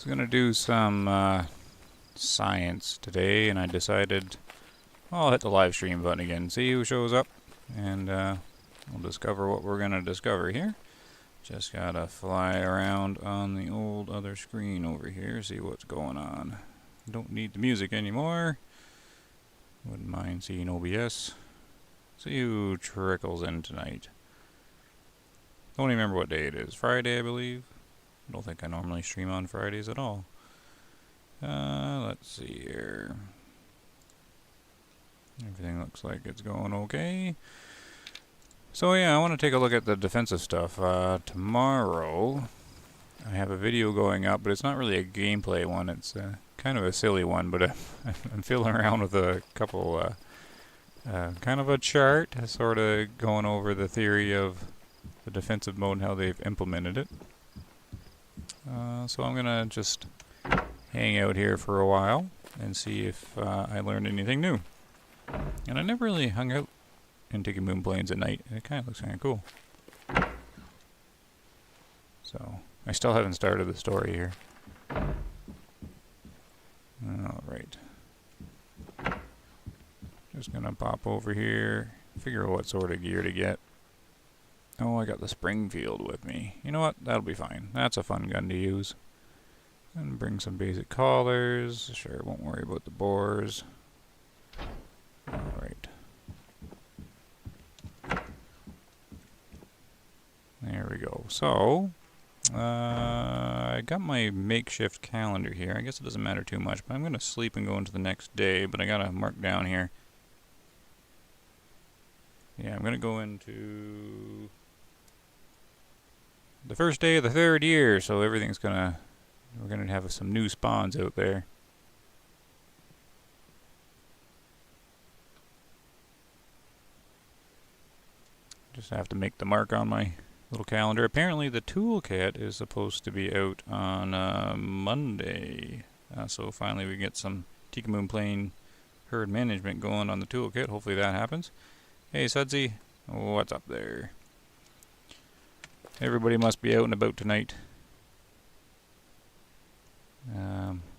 was gonna do some science today, and I decided I'll hit the live stream button again, see who shows up, and we'll discover what we're gonna discover here. Just gotta fly around on the old other screen over here, see what's going on. Don't need the music anymore. Wouldn't mind seeing OBS. See who trickles in tonight. Don't even remember what day it is. Friday, I believe. I don't think I normally stream on Fridays at all. Let's see here. Everything looks like it's going okay. So yeah, I want to take a look at the defensive stuff. Tomorrow, I have a video going up, but it's not really a gameplay one. It's kind of a silly one, but I'm fiddling around with a couple, kind of a chart, sort of going over the theory of the defensive mode and how they've implemented it. So I'm gonna just hang out here for a while and see if I learned anything new. And I never really hung out in Taking Moon Plains at night. It kind of looks kind of cool. So I still haven't started the story here. Alright. Just gonna pop over here, figure out what sort of gear to get. Oh, I got the Springfield with me. You know what? That'll be fine. That's a fun gun to use. And bring some basic collars. Sure, won't worry about the bores. Alright. There we go. So, I got my makeshift calendar here. I guess it doesn't matter too much, but I'm going to sleep and go into the next day, but I got to mark down here. Yeah, I'm going to go into the first day of the 3rd year, so everything's gonna, we're gonna have some new spawns out there. Just have to make the mark on my little calendar. Apparently the toolkit is supposed to be out on Monday, so finally we get some Taking Moon Plains herd management going on the toolkit. Hopefully that happens. Hey Sudsy, what's up there? Everybody must be out and about tonight.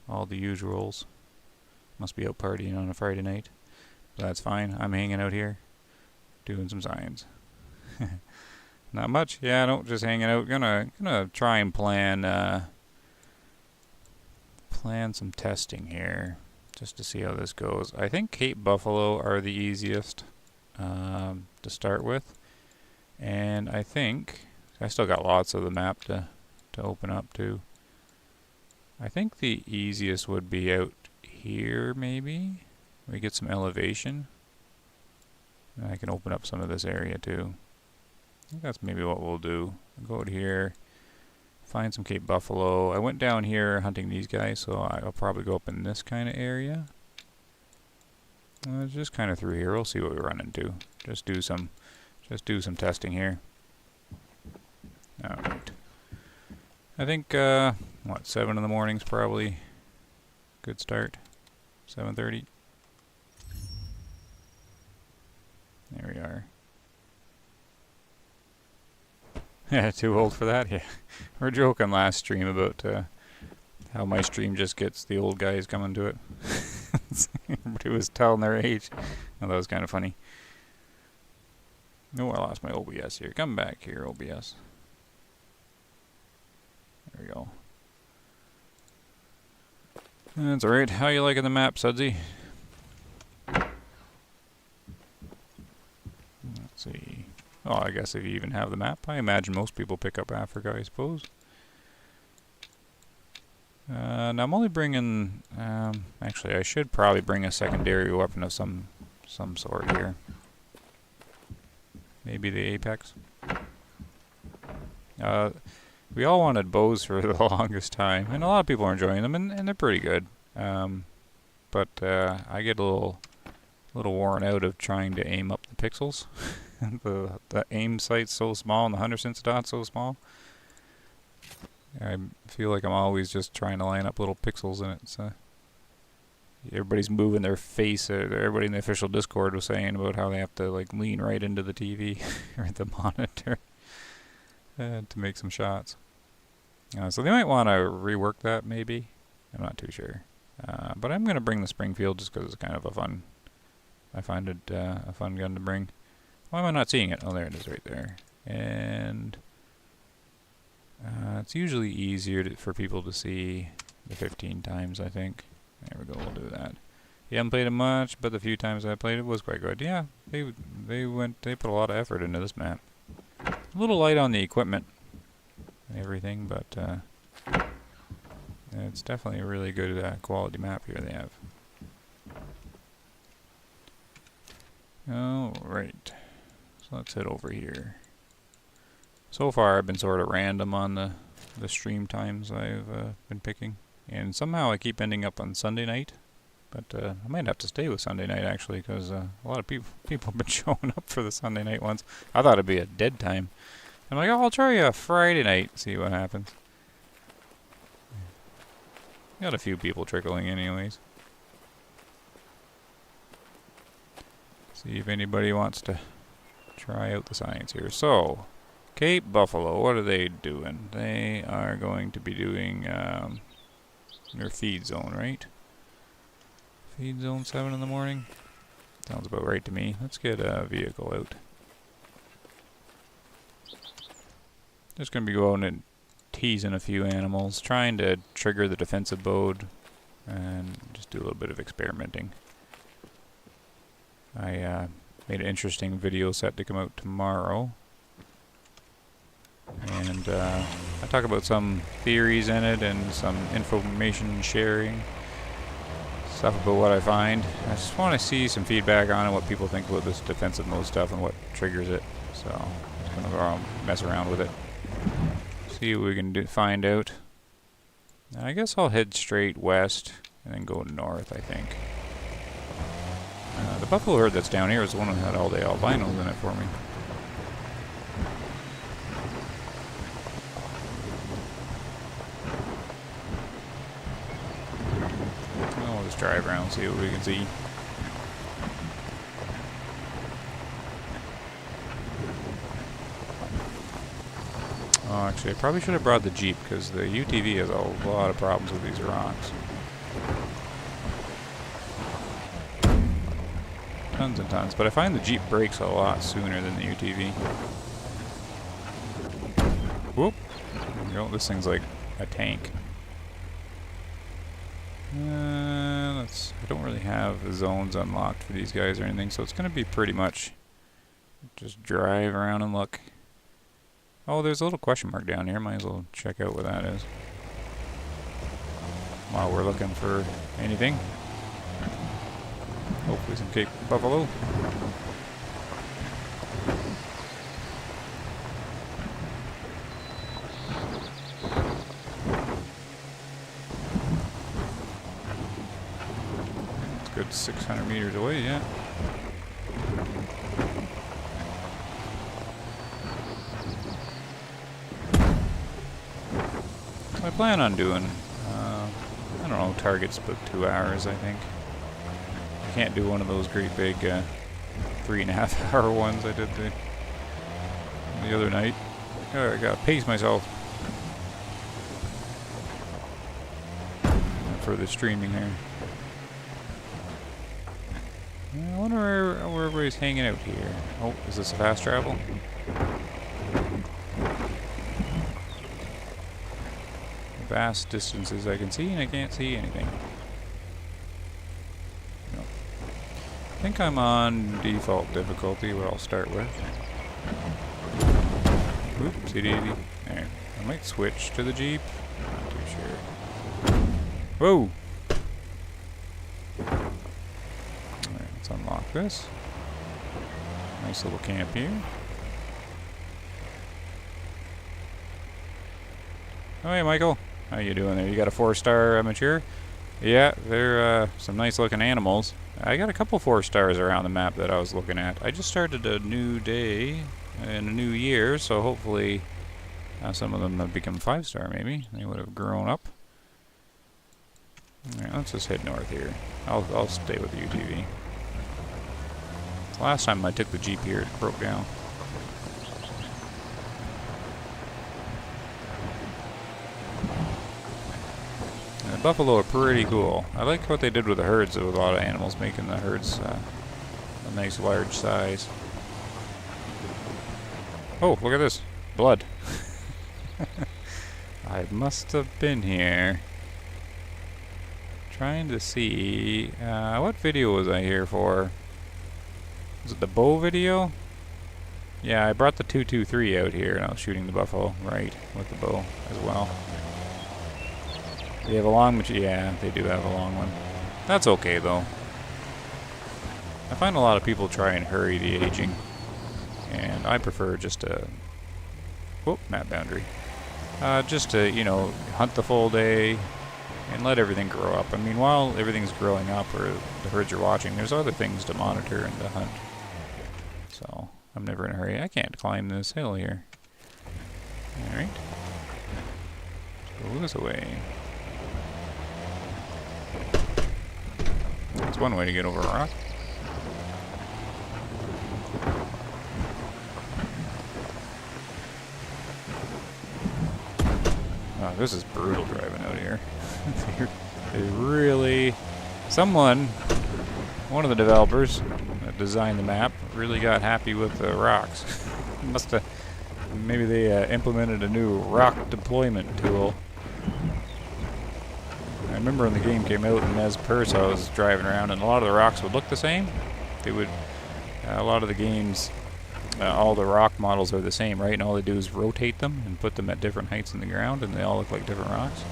All the usuals. Must be out partying on a Friday night. But that's fine. I'm hanging out here, doing some science. Not much. Yeah, no, just hanging out. Gonna try and plan some testing here, just to see how this goes. I think Cape Buffalo are the easiest to start with, and I think I still got lots of the map to open up too. I think the easiest would be out here, maybe. We get some elevation. And I can open up some of this area too. I think that's maybe what we'll do. Go out here, find some Cape Buffalo. I went down here hunting these guys, so I'll probably go up in this kind of area. Just kind of through here. We'll see what we run into. Just do some testing here. Alright. I think, what, 7 in the morning's probably good start. 7:30. There we are. Yeah, too old for that? Yeah. We were joking last stream about how my stream just gets the old guys coming to it. Everybody was telling their age. Oh, that was kind of funny. Oh, I lost my OBS here. Come back here, OBS. There we go. That's alright. How you liking the map, Sudsy? Let's see. Oh, I guess if you even have the map. I imagine most people pick up Africa, I suppose. Now I'm only bringing... actually, I should probably bring a secondary weapon of some sort here. Maybe the Apex. We all wanted bows for the longest time, and a lot of people are enjoying them, and they're pretty good. But I get a little worn out of trying to aim up the pixels. the aim sight's so small, and the 100% dot's so small. I feel like I'm always just trying to line up little pixels, and it's everybody's moving their face. Everybody in the official Discord was saying about how they have to like lean right into the TV or the monitor to make some shots. So they might want to rework that, maybe. I'm not too sure. But I'm going to bring the Springfield just because it's kind of a fun... I find it a fun gun to bring. Why am I not seeing it? Oh, there it is right there. And it's usually easier for people to see the 15 times, I think. There we go, we'll do that. You haven't played it much, but the few times I played it was quite good. Yeah, they put a lot of effort into this map. A little light on the equipment and everything, but it's definitely a really good quality map here they have. Alright, so let's head over here. So far I've been sort of random on the stream times I've been picking. And somehow I keep ending up on Sunday night. But I might have to stay with Sunday night actually, because a lot of people have been showing up for the Sunday night ones. I thought it'd be a dead time. I'm like, oh, I'll try a Friday night, see what happens. Got a few people trickling in anyways. See if anybody wants to try out the science here. So, Cape Buffalo, what are they doing? They are going to be doing their feed zone, right? Feed zone 7 in the morning? Sounds about right to me. Let's get a vehicle out. Just going to be going and teasing a few animals, trying to trigger the defensive mode, and just do a little bit of experimenting. I made an interesting video set to come out tomorrow. And I talk about some theories in it and some information sharing. Stuff about what I find. I just want to see some feedback on it, what people think about this defensive mode stuff and what triggers it. So I'm just going to mess around with it. See what we can find out. I guess I'll head straight west and then go north, I think. The buffalo herd that's down here is the one that had all the albinos in it for me. I'll just drive around and see what we can see. Oh, actually, I probably should have brought the Jeep because the UTV has a lot of problems with these rocks. Tons and tons, but I find the Jeep brakes a lot sooner than the UTV. Whoop! There you go. This thing's like a tank. I don't really have the zones unlocked for these guys or anything, so it's going to be pretty much just drive around and look. Oh, there's a little question mark down here. Might as well check out what that is while we're looking for anything. Hopefully some Cape Buffalo. It's a good 600 meters away, yeah. I plan on doing, I don't know, targets about 2 hours, I think. I can't do one of those great big 3.5 hour ones I did the other night. Oh, I gotta pace myself for the streaming here. I wonder where everybody's hanging out here. Oh, is this a fast travel? Vast distances I can see, and I can't see anything. No. I think I'm on default difficulty, what I'll start with. Oopsie-daisy. There. I might switch to the Jeep. Not too sure. Whoa! Alright, let's unlock this. Nice little camp here. Oh, hey, Michael. How you doing there? You got a 4-star mature? Yeah, they're some nice looking animals. I got a couple 4-stars around the map that I was looking at. I just started a new day and a new year, so hopefully some of them have become 5-star maybe. They would have grown up. Alright, let's just head north here. I'll stay with the UTV. Last time I took the Jeep here, it broke down. buffalo are pretty cool. I like what they did with the herds with a lot of animals, making the herds a nice large size. Oh, look at this. Blood. I must have been here. Trying to see... what video was I here for? Was it the bow video? Yeah, I brought the 223 out here and I was shooting the buffalo right with the bow as well. They have a long... yeah, they do have a long one. That's okay though. I find a lot of people try and hurry the aging. And I prefer just to... whoop, map boundary. Just to, you know, hunt the full day and let everything grow up. I mean, while everything's growing up or the herds are watching, there's other things to monitor and to hunt. So, I'm never in a hurry. I can't climb this hill here. Alright. Go this way. That's one way to get over a rock. Oh, this is brutal driving out here. They really... someone, one of the developers that designed the map, really got happy with the rocks. Must have... maybe they implemented a new rock deployment tool. I remember when the game came out in Nez Perce, I was driving around and a lot of the rocks would look the same. They would... a lot of the games... all the rock models are the same, right? And all they do is rotate them and put them at different heights in the ground, and they all look like different rocks.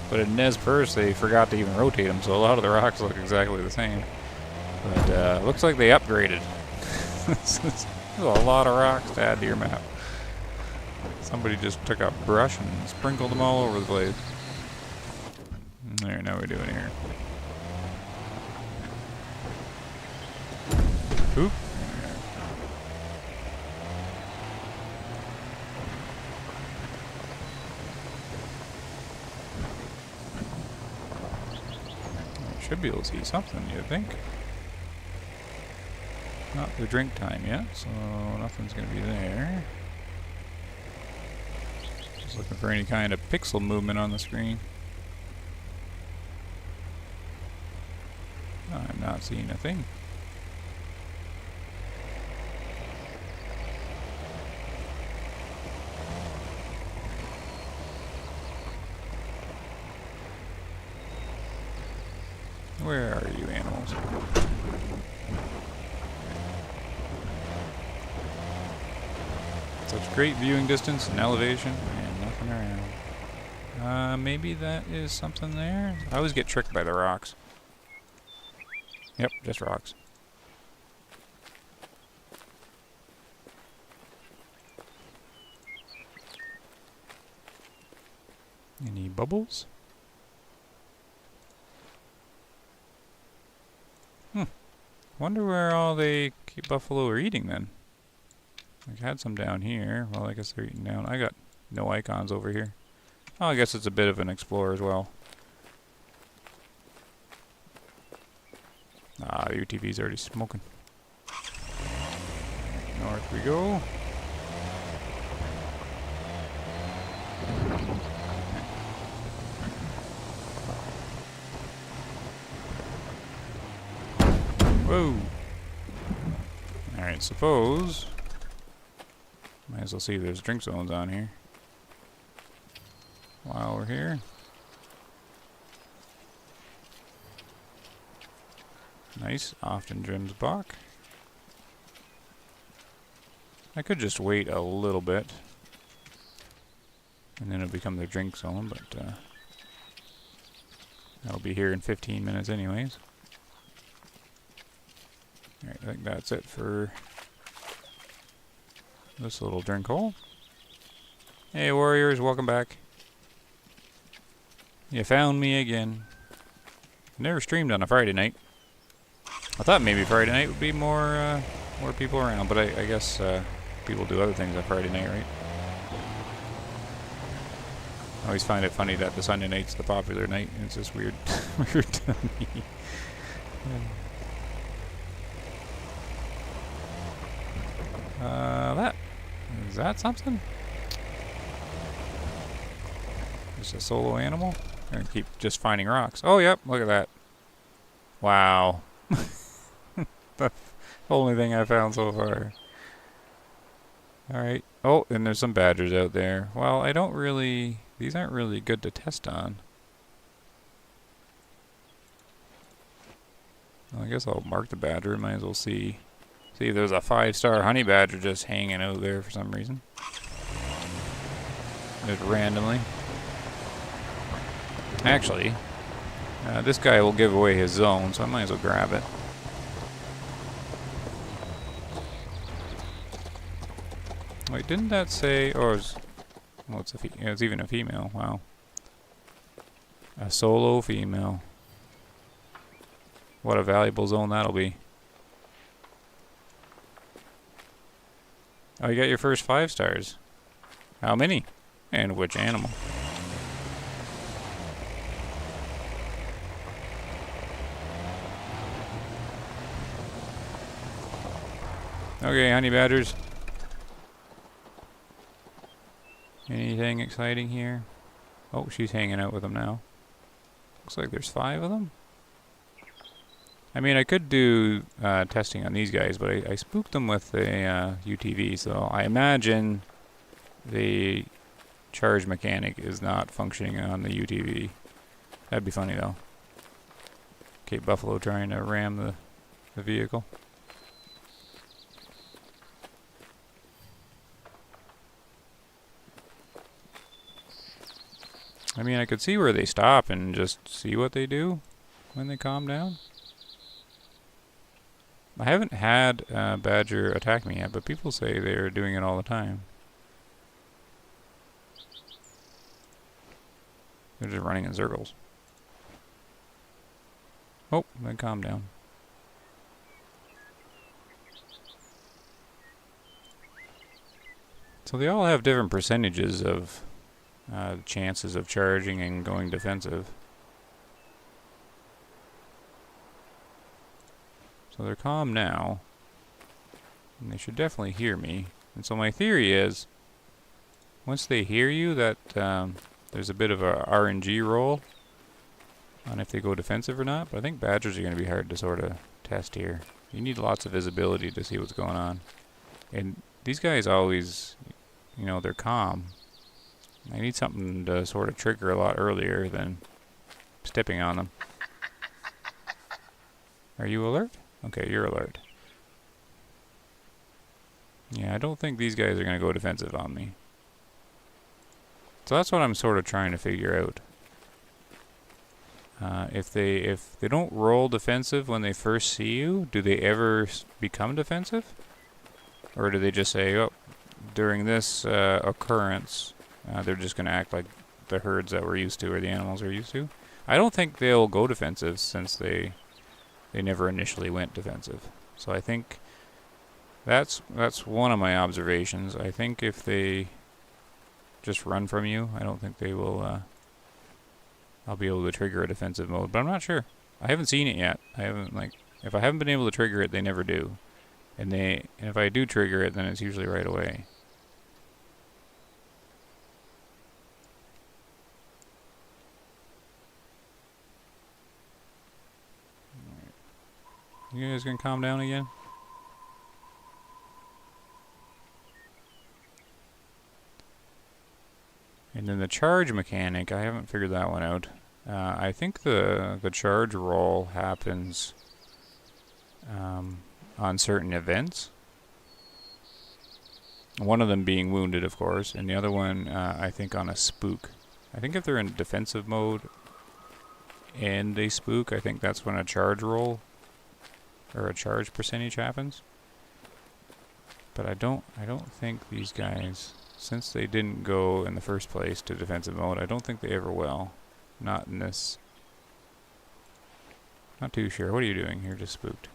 But in Nez Perce, they forgot to even rotate them, so a lot of the rocks look exactly the same. But looks like they upgraded. There's a lot of rocks to add to your map. Somebody just took a brush and sprinkled them all over the place. There, now we're doing here. Oop. Should be able to see something, you think? Not the drink time yet, so nothing's going to be there. Just looking for any kind of pixel movement on the screen. I'm not seeing a thing. Where are you, animals? Such great viewing distance and elevation, and nothing around. Maybe that is something there? I always get tricked by the rocks. Yep, just rocks. Any bubbles? Wonder where all the buffalo are eating then. I had some down here. Well, I guess they're eating down. I got no icons over here. Oh, I guess it's a bit of an explorer as well. Ah, the UTV's already smoking. North we go. Whoa! Alright, suppose... might as well see if there's drink zones on here. While we're here. Nice, often Jim's Bach. I could just wait a little bit. And then it'll become the drink zone, but that'll be here in 15 minutes anyways. Alright, I think that's it for this little drink hole. Hey warriors, welcome back. You found me again. Never streamed on a Friday night. I thought maybe Friday night would be more people around, but I guess people do other things on Friday night, right? I always find it funny that the Sunday night's the popular night. It's just weird, weird to me. Is that something? Just a solo animal? And keep just finding rocks. Oh, yep, look at that. Wow. The only thing I found so far. Alright. Oh, and there's some badgers out there. Well, I don't really... These aren't really good to test on. Well, I guess I'll mark the badger. Might as well see if there's a 5-star honey badger just hanging out there for some reason. Just randomly. Actually, this guy will give away his zone, so I might as well grab it. Wait, didn't that say... Oh, it's it's even a female. Wow. A solo female. What a valuable zone that'll be. Oh, you got your first 5 stars. How many? And which animal? Okay, honey badgers. Anything exciting here? Oh, she's hanging out with them now. Looks like there's 5 of them. I mean, I could do testing on these guys, but I spooked them with a UTV, so I imagine the charge mechanic is not functioning on the UTV. That'd be funny, though. Cape Buffalo trying to ram the vehicle. I mean, I could see where they stop and just see what they do when they calm down. I haven't had a badger attack me yet, but people say they're doing it all the time. They're just running in circles. Oh, then calm down. So they all have different percentages of chances of charging and going defensive. So they're calm now, and they should definitely hear me. And so my theory is, once they hear you, that there's a bit of a RNG roll on if they go defensive or not. But I think badgers are going to be hard to sort of test here. You need lots of visibility to see what's going on. And these guys always, you know, they're calm. I need something to sort of trigger a lot earlier than stepping on them. Are you alert? Okay, you're alert. Yeah, I don't think these guys are going to go defensive on me. So that's what I'm sort of trying to figure out. If they don't roll defensive when they first see you, do they ever become defensive? Or do they just say, oh, during this occurrence, they're just going to act like the herds that we're used to or the animals we're used to? I don't think they'll go defensive since they never initially went defensive. So I think that's one of my observations. I think if they just run from you, I don't think they will. I'll be able to trigger a defensive mode, but I'm not sure. I haven't seen it yet. If I haven't been able to trigger it, they never do. And if I do trigger it, then it's usually right away. You guys gonna calm down again? And then the charge mechanic, I haven't figured that one out. I think the charge roll happens on certain events. One of them being wounded, of course, and the other one, I think, on a spook. I think if they're in defensive mode and they spook, I think that's when a charge roll or a charge percentage happens. But I don't think these guys, since they didn't go in the first place to defensive mode, I don't think they ever will. Not in this. Not too sure. What are you doing? You're just spooked.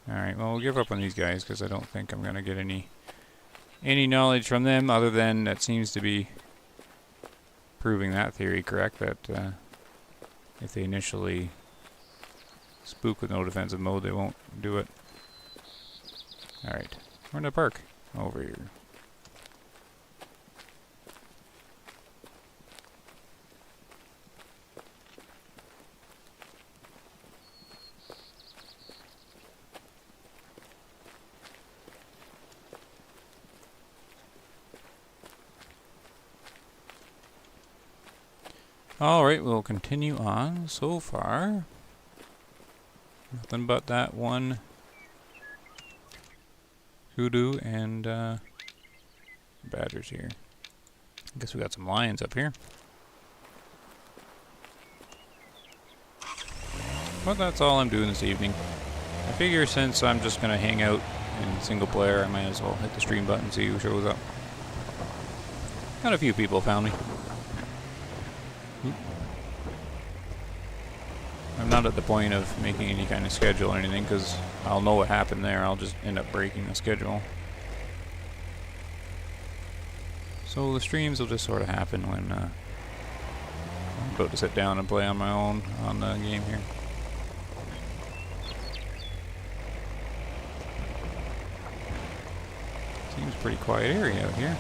Alright, well, we'll give up on these guys because I don't think I'm going to get any knowledge from them other than that seems to be proving that theory correct, that if they initially spook with no defensive mode, they won't do it. Alright, we're in the park. Over here. Alright, we'll continue on. So far, nothing but that one hoodoo and badgers here. I guess we got some lions up here. But that's all I'm doing this evening. I figure since I'm just going to hang out in single player, I might as well hit the stream button and see who shows up. Got a few people found me. Oop. I'm not at the point of making any kind of schedule or anything because I'll know what happened there. I'll just end up breaking the schedule. So the streams will just sort of happen when I'm about to sit down and play on my own on the game here. Seems a pretty quiet area out here.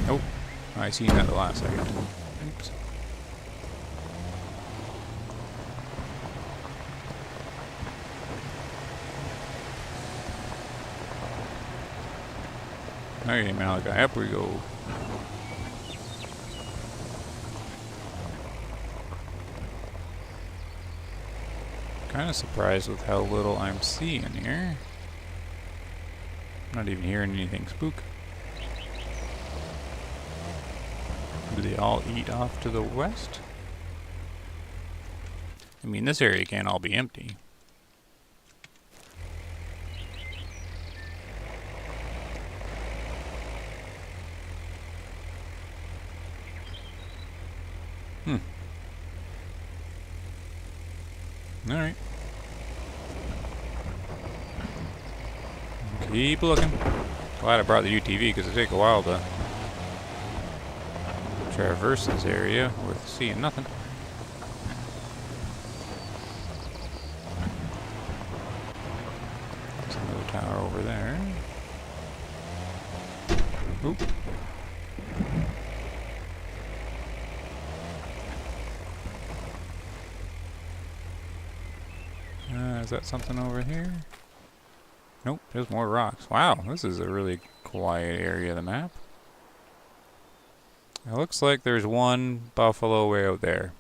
Oh, I seen that the last second. Oops. Okay, Malachi, up we go. Kind of surprised with how little I'm seeing here. Not even hearing anything spook. Do they all eat off to the west? I mean, this area can't all be empty. Alright. Keep looking. Glad I brought the UTV because it take a while to traverse this area with seeing nothing. There's another tower over there. Oop. Is that something over here? Nope, there's more rocks. Wow, this is a really quiet area of the map. It looks like there's one buffalo way out there.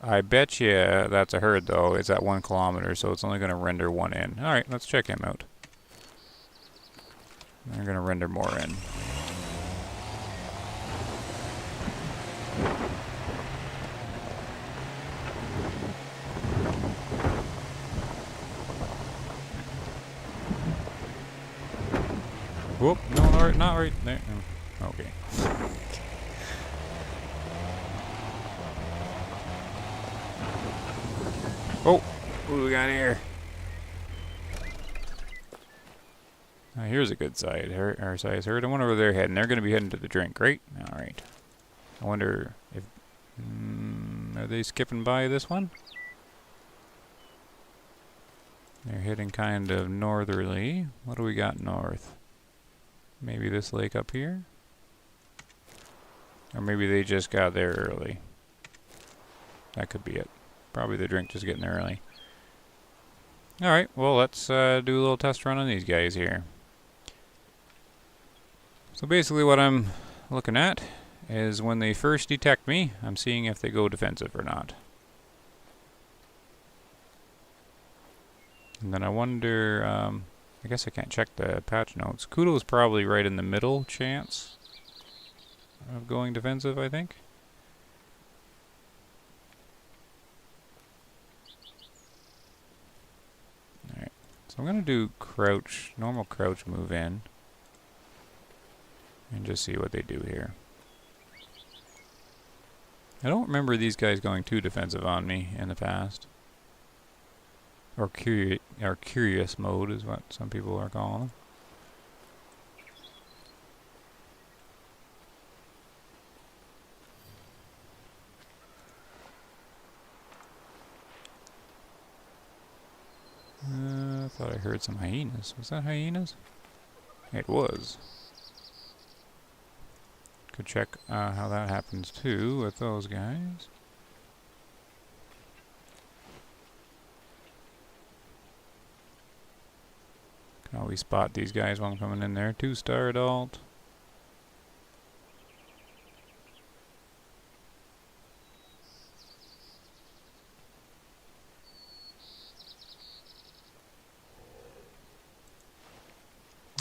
I bet you that's a herd though. It's at 1 kilometer, so it's only going to render one in. Alright, let's check him out. They're going to render more in. Whoop, no, not right there. Okay. Oh, what do we got here? Here's a good side. Our size herd. I wonder where they're heading. They're going to be heading to the drink, right? Alright. I wonder if... are they skipping by this one? They're heading kind of northerly. What do we got north? Maybe this lake up here? Or maybe they just got there early. That could be it. Probably the drink just getting there early. Alright, well let's do a little test run on these guys here. So basically what I'm looking at is when they first detect me, I'm seeing if they go defensive or not. And then I wonder, I guess I can't check the patch notes. Kudo's probably right in the middle chance of going defensive, I think. Alright, so I'm going to do crouch, normal crouch move in. And just see what they do here. I don't remember these guys going too defensive on me in the past. Or curious mode is what some people are calling them. I thought I heard some hyenas. Was that hyenas? It was. Could check how that happens too with those guys. Can always spot these guys while I'm coming in there. 2-star adult.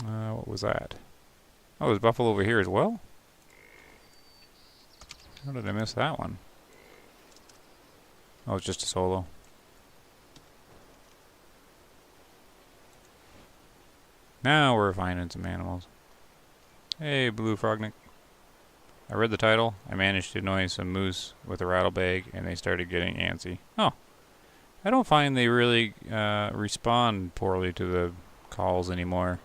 What was that? Oh, there's buffalo over here as well? How did I miss that one? Oh, it's just a solo. Now we're finding some animals. Hey, Blue Frognik. I read the title. I managed to annoy some moose with a rattlebag, and they started getting antsy. Oh. I don't find they really respond poorly to the calls anymore.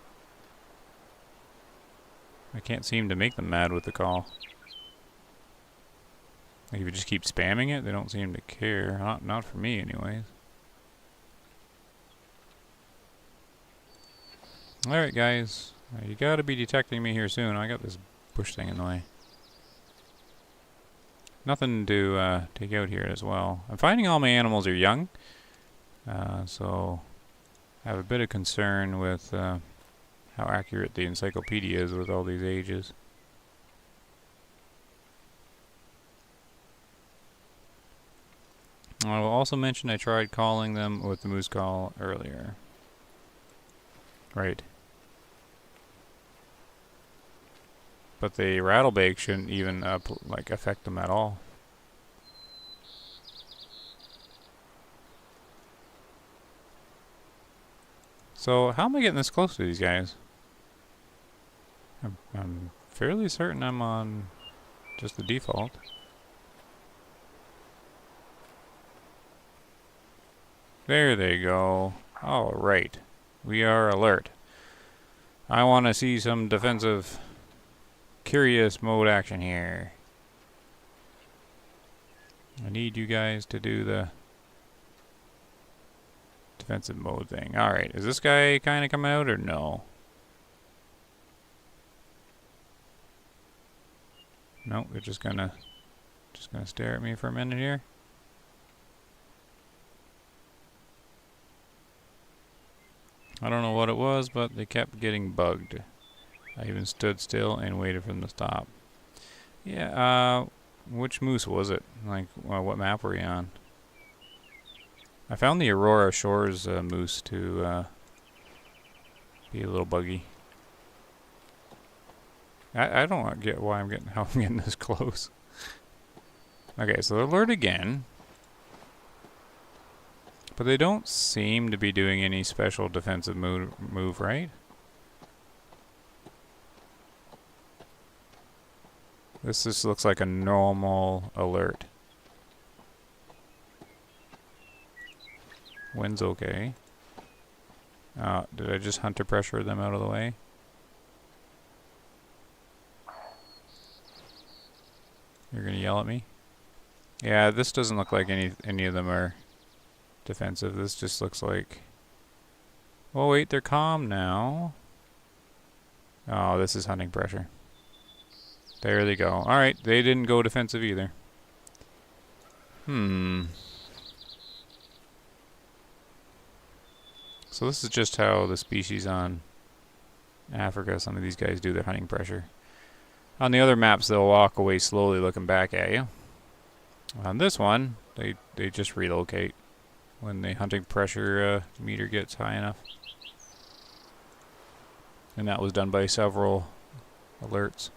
I can't seem to make them mad with the call. Like if you just keep spamming it, they don't seem to care. Not for me, anyways. Alright, guys. You gotta be detecting me here soon. I got this bush thing in the way. Nothing to take out here as well. I'm finding all my animals are young. So I have a bit of concern with how accurate the encyclopedia is with all these ages. I will also mention I tried calling them with the moose call earlier. Right. But the rattlebag shouldn't even like affect them at all. So how am I getting this close to these guys? I'm fairly certain I'm on just the default. There they go. All right. We are alert. I want to see some defensive curious mode action here. I need you guys to do the defensive mode thing. Alright, is this guy kind of coming out or no? Nope, they're just gonna stare at me for a minute here. I don't know what it was, but they kept getting bugged. I even stood still and waited for them to stop. Yeah, which moose was it? Like, what map were you on? I found the Aurora Shores moose to be a little buggy. I don't get why how I'm getting this close. Okay, so they're alert again. But they don't seem to be doing any special defensive move, right? This just looks like a normal alert. Wind's okay. Did I just hunter pressure them out of the way? You're gonna yell at me? Yeah, this doesn't look like any of them are defensive. This just looks like... Oh wait, they're calm now. Oh, this is hunting pressure. There they go. Alright, they didn't go defensive either. So this is just how the species on Africa, some of these guys do their hunting pressure. On the other maps, they'll walk away slowly looking back at you. On this one, they just relocate when the hunting pressure meter gets high enough. And that was done by several alerts.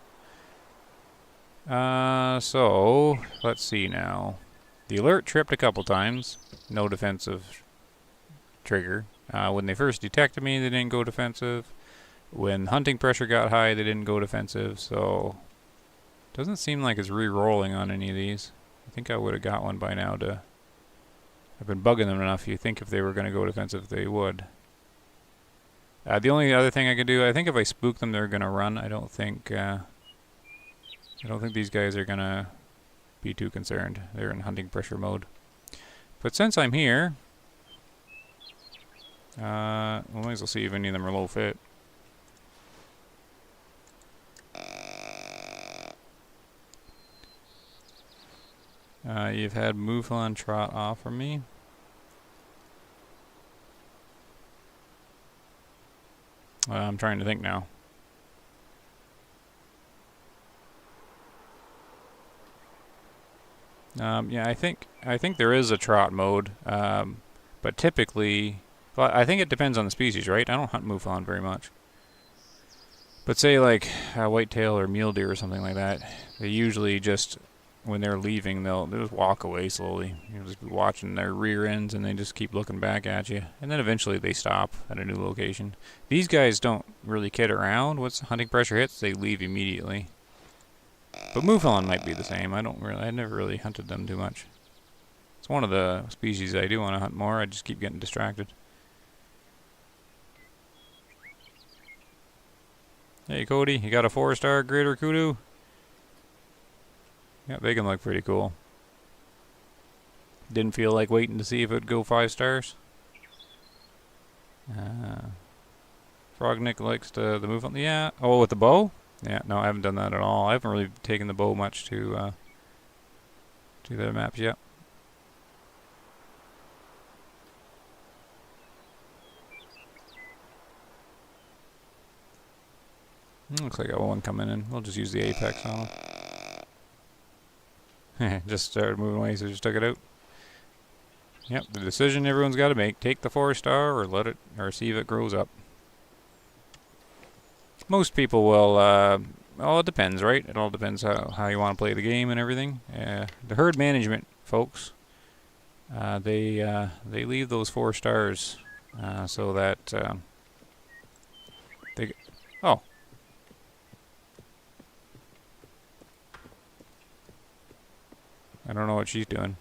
So, let's see now. The alert tripped a couple times. No defensive trigger. When they first detected me, they didn't go defensive. When hunting pressure got high, they didn't go defensive. So, doesn't seem like it's re-rolling on any of these. I think I would have got one by now to... I've been bugging them enough. You think if they were going to go defensive, they would. The only other thing I could do, I think if I spook them, they're going to run. I don't think these guys are going to be too concerned. They're in hunting pressure mode. But since I'm here, we might as well see if any of them are low fit. You've had Mouflon trot off from me. I'm trying to think now. Yeah, I think there is a trot mode, but typically, well, I think it depends on the species, right? I don't hunt Mouflon very much. But say like a whitetail or mule deer or something like that, they usually just, when they're leaving, they'll just walk away slowly. You'll just be watching their rear ends and they just keep looking back at you. And then eventually they stop at a new location. These guys don't really kid around. Once hunting pressure hits, they leave immediately. But mouflon might be the same. I never really hunted them too much. It's one of the species I do want to hunt more. I just keep getting distracted. Hey Cody, you got a 4-star greater kudu? Yeah, they can look pretty cool. Didn't feel like waiting to see if it would go 5 stars. Frognick likes the move on. Yeah. Oh, with the bow? Yeah. No, I haven't done that at all. I haven't really taken the bow much to the maps yet. Looks like I got one coming in. We'll just use the apex on him. Just started moving away, so just took it out. Yep, the decision everyone's got to make: take the 4-star, or let it, or see if it grows up. Most people will. Well, it depends, right? It all depends how you want to play the game and everything. The herd management folks, they leave those 4 stars so that they. Oh. I don't know what she's doing.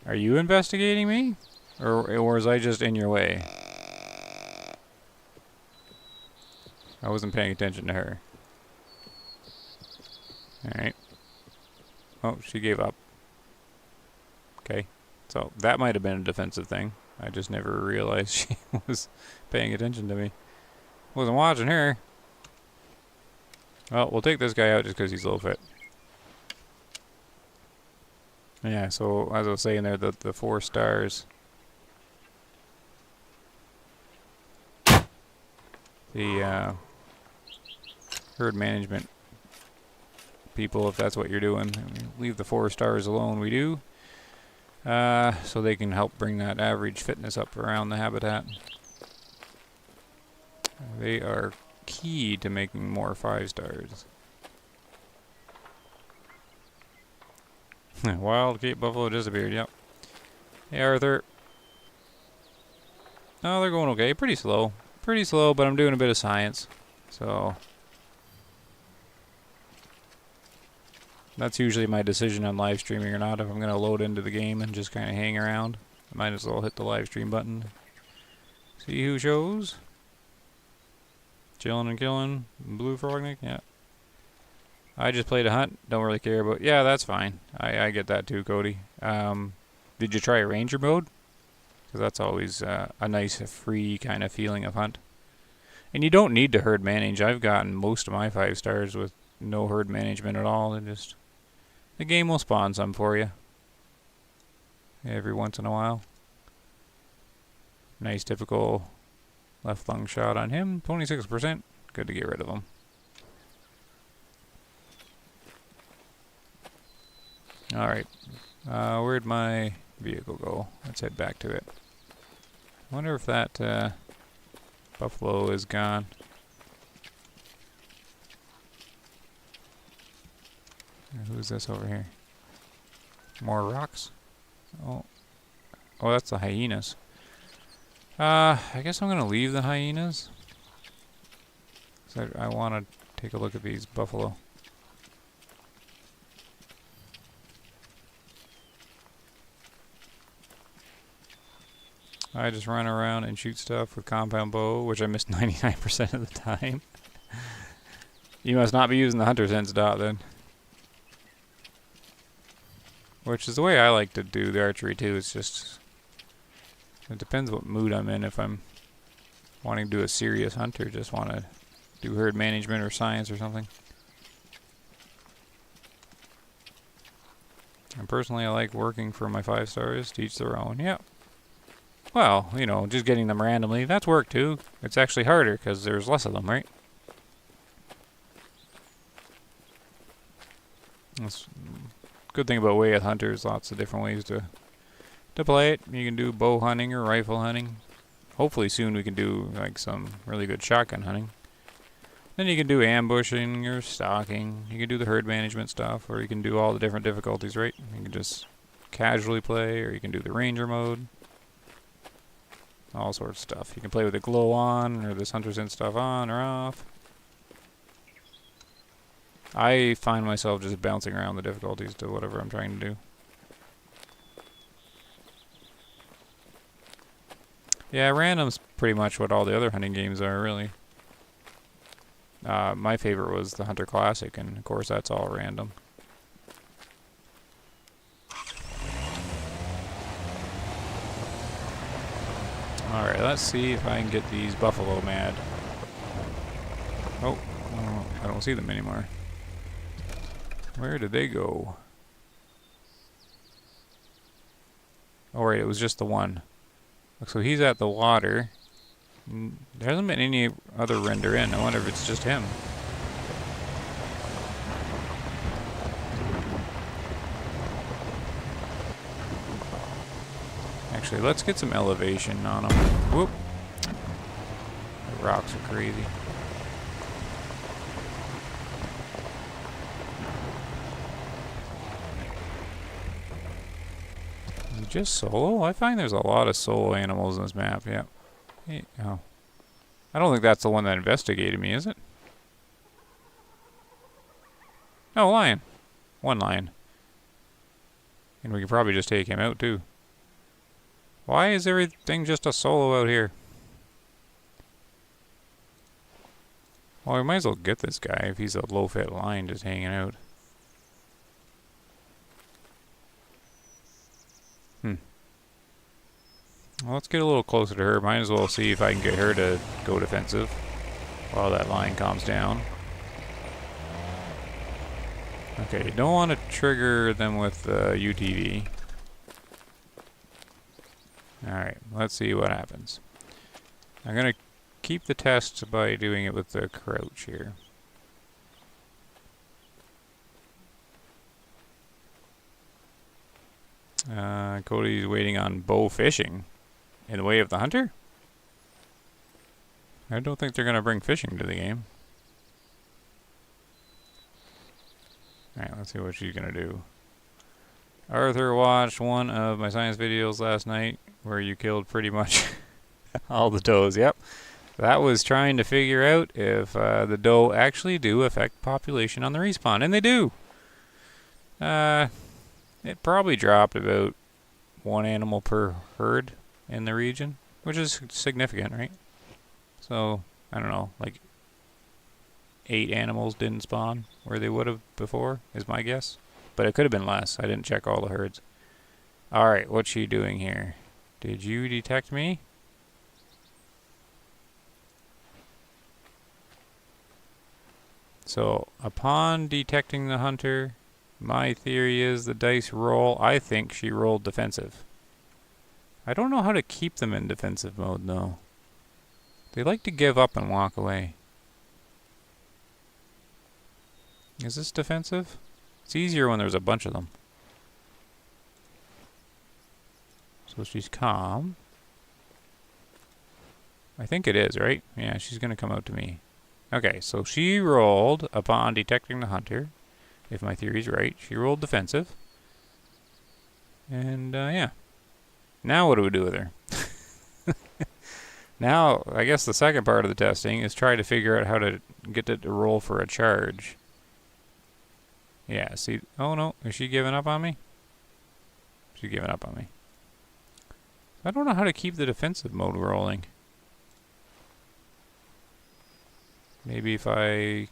Are you investigating me? Or was I just in your way? I wasn't paying attention to her. Alright. Oh, she gave up. Okay. So that might have been a defensive thing. I just never realized she was paying attention to me. Wasn't watching her. Well, we'll take this guy out just because he's low fit. Yeah, so as I was saying there, the 4 stars. The herd management people, if that's what you're doing, leave the 4 stars alone. We do. So they can help bring that average fitness up around the habitat. They are key to making more 5 stars. Wild Cape Buffalo disappeared, yep. Hey Arthur. Oh, they're going okay. Pretty slow. Pretty slow, but I'm doing a bit of science. So that's usually my decision on live streaming or not. If I'm going to load into the game and just kind of hang around, I might as well hit the live stream button. See who shows. Chilling and killing. Blue Frognick, yeah. I just played a hunt. Don't really care about. Yeah, that's fine. I get that too, Cody. Did you try a ranger mode? Because that's always a nice, free kind of feeling of hunt. And you don't need to herd manage. I've gotten most of my 5 stars with no herd management at all. And just the game will spawn some for you every once in a while. Nice, typical left lung shot on him. 26%. Good to get rid of him. Alright. Where'd my vehicle go? Let's head back to it. I wonder if that buffalo is gone. Who's this over here? More rocks? Oh. Oh, that's the hyenas. I guess I'm going to leave the hyenas. So I want to take a look at these buffalo. I just run around and shoot stuff with compound bow, which I miss 99% of the time. You must not be using the hunter sense dot then. Which is the way I like to do the archery too. It's just, it depends what mood I'm in. If I'm wanting to do a serious hunt or just want to do herd management or science or something. And personally, I like working for my 5 stars. To each their own. Yep. Well, you know, just getting them randomly, that's work too. It's actually harder because there's less of them, right? That's good thing about way of hunters. Lots of different ways to play it. You can do bow hunting or rifle hunting. hopefully soon we can do like some really good shotgun hunting. Then you can do ambushing or stalking. You can do the herd management stuff, or you can do all the different difficulties, right? You can just casually play, or you can do the ranger mode. All sorts of stuff. You can play with the glow on, or this hunter's in stuff on or off. I find myself just bouncing around the difficulties to whatever I'm trying to do. Yeah, random's pretty much what all the other hunting games are, really. My favorite was the Hunter Classic, and of course that's all random. Alright, let's see if I can get these buffalo mad. Oh, I don't see them anymore. Where did they go? Oh right, it was just the one. So he's at the water. There hasn't been any other render in. I wonder if it's just him. Actually, let's get some elevation on him. Whoop! The rocks are crazy. Is he just solo? I find there's a lot of solo animals in this map, yeah. Hey, oh. I don't think that's the one that investigated me, is it? Oh, lion. One lion. And we could probably just take him out, too. Why is everything just a solo out here? Well, we might as well get this guy if he's a low-fit lion just hanging out. Well, let's get a little closer to her. Might as well see if I can get her to go defensive while that lion calms down. Okay, you don't want to trigger them with the UTV. Alright, let's see what happens. I'm going to keep the test by doing it with the crouch here. Cody's waiting on bow fishing. In the way of the hunter? I don't think they're going to bring fishing to the game. Alright, let's see what she's going to do. Arthur watched one of my science videos last night where you killed pretty much all the does. Yep. That was trying to figure out if the doe actually do affect population on the respawn. And they do! It probably dropped about one animal per herd in the region, which is significant, right? So, I don't know, like 8 animals didn't spawn where they would have before, is my guess. But it could have been less. I didn't check all the herds. Alright, what's she doing here? Did you detect me? So, upon detecting the hunter, my theory is the dice roll. I think she rolled defensive. I don't know how to keep them in defensive mode, though. They like to give up and walk away. Is this defensive? It's easier when there's a bunch of them. So she's calm. I think it is, right? Yeah, she's going to come out to me. Okay, so she rolled upon detecting the hunter. If my theory's right, she rolled defensive. And, yeah. Now what do we do with her? Now, I guess the second part of the testing is try to figure out how to get it to roll for a charge. Yeah, see... Oh, no. Is she giving up on me? She's giving up on me. I don't know how to keep the defensive mode rolling. Maybe if I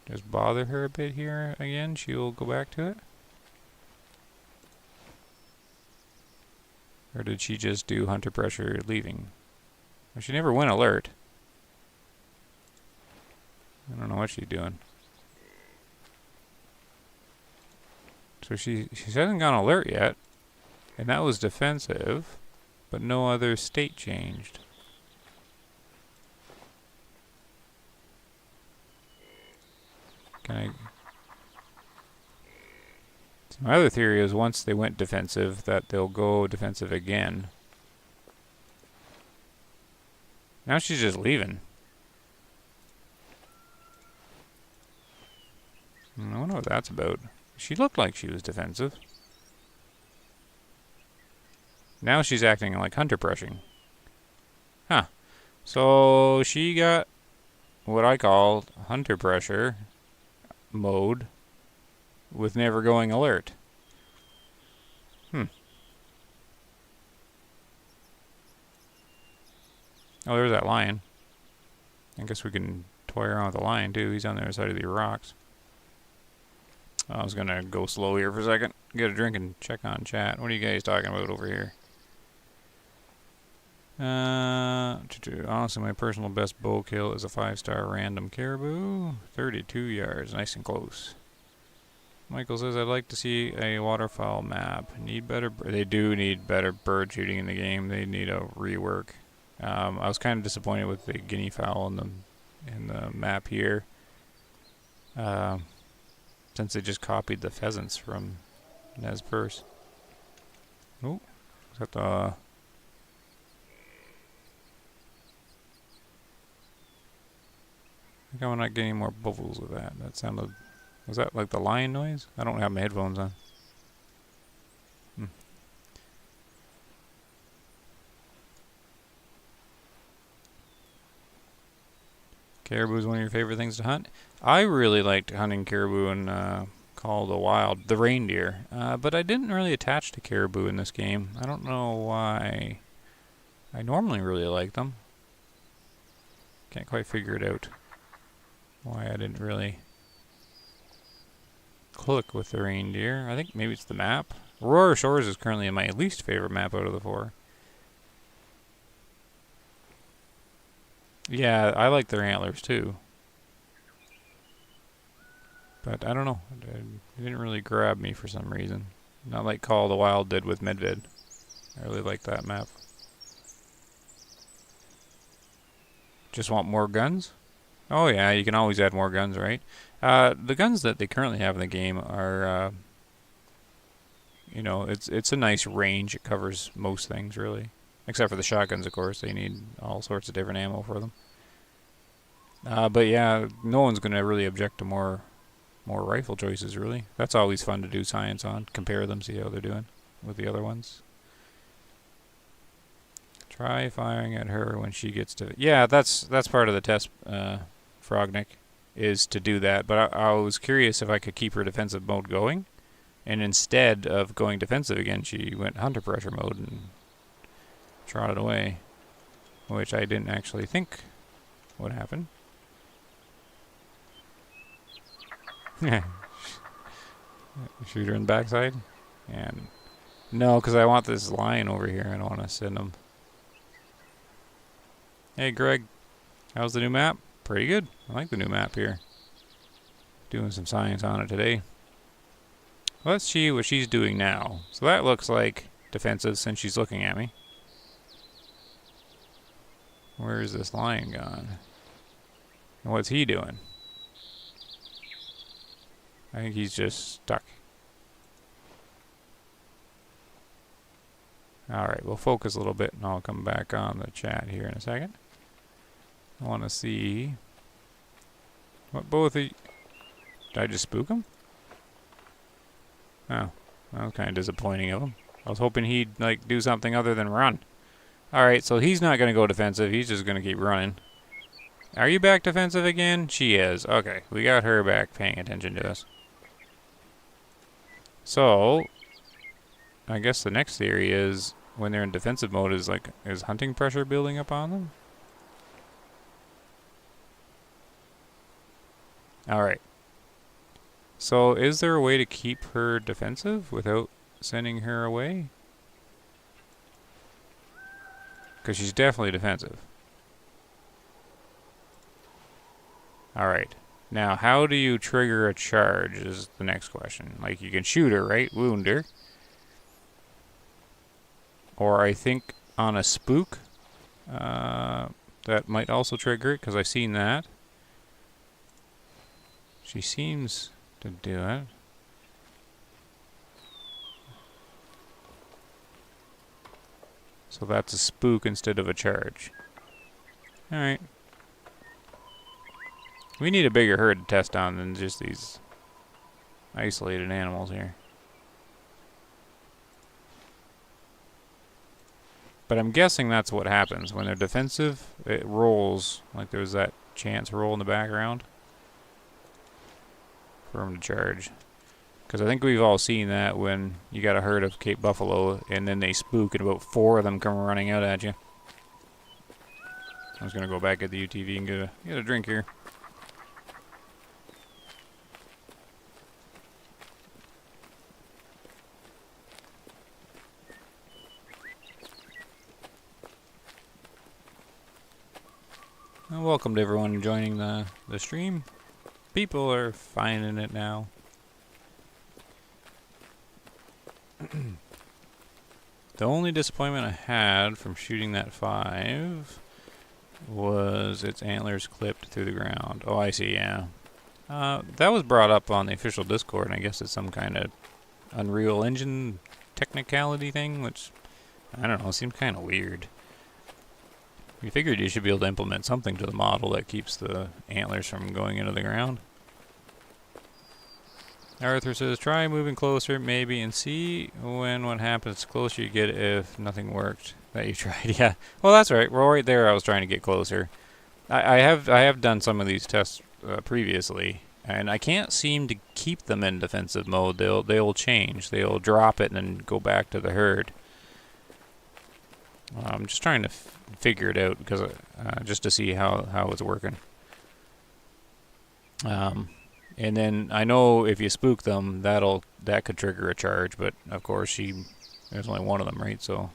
just bother her a bit here again, she'll go back to it? Or did she just do hunter pressure leaving? Well, she never went alert. I don't know what she's doing. So she hasn't gone alert yet. And that was defensive. But no other state changed. Can I... My other theory is once they went defensive, that they'll go defensive again. Now she's just leaving. I wonder what that's about. She looked like she was defensive. Now she's acting like hunter pressing. Huh. So she got what I call hunter pressure mode with never going alert. Oh, there's that lion. I guess we can toy around with the lion too. He's on the other side of the rocks. I was gonna go slow here for a second, get a drink and check on chat. What are you guys talking about over here? Honestly, my personal best bow kill is a 5-star random caribou. 32 yards, nice and close. Michael says, I'd like to see a waterfowl map. They do need better bird shooting in the game. They need a rework. I was kind of disappointed with the guinea fowl in the map here. Since they just copied the pheasants from Nez Perce. Oh, is that the... I think I'm not getting more bubbles with that. That sounded... Was that like the lion noise? I don't have my headphones on. Caribou is one of your favorite things to hunt? I really liked hunting caribou in Call of the Wild, the reindeer. But I didn't really attach to caribou in this game. I don't know why. I normally really like them. Can't quite figure it out. Why I didn't really click with the reindeer. I think maybe it's the map. Aurora Shores is currently my least favorite map out of the 4. Yeah, I like their antlers too. But I don't know. It didn't really grab me for some reason. Not like Call of the Wild did with Medved. I really like that map. Just want more guns? Oh yeah, you can always add more guns, right? The guns that they currently have in the game are, you know, it's a nice range. It covers most things, really. Except for the shotguns, of course. They need all sorts of different ammo for them. But yeah, no one's going to really object to more rifle choices, really. That's always fun to do science on. Compare them, see how they're doing with the other ones. Try firing at her when she gets to... Yeah, that's part of the test, Frognick, is to do that. But I was curious if I could keep her defensive mode going. And instead of going defensive again, she went hunter pressure mode and trotted away. Which I didn't actually think would happen. Shoot her in the backside? And no, because I want this lion over here. I don't want to send him. Hey, Greg. How's the new map? Pretty good. I like the new map here. Doing some science on it today. Let's see what she's doing now. So that looks like defensive since she's looking at me. Where is this lion gone? And what's he doing? I think he's just stuck. Alright, we'll focus a little bit and I'll come back on the chat here in a second. I want to see what both of you... Did I just spook him? Oh, that was kind of disappointing of him. I was hoping he'd like do something other than run. Alright, so he's not going to go defensive. He's just going to keep running. Are you back defensive again? She is. Okay, we got her back paying attention to us. So, I guess the next theory is when they're in defensive mode is hunting pressure building up on them? Alright. So, is there a way to keep her defensive without sending her away? Because she's definitely defensive. Alright. Now, how do you trigger a charge is the next question. Like, you can shoot her, right? Wound her. Or I think on a spook, that might also trigger it, because I've seen that. She seems to do it. So that's a spook instead of a charge. Alright. We need a bigger herd to test on than just these isolated animals here. But I'm guessing that's what happens. When they're defensive, it rolls, like there's that chance roll in the background for them to charge. Because I think we've all seen that when you got a herd of Cape Buffalo and then they spook and about 4 of them come running out at you. I was going to go back at the UTV and get a drink here. Well, welcome to everyone joining the stream. People are finding it now. The only disappointment I had from shooting that 5 was its antlers clipped through the ground. Oh, I see, yeah. That was brought up on the official Discord, and I guess it's some kind of Unreal Engine technicality thing, which, I don't know, seems kind of weird. You figured you should be able to implement something to the model that keeps the antlers from going into the ground. Arthur says, try moving closer, maybe, and see when what happens. Closer you get if nothing worked that you tried. Yeah, well, that's right. Well, right there I was trying to get closer. I have done some of these tests previously, and I can't seem to keep them in defensive mode. They'll change. They'll drop it and then go back to the herd. I'm just trying to figure it out because just to see how it's working. And then I know if you spook them, that could trigger a charge. But of course, there's only one of them, right? So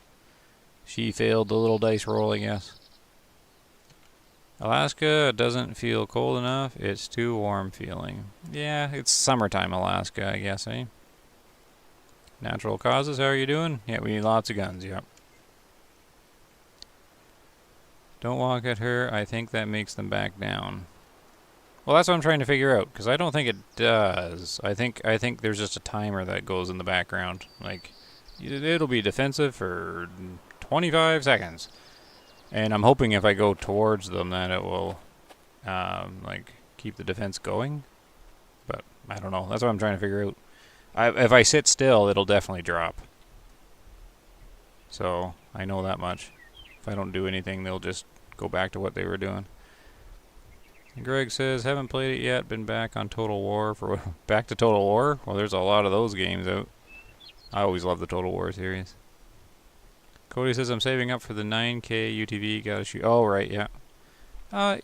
she failed the little dice roll, I guess. Alaska doesn't feel cold enough. It's too warm feeling. Yeah, it's summertime Alaska, I guess, eh? Natural causes. How are you doing? Yeah, we need lots of guns. Yep. Don't walk at her. I think that makes them back down. Well, that's what I'm trying to figure out, because I don't think it does. I think there's just a timer that goes in the background. Like, it'll be defensive for 25 seconds. And I'm hoping if I go towards them that it will, like, keep the defense going. But I don't know. That's what I'm trying to figure out. If I sit still, it'll definitely drop. So, I know that much. If I don't do anything, they'll just go back to what they were doing. Greg says, haven't played it yet, been back on Total War. Back to Total War? Well, there's a lot of those games out. I always love the Total War series. Cody says, I'm saving up for the 9K UTV, gotta shoot. Oh, right, yeah.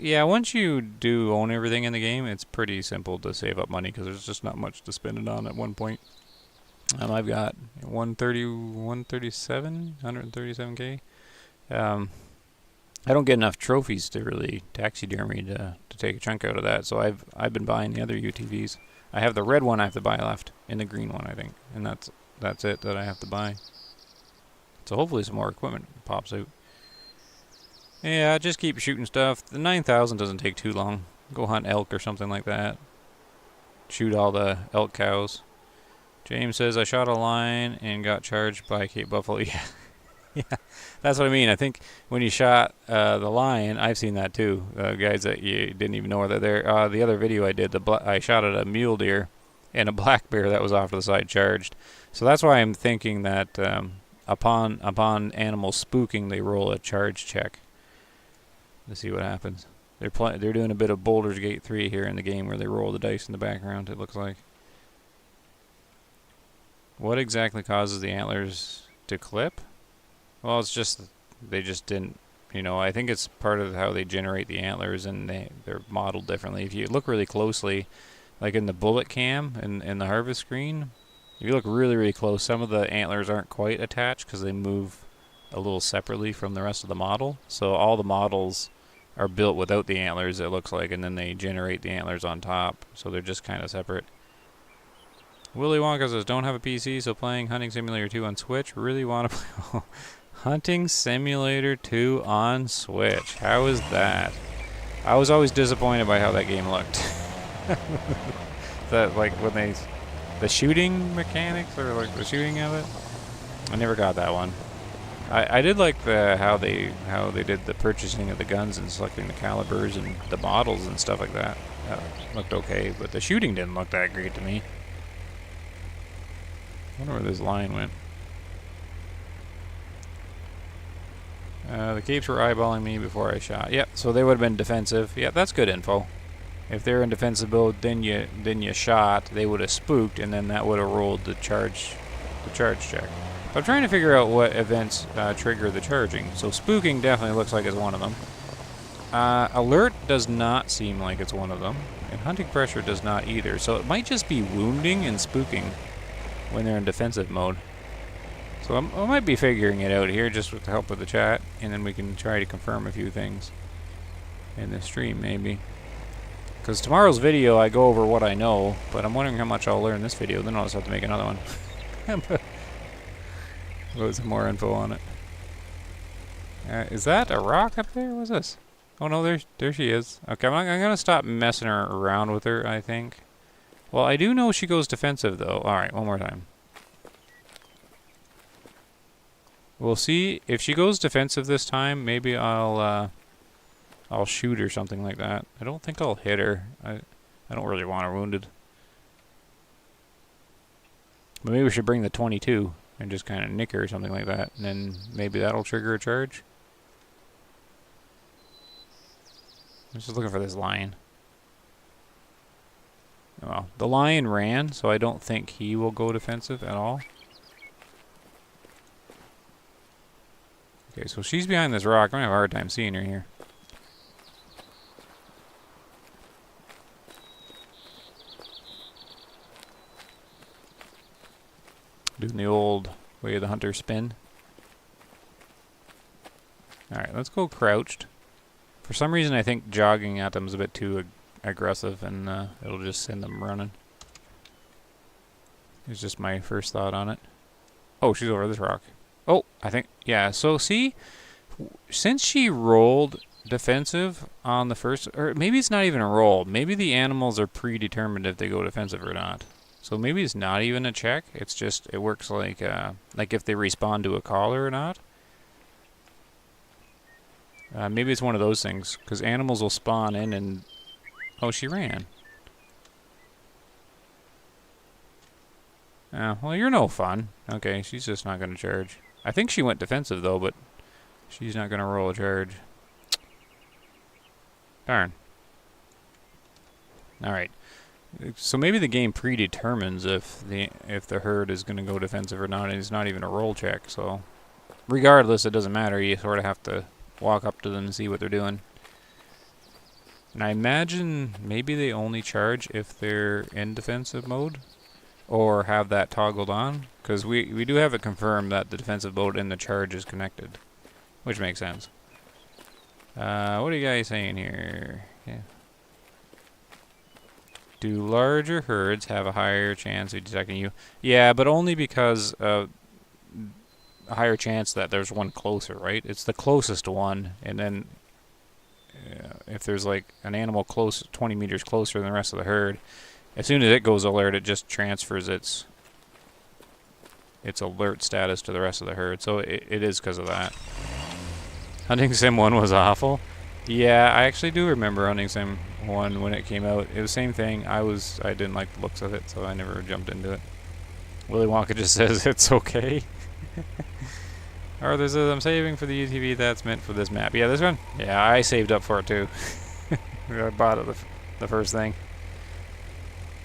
Yeah, once you do own everything in the game, it's pretty simple to save up money, because there's just not much to spend it on at one point. I've got 137K. I don't get enough trophies to really taxidermy to take a chunk out of that, so I've been buying the other UTVs. I have the red one I have to buy left, and the green one, I think, and that's it that I have to buy. So hopefully some more equipment pops out. Yeah, just keep shooting stuff. The 9,000 doesn't take too long. Go hunt elk or something like that. Shoot all the elk cows. James says, I shot a lion and got charged by Cape Buffalo. Yeah. Yeah, that's what I mean. I think when you shot the lion, I've seen that too. Guys that you didn't even know were there. The other video I did, I shot at a mule deer and a black bear that was off to the side charged. So that's why I'm thinking that upon animals spooking, they roll a charge check to see what happens. They're doing a bit of Baldur's Gate 3 here in the game where they roll the dice in the background, it looks like. What exactly causes the antlers to clip? Well, it's just, they just didn't, I think it's part of how they generate the antlers, and they're modeled differently. If you look really closely, like in the bullet cam and the harvest screen, if you look really, really close, some of the antlers aren't quite attached because they move a little separately from the rest of the model. So all the models are built without the antlers, it looks like, and then they generate the antlers on top. So they're just kind of separate. Willy Wonka says, don't have a PC, so playing Hunting Simulator 2 on Switch. Really want to play... Hunting Simulator 2 on Switch. How is that? I was always disappointed by how that game looked. That, like, when the shooting mechanics, or like the shooting of it, I never got that one. I did like how they did the purchasing of the guns and selecting the calibers and the models and stuff like that. Looked okay, but the shooting didn't look that great to me. I wonder where this line went. The capes were eyeballing me before I shot. Yep, so they would have been defensive. Yeah, that's good info. If they're in defensive mode, then you shot, they would have spooked, and then that would have rolled the charge check. I'm trying to figure out what events trigger the charging. So spooking definitely looks like it's one of them. Alert does not seem like it's one of them, and hunting pressure does not either. So it might just be wounding and spooking when they're in defensive mode. So I might be figuring it out here just with the help of the chat, and then we can try to confirm a few things in the stream maybe. Because tomorrow's video I go over what I know, but I'm wondering how much I'll learn this video, then I'll just have to make another one. With some more info on it. Is that a rock up there? What's this? Oh no, there she is. Okay, I'm gonna stop messing around with her, I think. Well, I do know she goes defensive though. Alright, one more time. We'll see if she goes defensive this time. Maybe I'll shoot or something like that. I don't think I'll hit her. I don't really want her wounded. But maybe we should bring the 22 and just kind of nick her or something like that, and then maybe that'll trigger a charge. I'm just looking for this lion. Well, the lion ran, so I don't think he will go defensive at all. Okay, so she's behind this rock. I'm gonna have a hard time seeing her here. Doing the old way of the hunter spin. Alright, let's go crouched. For some reason I think jogging at them is a bit too aggressive, and it'll just send them running. It's just my first thought on it. Oh, she's over this rock. Oh, I think, yeah, so see, since she rolled defensive on the first, or maybe it's not even a roll, maybe the animals are predetermined if they go defensive or not. So maybe it's not even a check, it's just, it works like if they respond to a caller or not. Maybe it's one of those things, because animals will spawn in and, oh, she ran. Well, you're no fun. Okay, she's just not going to charge. I think she went defensive, though, but she's not going to roll a charge. Darn. Alright. So maybe the game predetermines if the herd is going to go defensive or not, and it's not even a roll check, so... Regardless, it doesn't matter. You sort of have to walk up to them and see what they're doing. And I imagine maybe they only charge if they're in defensive mode, or have that toggled on, because we do have it confirmed that the defensive mode and the charge is connected, which makes sense. What are you guys saying here? Yeah. Do larger herds have a higher chance of detecting you? Yeah, but only because a higher chance that there's one closer, right? It's the closest one, and then if there's like an animal close, 20 meters closer than the rest of the herd, as soon as it goes alert, it just transfers its alert status to the rest of the herd. So it is because of that. Hunting Sim 1 was awful. Yeah, I actually do remember Hunting Sim 1 when it came out. It was the same thing. I didn't like the looks of it, so I never jumped into it. Willy Wonka just says it's okay. Arthur says, I'm saving for the UTV that's meant for this map. Yeah, this one? Yeah, I saved up for it too. I bought it the first thing.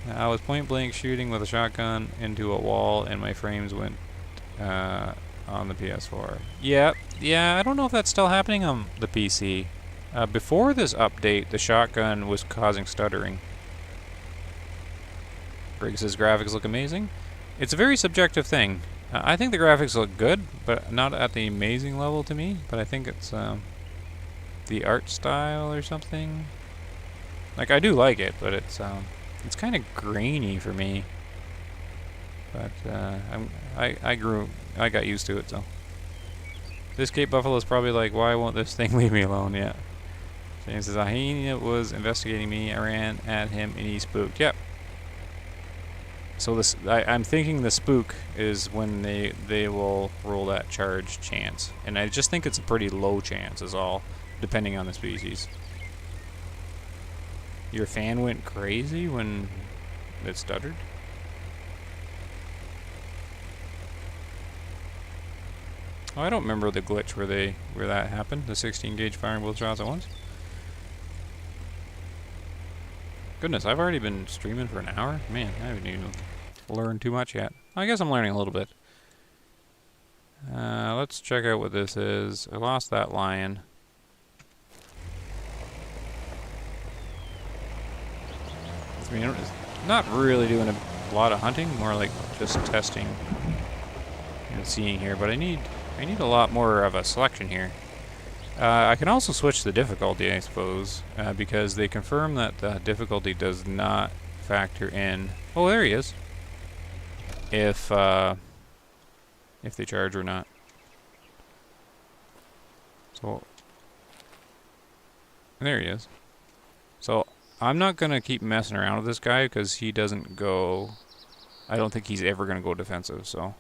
I was point blank shooting with a shotgun into a wall and my frames went on the PS4. Yeah, I don't know if that's still happening on the PC. Before this update, the shotgun was causing stuttering. Briggs says graphics look amazing. It's a very subjective thing. I think the graphics look good, but not at the amazing level to me. But I think it's the art style or something. Like, I do like it, but it's kind of grainy for me. But I got used to it, so. This Cape Buffalo is probably like, why won't this thing leave me alone yet? James says, a hyena was investigating me. I ran at him and he spooked. Yep. So this, I'm thinking the spook is when they will roll that charge chance, and I just think it's a pretty low chance is all, depending on the species. Your fan went crazy when it stuttered? Oh, I don't remember the glitch where that happened, the 16 gauge firing both shots at once. Goodness, I've already been streaming for an hour? Man, I haven't even learned too much yet. I guess I'm learning a little bit. Let's check out what this is. I lost that lion. I mean, not really doing a lot of hunting, more like just testing and seeing here, but I need a lot more of a selection here. I can also switch the difficulty, I suppose, because they confirm that the difficulty does not factor in... Oh, there he is. If they charge or not. So... There he is. So, I'm not going to keep messing around with this guy, because he doesn't go... I don't think he's ever going to go defensive, so...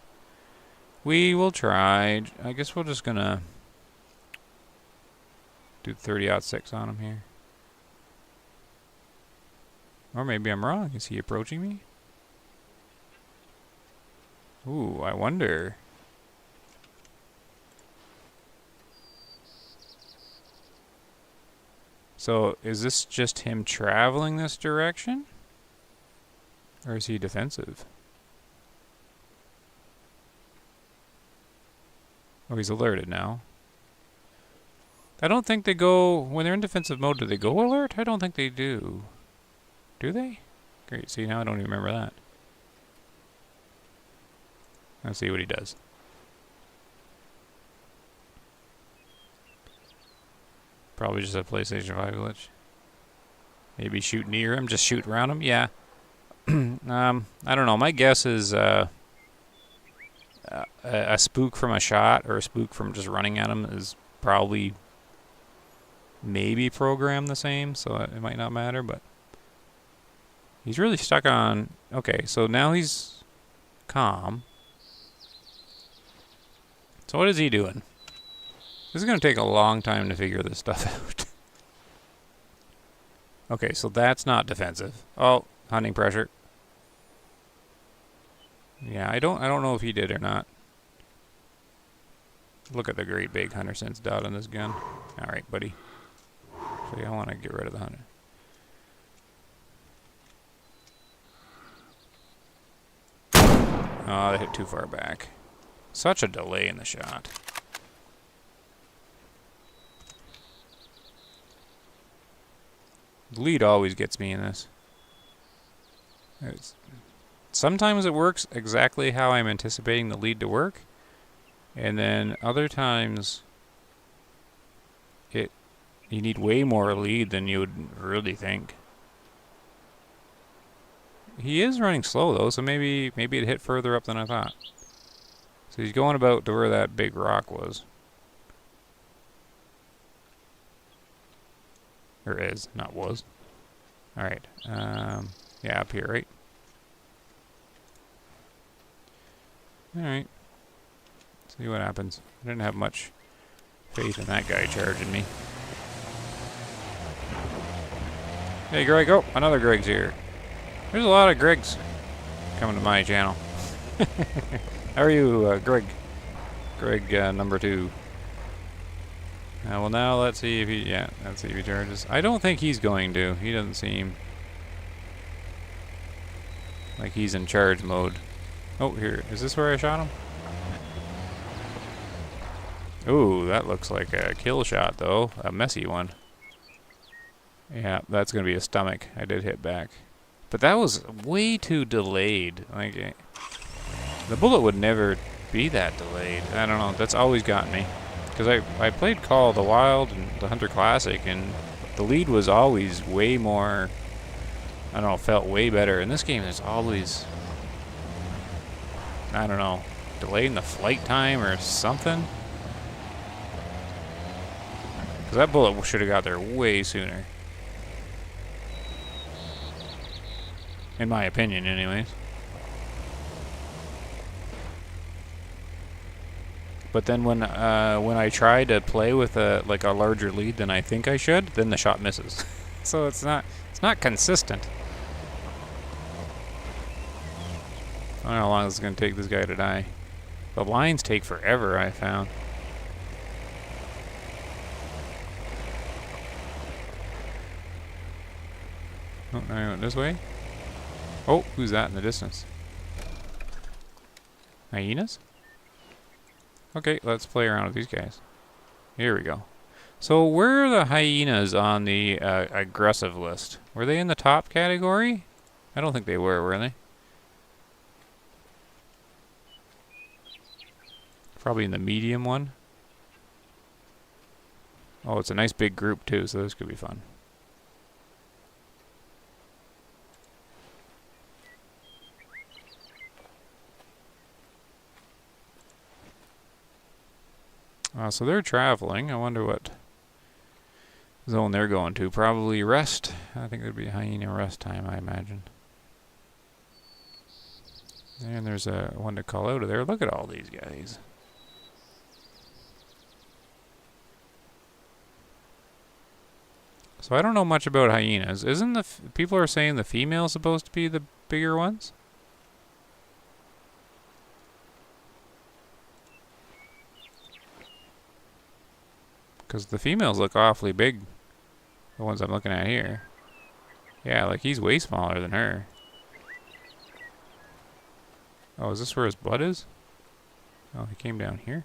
We will try. I guess we're just going to... do 30-06 on him here. Or maybe I'm wrong. Is he approaching me? Ooh, I wonder. So, is this just him traveling this direction? Or is he defensive? Oh, he's alerted now. I don't think they go... When they're in defensive mode, do they go alert? I don't think they do. Do they? Great, see, now I don't even remember that. Let's see what he does. Probably just a PlayStation 5 glitch. Maybe shoot near him, just shoot around him? Yeah. I don't know. My guess is a spook from a shot or a spook from just running at him is probably maybe programmed the same, so it might not matter, but he's really stuck on... Okay, so now he's calm. So what is he doing? This is going to take a long time to figure this stuff out. Okay, so that's not defensive. Oh, hunting pressure. Yeah, I don't know if he did or not. Look at the great big hunter sense dot on this gun. All right, buddy. So yeah, I want to get rid of the hunter. Oh, they hit too far back. Such a delay in the shot. The lead always gets me in this. Sometimes it works exactly how I'm anticipating the lead to work, and then other times you need way more lead than you would really think. He is running slow though, so maybe it hit further up than I thought. So he's going about to where that big rock was. Or is, not was. Alright. Yeah, up here, right? Alright. See what happens. I didn't have much faith in that guy charging me. Hey, Greg. Oh, another Greg's here. There's a lot of Gregs coming to my channel. How are you, Greg? Greg, number 2. Well, now let's see if he... Yeah, let's see if he charges. I don't think he's going to. He doesn't seem like he's in charge mode. Oh, here. Is this where I shot him? Ooh, that looks like a kill shot, though. A messy one. Yeah, that's going to be a stomach. I did hit back. But that was way too delayed. Like, the bullet would never be that delayed. I don't know. That's always gotten me. Because I played Call of the Wild and the Hunter Classic, and the lead was always way more... I don't know, felt way better. In this game, there's always... I don't know, delaying the flight time or something? Because that bullet should have got there way sooner. In my opinion, anyways. But then when I try to play with a larger lead than I think I should, then the shot misses. So it's not consistent. I don't know how long it's going to take this guy to die. The lines take forever, I found. Oh, now I went this way. Oh, who's that in the distance? Hyenas? Okay, let's play around with these guys. Here we go. So where are the hyenas on the aggressive list? Were they in the top category? I don't think they were they? Probably in the medium one. Oh, it's a nice big group too, so this could be fun. So they're traveling. I wonder what zone they're going to. Probably rest. I think there'd be hyena rest time, I imagine. And there's one to call out of there. Look at all these guys. So I don't know much about hyenas. Isn't the people are saying the female's supposed to be the bigger ones? Because the females look awfully big. The ones I'm looking at here. Yeah, like he's way smaller than her. Oh, is this where his blood is? Oh, he came down here.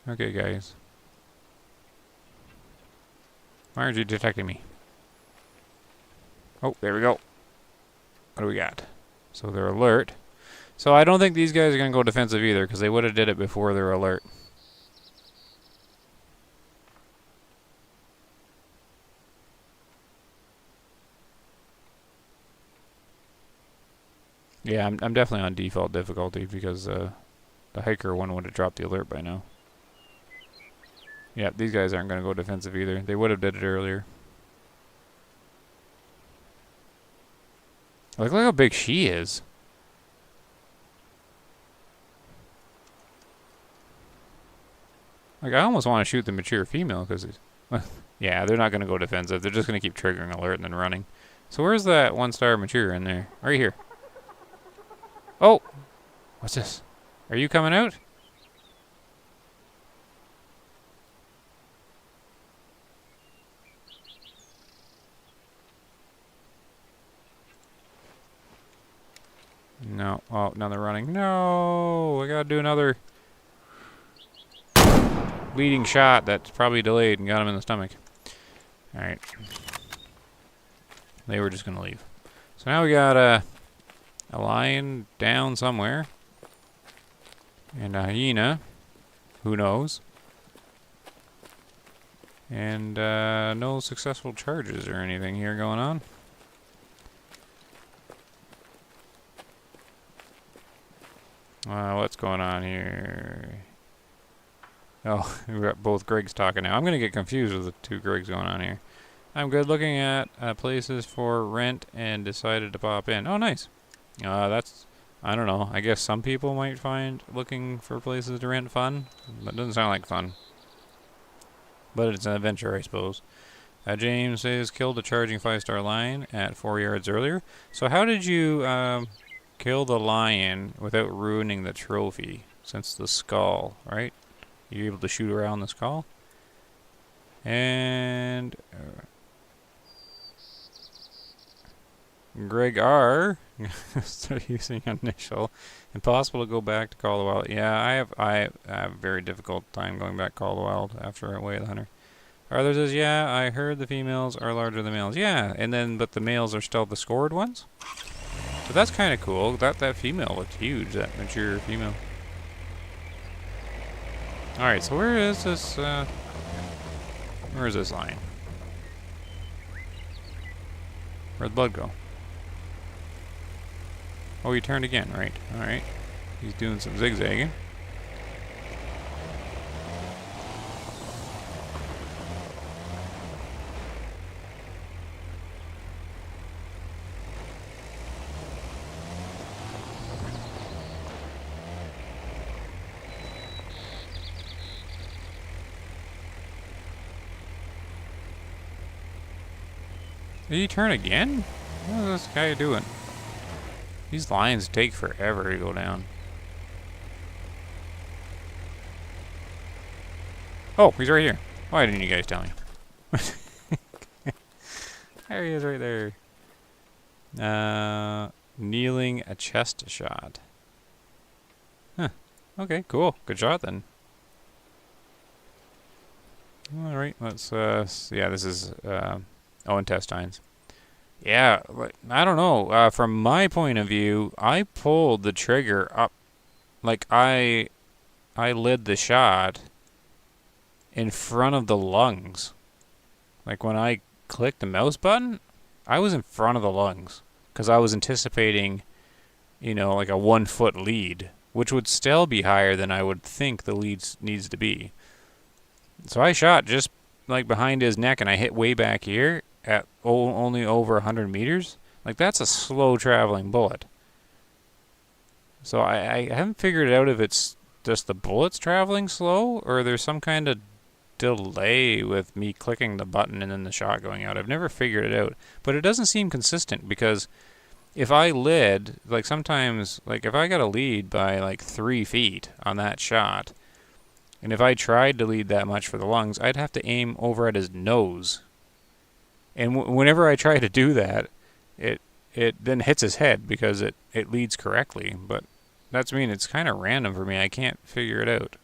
Okay, guys. Why aren't you detecting me? Oh, there we go. What do we got? So they're alert. So I don't think these guys are going to go defensive either, because they would have did it before they're alert. Yeah, I'm definitely on default difficulty, because the hiker one would have dropped the alert by now. Yeah, these guys aren't going to go defensive either. They would have did it earlier. Look how big she is. Like, I almost want to shoot the mature female, because yeah, they're not going to go defensive. They're just going to keep triggering alert and then running. So where's that 1-star mature in there? Right here. Oh! What's this? Are you coming out? No. Oh, now they're running. No! I gotta do another leading shot that's probably delayed and got him in the stomach. Alright. They were just gonna leave. So now we got a lion down somewhere. And a hyena. Who knows? And no successful charges or anything here going on. What's going on here? Oh, we got both Gregs talking now. I'm going to get confused with the two Gregs going on here. I'm good looking at places for rent and decided to pop in. Oh, nice. That's, I don't know. I guess some people might find looking for places to rent fun. That doesn't sound like fun. But it's an adventure, I suppose. James says, killed a charging 5-star lion at 4 yards earlier. So how did you kill the lion without ruining the trophy? Since the skull, right? You're able to shoot around the skull. And Greg R. Start using initial. Impossible to go back to Call of the Wild. Yeah, I have a very difficult time going back to Call of the Wild after Way of the Hunter. Arthur says, yeah, I heard the females are larger than males. Yeah, and then but the males are still the scored ones. So that's kind of cool. That female looked huge. That mature female. All right, so where is this? Where is this lion? Where'd the blood go? Oh, he turned again, right. Alright. He's doing some zigzagging. Did he turn again? What is this guy doing? These lines take forever to go down. Oh, he's right here. Why didn't you guys tell me? There he is right there. Kneeling a chest shot. Huh. Okay, cool. Good shot then. Alright, let's, yeah, this is, intestines. Yeah, I don't know. From my point of view, I pulled the trigger up. Like, I led the shot in front of the lungs. Like, when I clicked the mouse button, I was in front of the lungs. Because I was anticipating, you know, like a 1 foot lead. Which would still be higher than I would think the lead needs to be. So I shot just like behind his neck, and I hit way back here at only over 100 meters. Like, that's a slow traveling bullet. So I haven't figured out if it's just the bullets traveling slow, or there's some kind of delay with me clicking the button and then the shot going out. I've never figured it out. But it doesn't seem consistent, because if I led, like sometimes, like if I got a lead by like 3 feet on that shot, and if I tried to lead that much for the lungs, I'd have to aim over at his nose. And whenever I try to do that, it then hits his head because it leads correctly. But that's mean it's kind of random for me. I can't figure it out.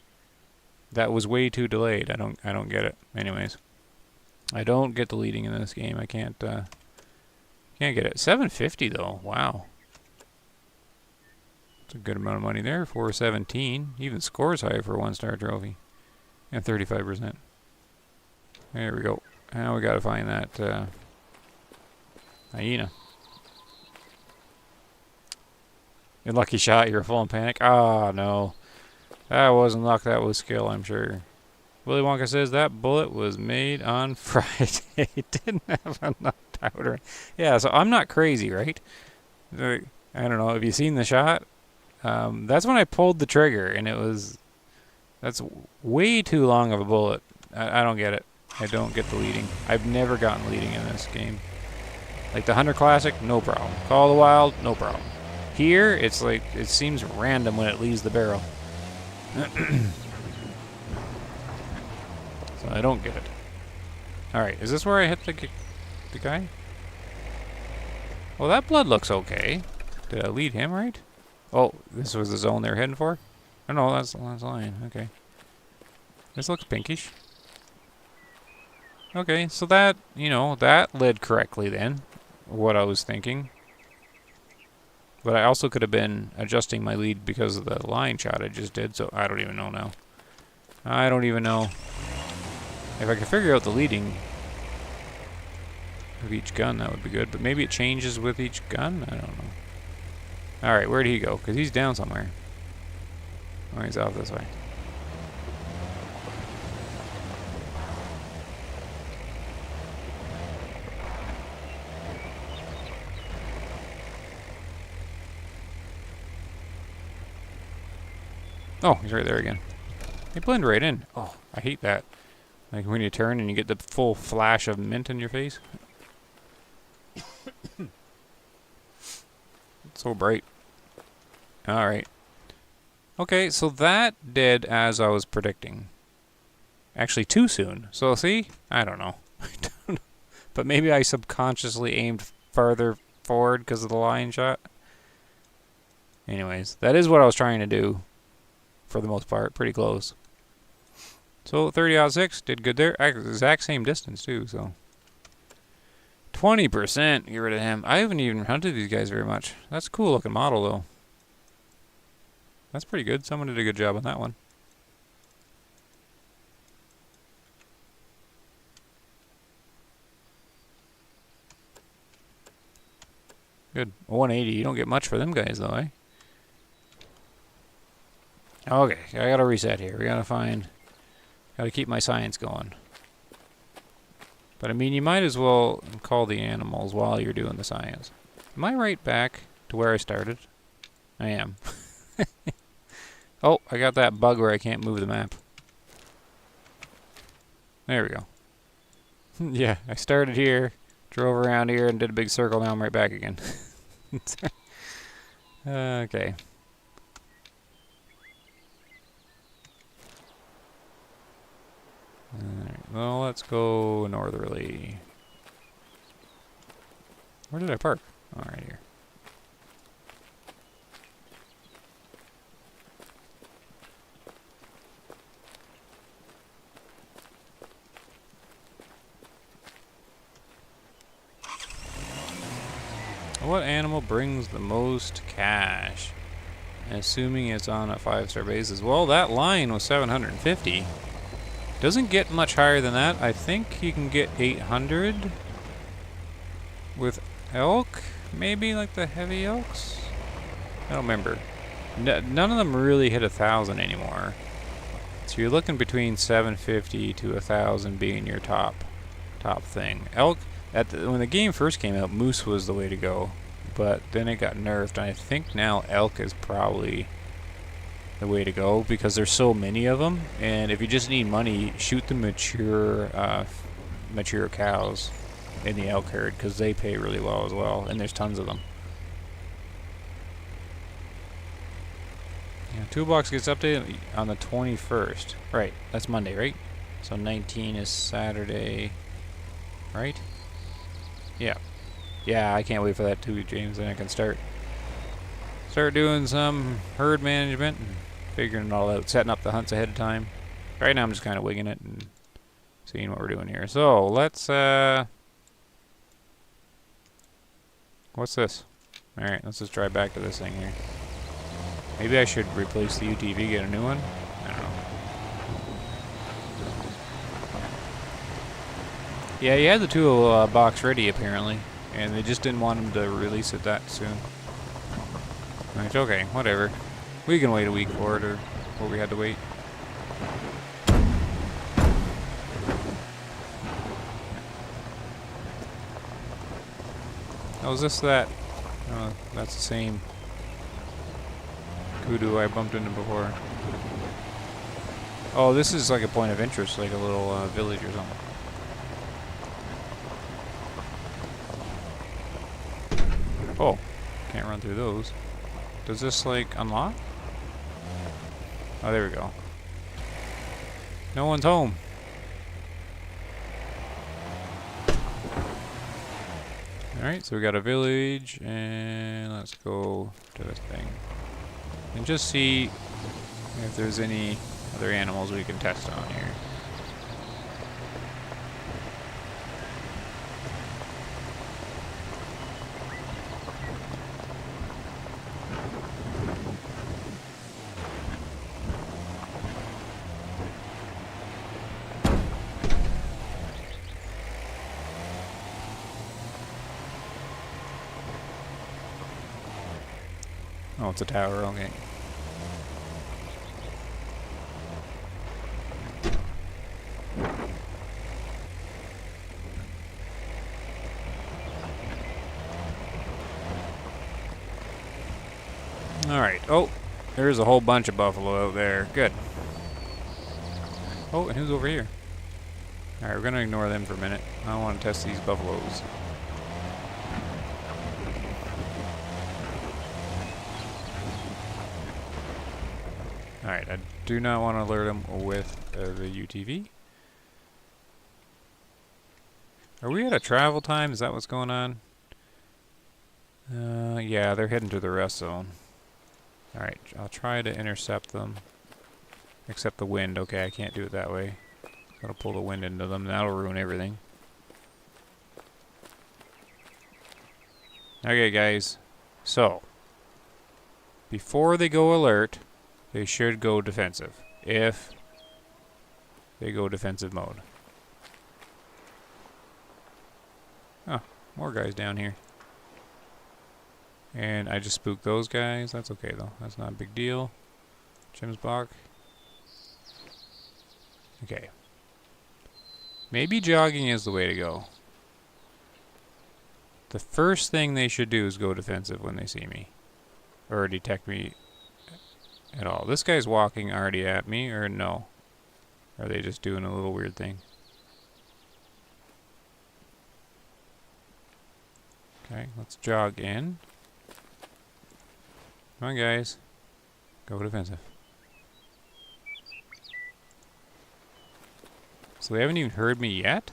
That was way too delayed. I don't get it. Anyways, I don't get the leading in this game. I can't get it. 750 though. Wow. That's a good amount of money there. 417. Even scores high for a 1-star trophy. And 35%. There we go. Now we gotta find that hyena. Your lucky shot, you're full in panic. Ah, no. That wasn't luck, that was skill, I'm sure. Willy Wonka says that bullet was made on Friday. Didn't have enough powder. Yeah, so I'm not crazy, right? I don't know. Have you seen the shot? That's when I pulled the trigger, and that's way too long of a bullet. I don't get it. I don't get the leading. I've never gotten leading in this game. Like the Hunter Classic, no problem. Call of the Wild, no problem. Here, it's like, it seems random when it leaves the barrel. So I don't get it. Alright, is this where I hit the guy? Well, that blood looks okay. Did I lead him right? Oh, this was the zone they were heading for? Oh no, that's line. Okay. This looks pinkish. Okay, so that, you know, that led correctly then. What I was thinking. But I also could have been adjusting my lead because of the line shot I just did, so I don't even know now. I don't even know. If I could figure out the leading of each gun, that would be good. But maybe it changes with each gun? I don't know. Alright, where'd he go? Because he's down somewhere. Oh, he's off this way. Oh, he's right there again. They blend right in. Oh, I hate that. Like when you turn and you get the full flash of mint in your face. It's so bright. Alright. Okay, so that did as I was predicting. Actually, too soon. So, see? I don't know. But maybe I subconsciously aimed farther forward because of the line shot. Anyways, that is what I was trying to do. For the most part, pretty close. So 30-06 did good there. Exact same distance too. So 20%. Get rid of him. I haven't even hunted these guys very much. That's a cool looking model though. That's pretty good. Someone did a good job on that one. Good. 180. You don't get much for them guys though, eh? Okay, I gotta reset here. We gotta keep my science going. But I mean, you might as well call the animals while you're doing the science. Am I right back to where I started? I am. Oh, I got that bug where I can't move the map. There we go. Yeah, I started here, Drove around here and did a big circle. Now I'm right back again. Okay. Alright, well, let's go northerly. Where did I park? Oh, right here. What animal brings the most cash? Assuming it's on a 5-star basis. Well, that line was 750. Doesn't get much higher than that. I think you can get 800 with elk, maybe, like the heavy elks? I don't remember. None of them really hit 1,000 anymore. So you're looking between 750 to 1,000 being your top thing. Elk, when the game first came out, moose was the way to go. But then it got nerfed, and I think now elk is probably the way to go because there's so many of them. And if you just need money, shoot the mature cows in the elk herd because they pay really well as well, and there's tons of them. Yeah, toolbox gets updated on the 21st. Right, that's Monday, right? So 19 is Saturday, right? Yeah. Yeah, I can't wait for that too, James. Then I can start doing some herd management and figuring it all out, setting up the hunts ahead of time. Right now I'm just kind of winging it and seeing what we're doing here. So let's what's this? Alright, let's just drive back to this thing here. Maybe I should replace the UTV, get a new one? I don't know. Yeah, you had the tool box ready apparently, and they just didn't want him to release it that soon. It's okay, whatever. We can wait a week for it, or what we had to wait. Oh, is this that? Oh, that's the same kudu I bumped into before. Oh, this is like a point of interest, like a little village or something. Oh, can't run through those. Does this like unlock? Oh, there we go. No one's home. Alright, so we got a village, and let's go to this thing. And just see if there's any other animals we can test on here. Oh, it's a tower, okay. Alright, oh, there's a whole bunch of buffalo out there. Good. Oh, and who's over here? Alright, we're gonna ignore them for a minute. I want to test these buffaloes. Alright, I do not want to alert them with the UTV. Are we at a travel time? Is that what's going on? Yeah, they're heading to the rest zone. Alright, I'll try to intercept them. Except the wind. Okay, I can't do it that way. Gotta pull the wind into them. That'll ruin everything. Okay, guys. So, before they go alert, they should go defensive. If they go defensive mode. Oh, more guys down here. And I just spooked those guys. That's okay, though. That's not a big deal. Jim's block. Okay. Maybe jogging is the way to go. The first thing they should do is go defensive when they see me. Or detect me at all. This guy's walking already at me, or no? Are they just doing a little weird thing? Okay, let's jog in. Come on, guys. Go defensive. So they haven't even heard me yet?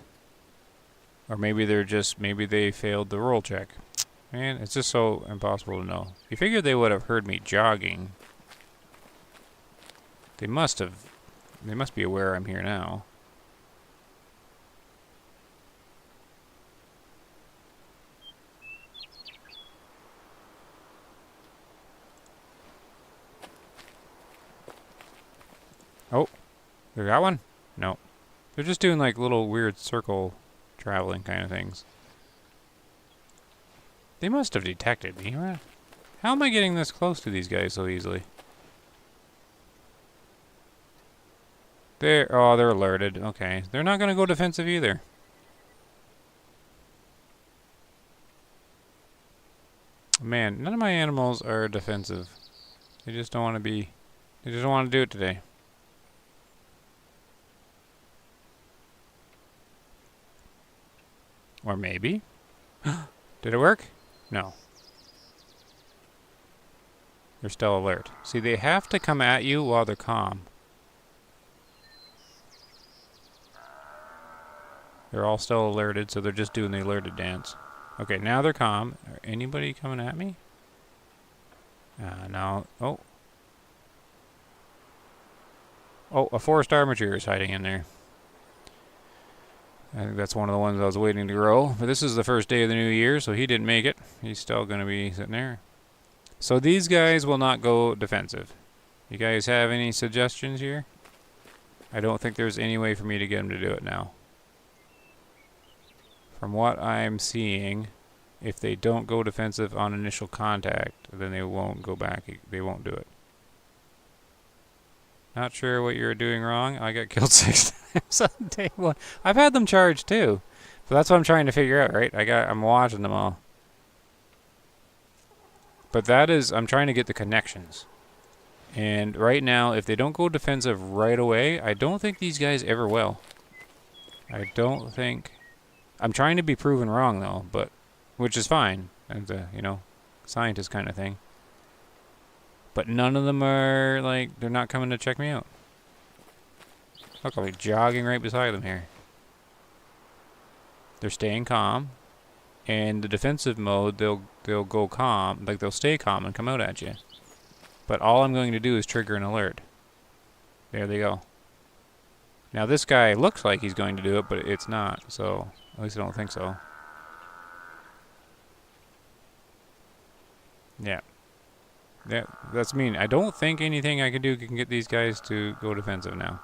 Or maybe maybe they failed the roll check. Man, it's just so impossible to know. You figure they would have heard me jogging. They must be aware I'm here now. Oh, they got one? No. They're just doing like little weird circle traveling kind of things. They must have detected me, right? How am I getting this close to these guys so easily? They're alerted. Okay. They're not going to go defensive either. Man, none of my animals are defensive. They just don't want to be... They just don't want to do it today. Or maybe. Did it work? No. They're still alert. See, they have to come at you while they're calm. They're all still alerted, so they're just doing the alerted dance. Okay, now they're calm. Anybody coming at me? No. Oh. Oh, a forest armature is hiding in there. I think that's one of the ones I was waiting to grow. But this is the first day of the new year, so he didn't make it. He's still going to be sitting there. So these guys will not go defensive. You guys have any suggestions here? I don't think there's any way for me to get them to do it now. From what I'm seeing, if they don't go defensive on initial contact, then they won't go back. They won't do it. Not sure what you're doing wrong. I got killed 6 times on day 1. I've had them charged too. But that's what I'm trying to figure out, right? I'm watching them all. But I'm trying to get the connections. And right now, if they don't go defensive right away, I don't think these guys ever will. I don't think... I'm trying to be proven wrong though, but... Which is fine. As a, scientist kind of thing. But none of them are, they're not coming to check me out. Look, I'll be jogging right beside them here. They're staying calm. And the defensive mode, they'll go calm. They'll stay calm and come out at you. But all I'm going to do is trigger an alert. There they go. Now this guy looks like he's going to do it, but it's not. So, at least I don't think so. Yeah. Yeah, that's mean. I don't think anything I can do can get these guys to go defensive now.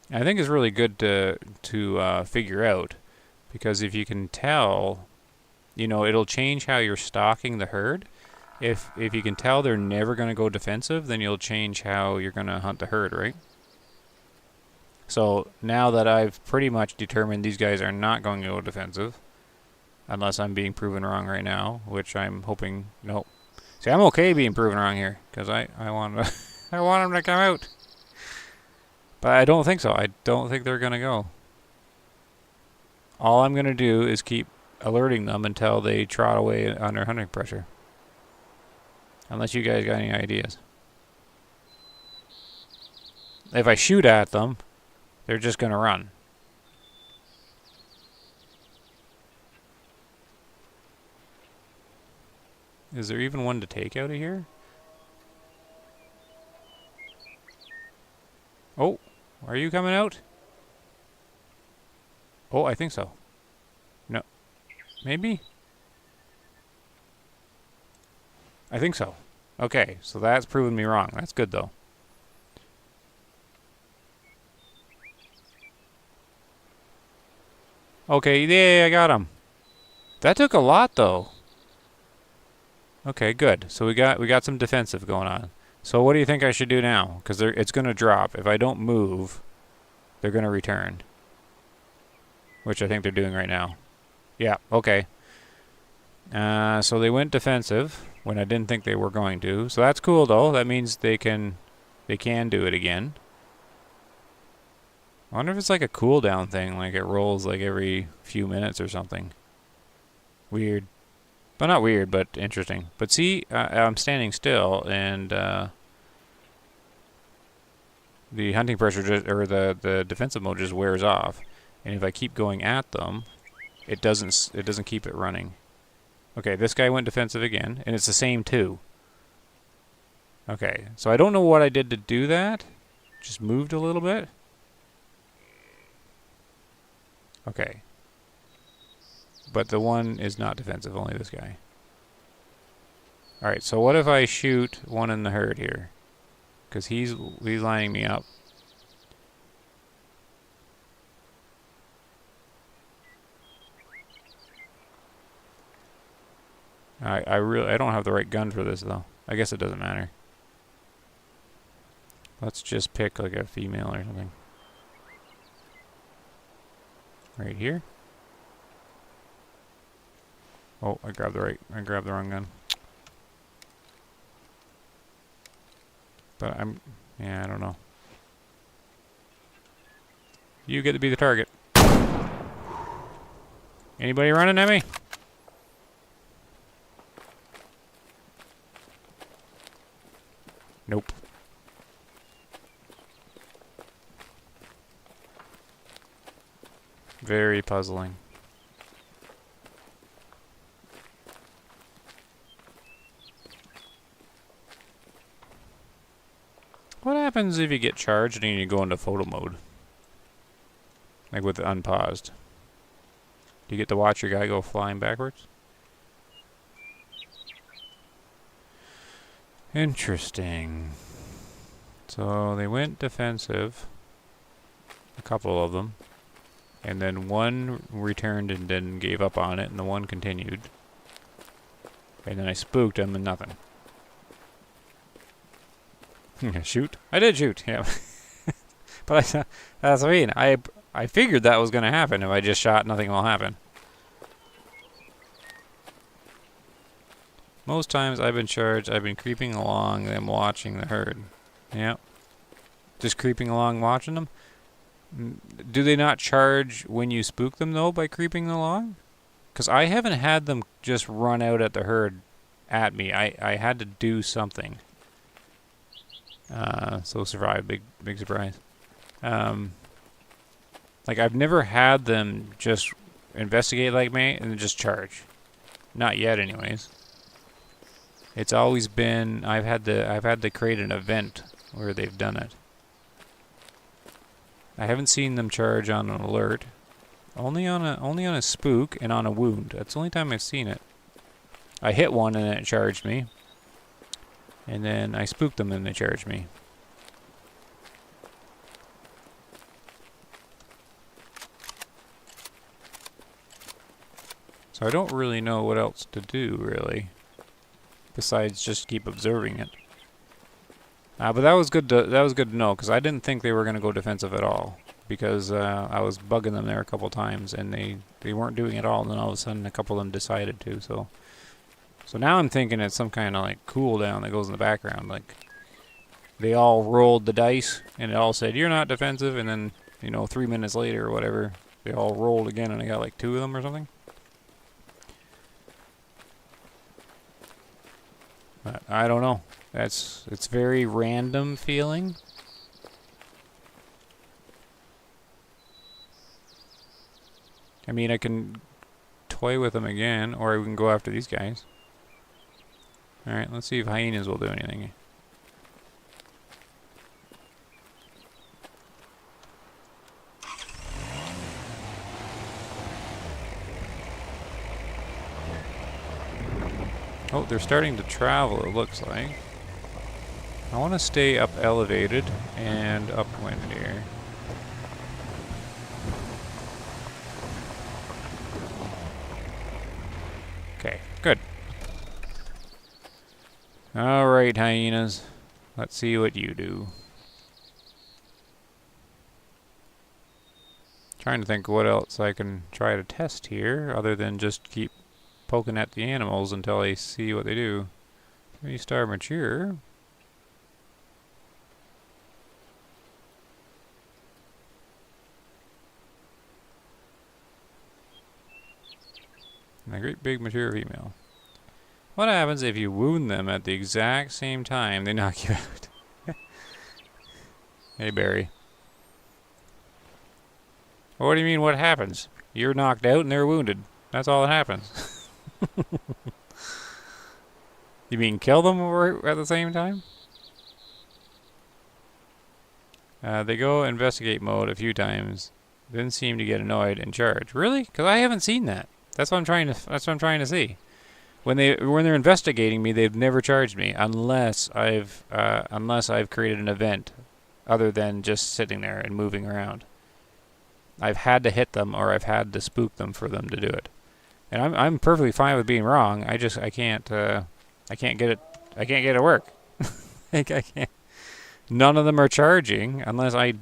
I think it's really good to figure out, because if you can tell, it'll change how you're stalking the herd. If you can tell they're never going to go defensive, then you'll change how you're going to hunt the herd, right? So now that I've pretty much determined these guys are not going to go defensive, unless I'm being proven wrong right now, which I'm hoping, nope. See, I'm okay being proven wrong here, because I want to, I want them to come out. But I don't think so. I don't think they're going to go. All I'm going to do is keep alerting them until they trot away under hunting pressure. Unless you guys got any ideas. If I shoot at them, they're just going to run. Is there even one to take out of here? Oh, are you coming out? Oh, I think so. No. Maybe? I think so. Okay, so that's proven me wrong. That's good, though. Okay, yeah, I got him. That took a lot, though. Okay, good. So we got some defensive going on. So what do you think I should do now? Because it's going to drop. If I don't move, they're going to return. Which I think they're doing right now. Yeah, okay. So they went defensive when I didn't think they were going to. So that's cool, though. That means they can do it again. I wonder if it's like a cooldown thing, like it rolls like every few minutes or something. Weird. But not weird, but interesting. But see, I'm standing still, and the hunting pressure just, or the defensive mode just wears off. And if I keep going at them, it doesn't keep it running. Okay, this guy went defensive again, and it's the same two. Okay, so I don't know what I did to do that. Just moved a little bit. Okay. But the one is not defensive, only this guy. Alright, so what if I shoot one in the herd here? Because he's lining me up. I don't have the right gun for this though. I guess it doesn't matter. Let's just pick like a female or something. Right here. Oh, I grabbed the wrong gun. But yeah, I don't know. You get to be the target. Anybody running at me? Nope. Very puzzling. What happens if you get charged and you go into photo mode? Like with it unpaused. Do you get to watch your guy go flying backwards? Interesting. So they went defensive. A couple of them. And then one returned and then gave up on it, and the one continued. And then I spooked him and nothing. Shoot? I did shoot, yeah. But that's what I mean. I figured that was going to happen. If I just shot, nothing will happen. Most times I've been charged, I've been creeping along, them watching the herd. Yep. Just creeping along, watching them. Do they not charge when you spook them, though, by creeping along? Because I haven't had them just run out at the herd at me. I had to do something. So survive, big surprise. Like, I've never had them just investigate like me and then just charge. Not yet, anyways. It's always been I've had to create an event where they've done it. I haven't seen them charge on an alert. Only on a spook and on a wound. That's the only time I've seen it. I hit one and it charged me. And then I spooked them and they charged me. So I don't really know what else to do, really. Besides just keep observing it. But that was good to know, because I didn't think they were going to go defensive at all. Because I was bugging them there a couple times, and they weren't doing it all, and then all of a sudden a couple of them decided to, so now I'm thinking it's some kind of like cooldown that goes in the background, like they all rolled the dice, and it all said, you're not defensive, and then, 3 minutes later or whatever, they all rolled again, and I got like 2 of them or something. But I don't know. It's very random feeling. I mean, I can toy with them again, or we can go after these guys. Alright, let's see if hyenas will do anything. Oh, they're starting to travel, it looks like. I want to stay up elevated and upwind here. Okay, good. Alright, hyenas. Let's see what you do. Trying to think what else I can try to test here, other than just keep poking at the animals until I see what they do. 3-star mature. A great big mature female. What happens if you wound them at the exact same time they knock you out? Hey, Barry. What do you mean, what happens? You're knocked out and they're wounded. That's all that happens. You mean kill them at the same time? They go investigate mode a few times, then seem to get annoyed and charge. Really? Because I haven't seen that. That's what I'm trying to see. When they're investigating me, they've never charged me unless I've created an event, other than just sitting there and moving around. I've had to hit them or I've had to spook them for them to do it, and I'm perfectly fine with being wrong. I can't get it. I can't get it to work. I can't. None of them are charging unless I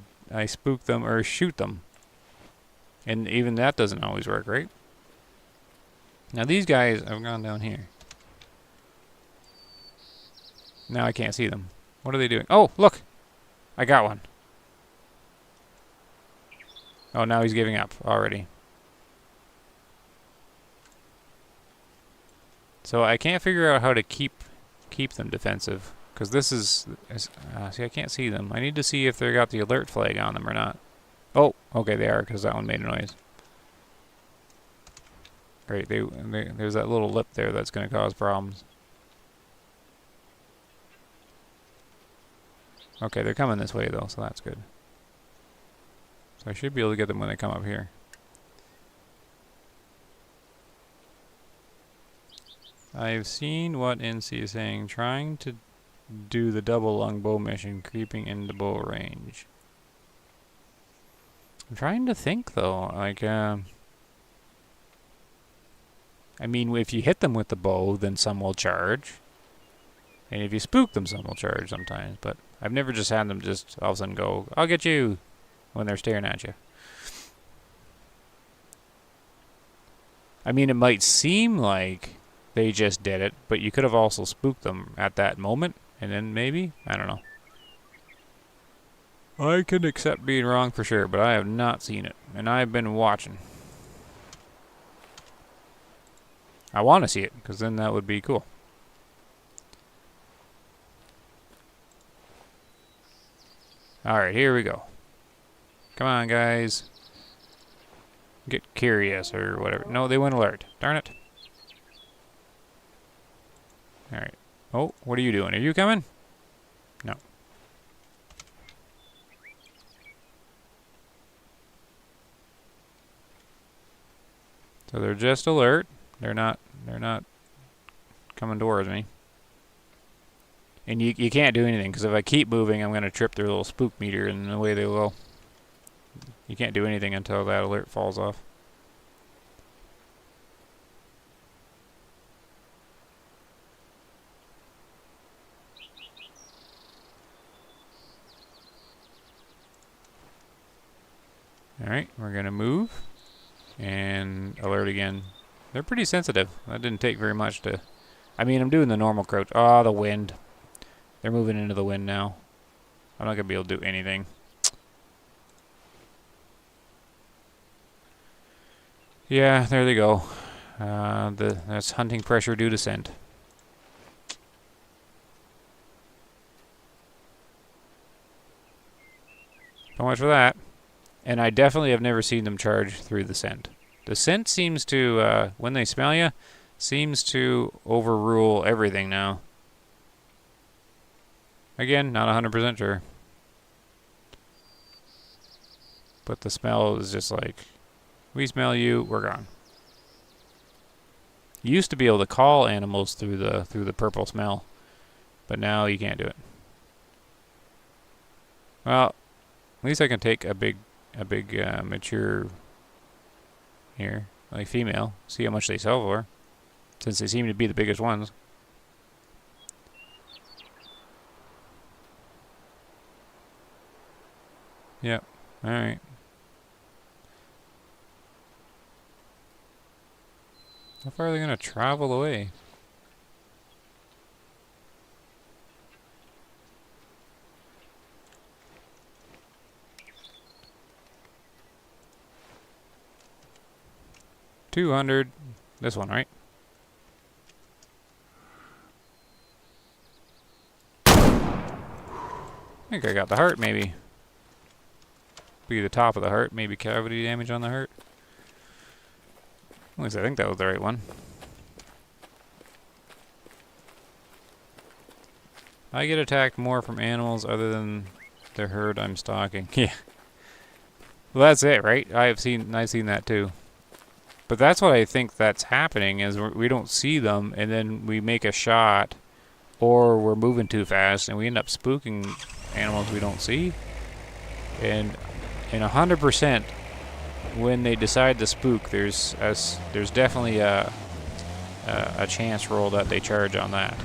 spook them or shoot them. And even that doesn't always work, right? Now these guys have gone down here. Now I can't see them. What are they doing? Oh, look! I got one. Oh, now he's giving up already. So I can't figure out how to keep them defensive. Because this is see, I can't see them. I need to see if they got the alert flag on them or not. Oh, okay, they are, because that one made a noise. Great, there's that little lip there that's going to cause problems. Okay, they're coming this way, though, so that's good. So I should be able to get them when they come up here. I've seen what NC is saying. Trying to do the double longbow mission, creeping into bow range. I'm trying to think, though. Like, I mean, if you hit them with the bow, then some will charge. And if you spook them, some will charge sometimes. But I've never just had them just all of a sudden go, "I'll get you," when they're staring at you. I mean, it might seem like they just did it, but you could have also spooked them at that moment, and then maybe, I don't know. I can accept being wrong for sure, but I have not seen it, and I've been watching. I want to see it, because then that would be cool. Alright, here we go. Come on, guys. Get curious, or whatever. No, they went alert. Darn it. Alright. Oh, what are you doing? Are you coming? No. So they're just alert. They're not coming towards me. And you can't do anything, because if I keep moving, I'm going to trip their little spook meter, and away they will. You can't do anything until that alert falls off. Alright, we're going to move. And alert again. They're pretty sensitive. That didn't take very much to... I mean, I'm doing the normal crouch. Oh, the wind. They're moving into the wind now. I'm not going to be able to do anything. Yeah, there they go. That's hunting pressure due to scent. So much for that. And I definitely have never seen them charge through the scent. The scent seems to, when they smell you, seems to overrule everything now. Again, not 100% sure. But the smell is just like, we smell you, we're gone. You used to be able to call animals through the purple smell, but now you can't do it. Well, at least I can take a big mature here, like female, see how much they sell for, since they seem to be the biggest ones. Yep. Alright. How far are they going to travel away? $200. This one, right? think I got the heart, maybe. Be the top of the heart, maybe cavity damage on the heart. At least I think that was the right one. I get attacked more from animals other than the herd I'm stalking. Yeah. Well, that's it, right? I've seen that too. But that's what I think that's happening is we don't see them, and then we make a shot, or we're moving too fast, and we end up spooking animals we don't see. And 100%, when they decide to spook, there's definitely a chance roll that they charge on that.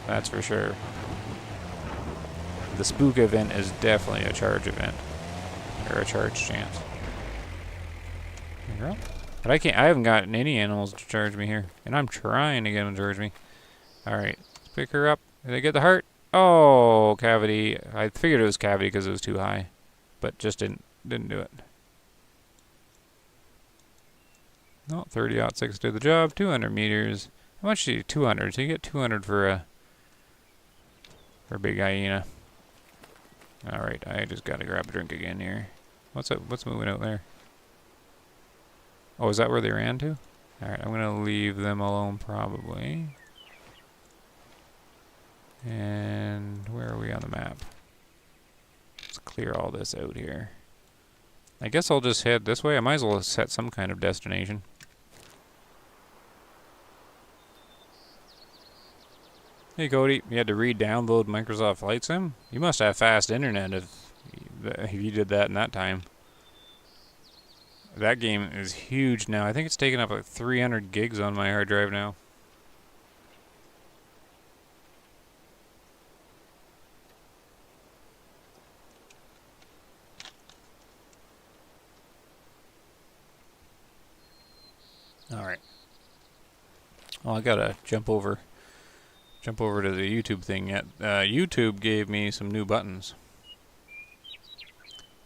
That's for sure. The spook event is definitely a charge event, or a charge chance. Girl. But I haven't gotten any animals to charge me here, and I'm trying to get them to charge me. All right, let's pick her up. Did I get the heart? Oh, cavity. I figured it was cavity because it was too high, but just didn't do it. No, 30-06 did the job. 200 meters. How much do you 200? So you get 200 for a big hyena. All right, I just gotta grab a drink again here. What's up? What's moving out there? Oh, is that where they ran to? All right, I'm gonna leave them alone probably. And where are we on the map? Let's clear all this out here. I guess I'll just head this way. I might as well set some kind of destination. Hey Cody, you had to re-download Microsoft Flight Sim? You must have fast internet if you did that in that time. That game is huge now. I think it's taking up like 300 gigs on my hard drive now. Alright. Well, I gotta jump over to the YouTube thing yet. YouTube gave me some new buttons.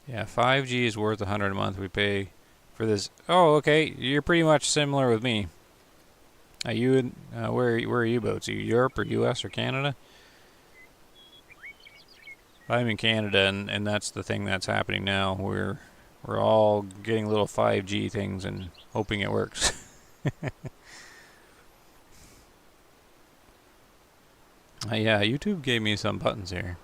Yeah, 5G is worth $100 a month. We pay for this. Oh, okay. You're pretty much similar with me. Where are you boats? Are you Europe or US or Canada? I'm in Canada, and that's the thing that's happening now. We're all getting little 5G things and hoping it works. Yeah, YouTube gave me some buttons here.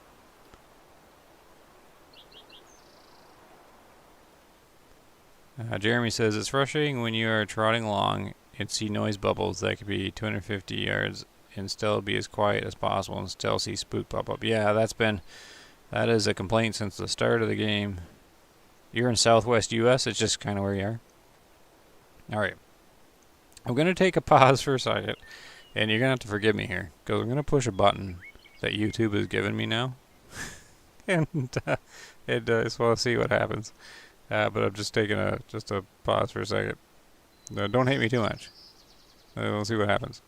Jeremy says, it's frustrating when you are trotting along and see noise bubbles that could be 250 yards and still be as quiet as possible and still see spook pop up. Yeah, that is a complaint since the start of the game. You're in Southwest US, it's just kind of where you are. Alright. I'm going to take a pause for a second, and you're going to have to forgive me here, because I'm going to push a button that YouTube has given me now. And I just want to see what happens. But I'm just taking a pause for a second. No, don't hate me too much. We'll see what happens.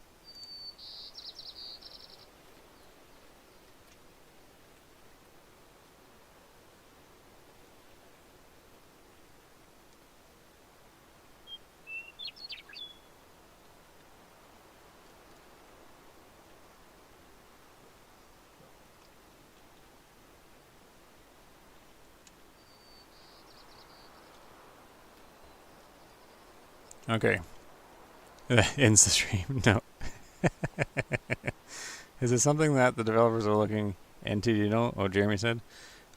Okay. Ends the stream. No. Is it something that the developers are looking into? Do you know? Oh, Jeremy said.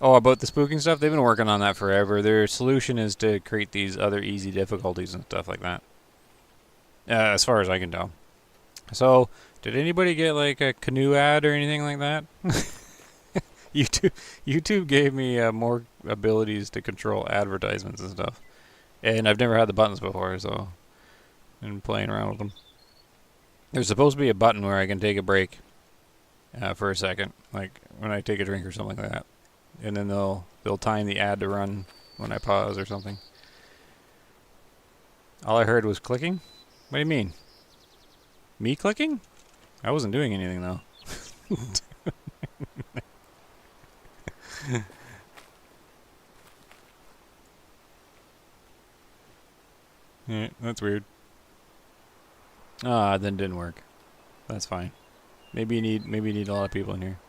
Oh, about the spooking stuff? They've been working on that forever. Their solution is to create these other easy difficulties and stuff like that. As far as I can tell. So, did anybody get like a canoe ad or anything like that? YouTube gave me more abilities to control advertisements and stuff. And I've never had the buttons before, so and playing around with them. There's supposed to be a button where I can take a break for a second, like when I take a drink or something like that, and then they'll time the ad to run when I pause or something. All I heard was clicking. What do you mean? Me clicking? I wasn't doing anything though. Yeah, that's weird. Then didn't work. That's fine. Maybe you need a lot of people in here.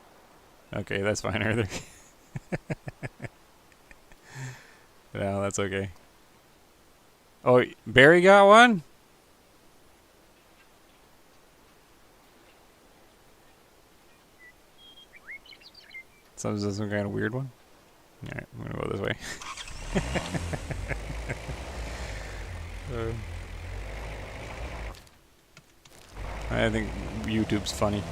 Okay, that's fine, Arthur. No, that's okay. Oh, Barry got one? Some kind of weird one? Alright, I'm gonna go this way. I think YouTube's funny.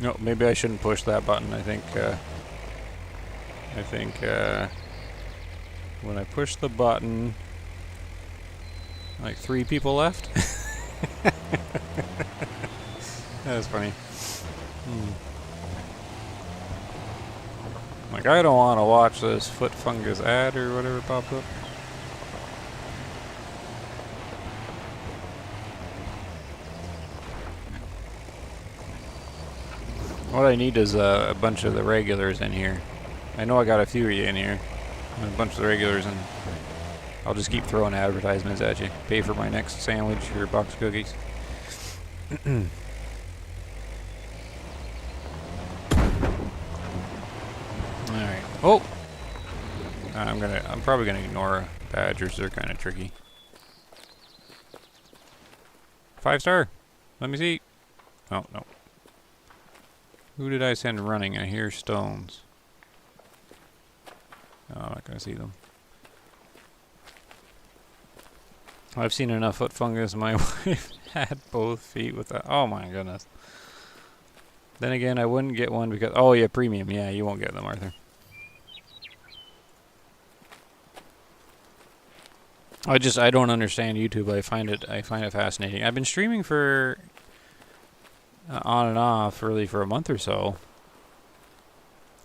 No, maybe I shouldn't push that button. I think when I push the button, like 3 people left. That is funny. Like, I don't want to watch this foot fungus ad or whatever popped up. What I need is a bunch of the regulars in here. I know I got a few of you in here. A bunch of the regulars, and I'll just keep throwing advertisements at you. Pay for my next sandwich or box of cookies. Alright. Oh! I'm probably gonna ignore badgers. They're kind of tricky. 5-star! Let me see. Oh, no. Who did I send running? I hear stones. Oh, I'm not gonna see them. I've seen enough foot fungus. My wife had both feet with that. Oh my goodness. Then again, I wouldn't get one because... Oh yeah, premium. Yeah, you won't get them, Arthur. I don't understand YouTube. I find it fascinating. I've been streaming for on and off really for a month or so,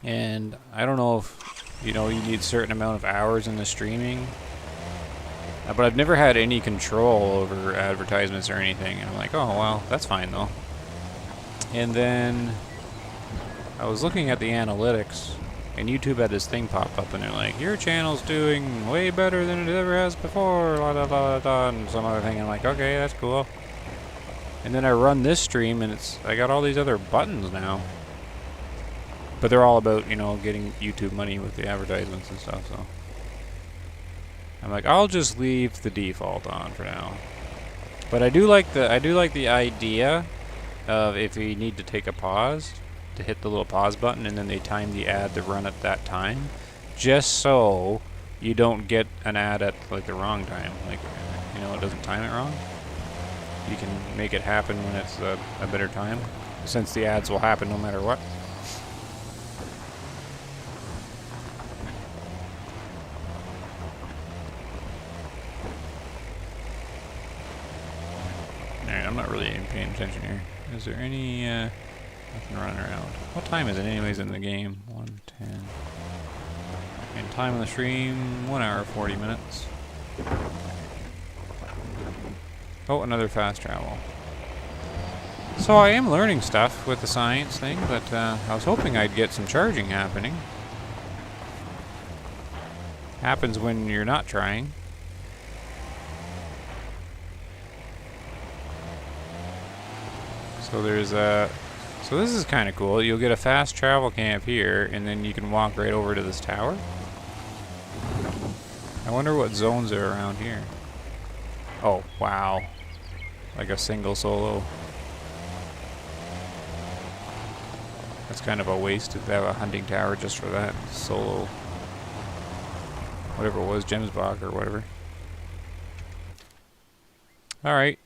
and I don't know if you need a certain amount of hours in the streaming, but I've never had any control over advertisements or anything. And I'm like, oh well, that's fine though. And then I was looking at the analytics, and YouTube had this thing pop up, and they're like, your channel's doing way better than it ever has before, la da da da, and some other thing. I'm like, okay, that's cool. And then I run this stream, and I got all these other buttons now. But they're all about, getting YouTube money with the advertisements and stuff, so. I'm like, I'll just leave the default on for now. But I do like the idea of if you need to take a pause, to hit the little pause button, and then they time the ad to run at that time, just so you don't get an ad at like the wrong time. Like, it doesn't time it wrong. You can make it happen when it's a better time, since the ads will happen no matter what. Alright, I'm not really paying attention here. Is there any nothing running around? What time is it anyways in the game? 1:10. And time on the stream, 1 hour 40 minutes. Oh, another fast travel. So I am learning stuff with the science thing, but I was hoping I'd get some charging happening. Happens when you're not trying. So there's so this is kind of cool. You'll get a fast travel camp here, and then you can walk right over to this tower. I wonder what zones are around here. Oh, wow. Like a single solo. That's kind of a waste to have a hunting tower just for that solo. Whatever it was, Gemsbach or whatever. Alright.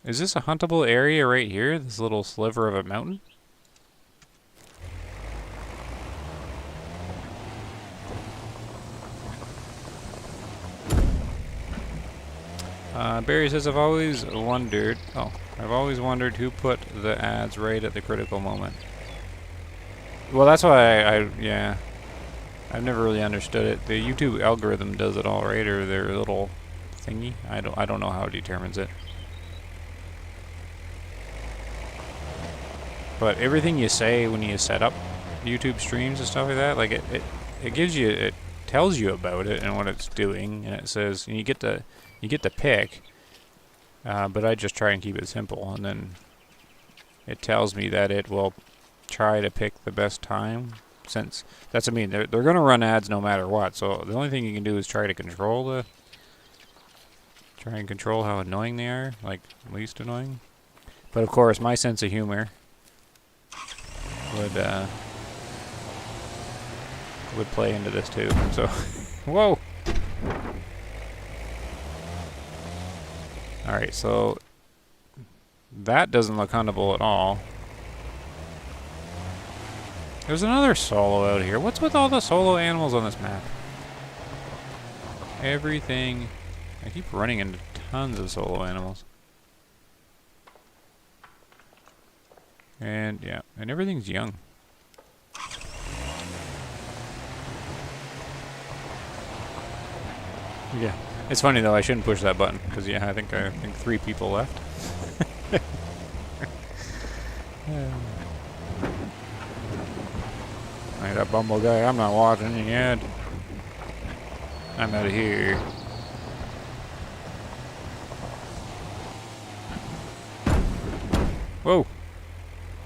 Is this a huntable area right here? This little sliver of a mountain? Barry says, I've always wondered who put the ads right at the critical moment. Well, that's why yeah. I've never really understood it. The YouTube algorithm does it all right, or their little thingy. I don't know how it determines it. But everything you say when you set up YouTube streams and stuff like that, like it gives you, it tells you about it and what it's doing, and it says and you get to pick. But I just try and keep it simple, and then it tells me that it will try to pick the best time. Since that's what I mean, they're gonna run ads no matter what. So the only thing you can do is try and control how annoying they are, like least annoying. But of course, my sense of humor would play into this too. So, whoa. All right, so that doesn't look huntable at all. There's another solo out here. What's with all the solo animals on this map? Everything. I keep running into tons of solo animals. And yeah, and everything's young. Yeah. It's funny though, I shouldn't push that button because yeah, I think 3 people left. Hey, that bumble guy, I'm not watching you yet. I'm out of here. Whoa!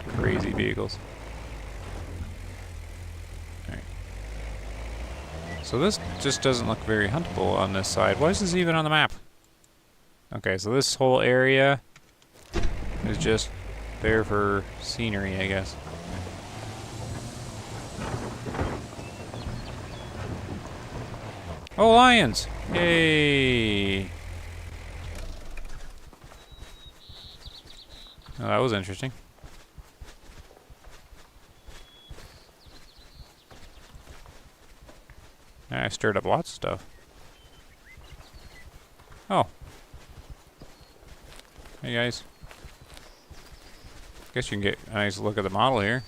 Crazy vehicles. Alright. So this just doesn't look very huntable on this side. Why is this even on the map? Okay, so this whole area is just there for scenery, I guess. Oh, lions! Yay! Oh, that was interesting. I stirred up lots of stuff. Oh. Hey guys. Guess you can get a nice look at the model here.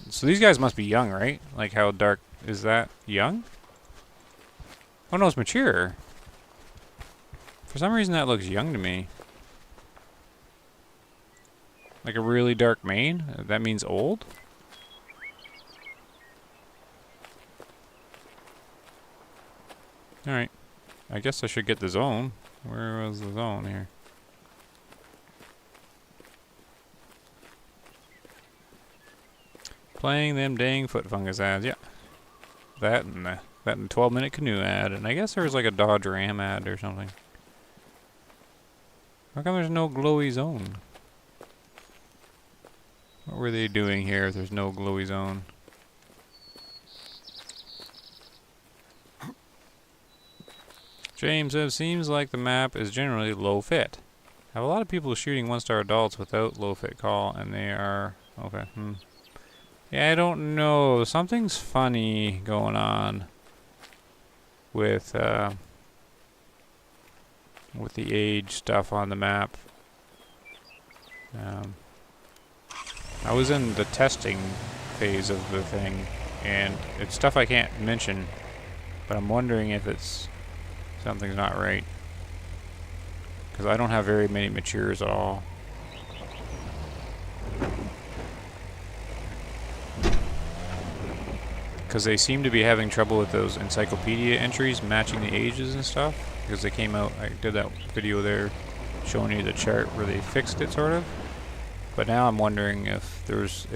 So these guys must be young, right? Like how dark is that? Young? Oh no, it's mature. For some reason that looks young to me. Like a really dark mane? That means old? Alright. I guess I should get the zone. Where was the zone here? Playing them dang foot fungus ads, yeah. That and the 12-minute canoe ad, and I guess there was like a Dodge Ram ad or something. How come there's no glowy zone? What were they doing here if there's no glowy zone? James says, seems like the map is generally low fit. I have a lot of people shooting 1-star adults without low fit call, and they are... Okay, Yeah, I don't know. Something's funny going on with the age stuff on the map. I was in the testing phase of the thing, and it's stuff I can't mention, but I'm wondering if it's something's not right, because I don't have very many matures at all. Because they seem to be having trouble with those encyclopedia entries matching the ages and stuff, because they came out, I did that video there showing you the chart where they fixed it sort of, but now I'm wondering if there's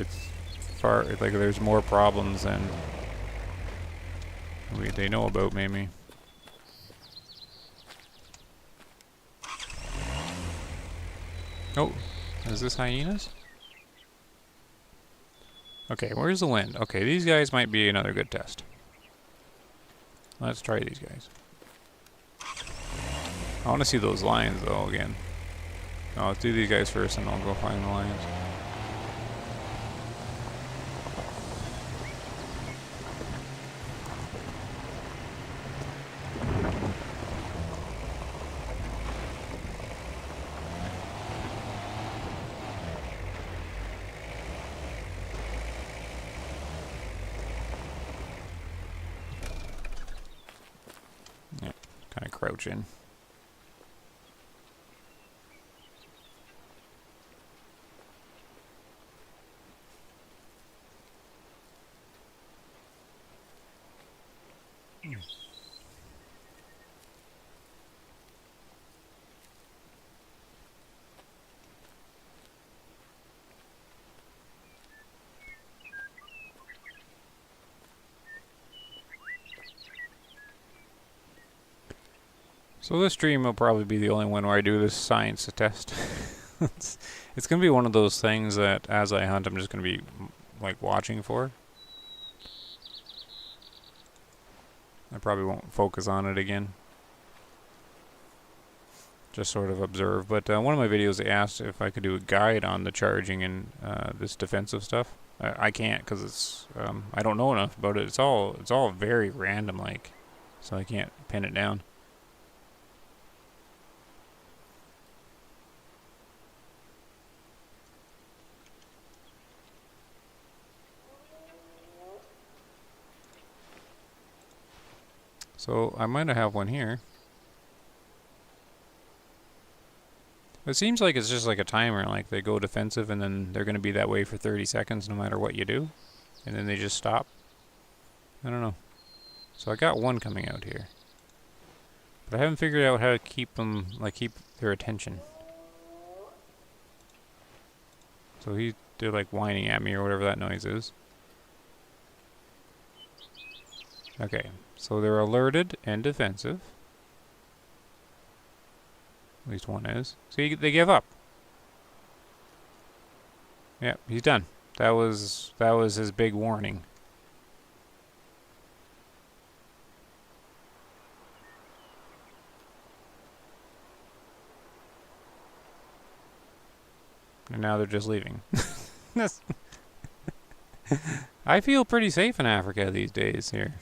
there's more problems than they know about maybe. Oh, is this hyenas? Okay, where's the wind? Okay, these guys might be another good test. Let's try these guys. I want to see those lions though again. No, let's do these guys first and I'll go find the lions. Yeah, kind of crouch in. So this stream will probably be the only one where I do this science test. It's going to be one of those things that as I hunt I'm just going to be like watching for. I probably won't focus on it again. Just sort of observe. But one of my videos they asked if I could do a guide on the charging and this defensive stuff. I can't because it's I don't know enough about it. It's all very random like, so I can't pin it down. So I might have one here. It seems like it's just like a timer, like they go defensive and then they're going to be that way for 30 seconds no matter what you do. And then they just stop. I don't know. So I got one coming out here. But I haven't figured out how to keep them, like keep their attention. So they're like whining at me or whatever that noise is. Okay, so they're alerted and defensive. At least one is. See, they give up. Yep, he's done. That was his big warning. And now they're just leaving. I feel pretty safe in Africa these days here.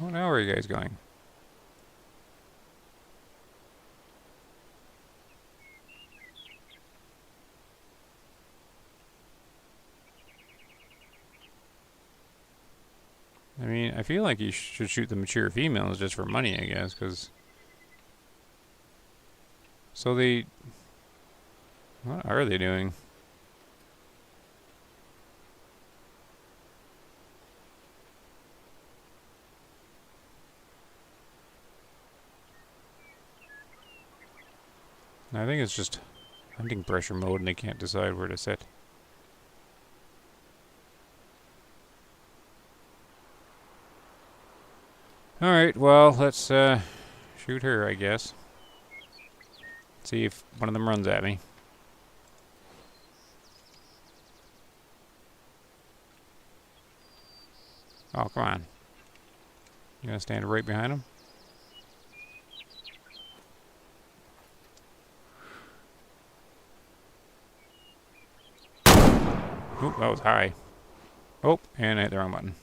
Oh, now where are you guys going? I mean, I feel like you should shoot the mature females just for money, I guess, because... So they... What are they doing? I think it's just hunting pressure mode and they can't decide where to sit. Alright, well, let's shoot her, I guess. See if one of them runs at me. Oh, come on. You gonna stand right behind him? Oop, that was high. Oh, and I hit the wrong button.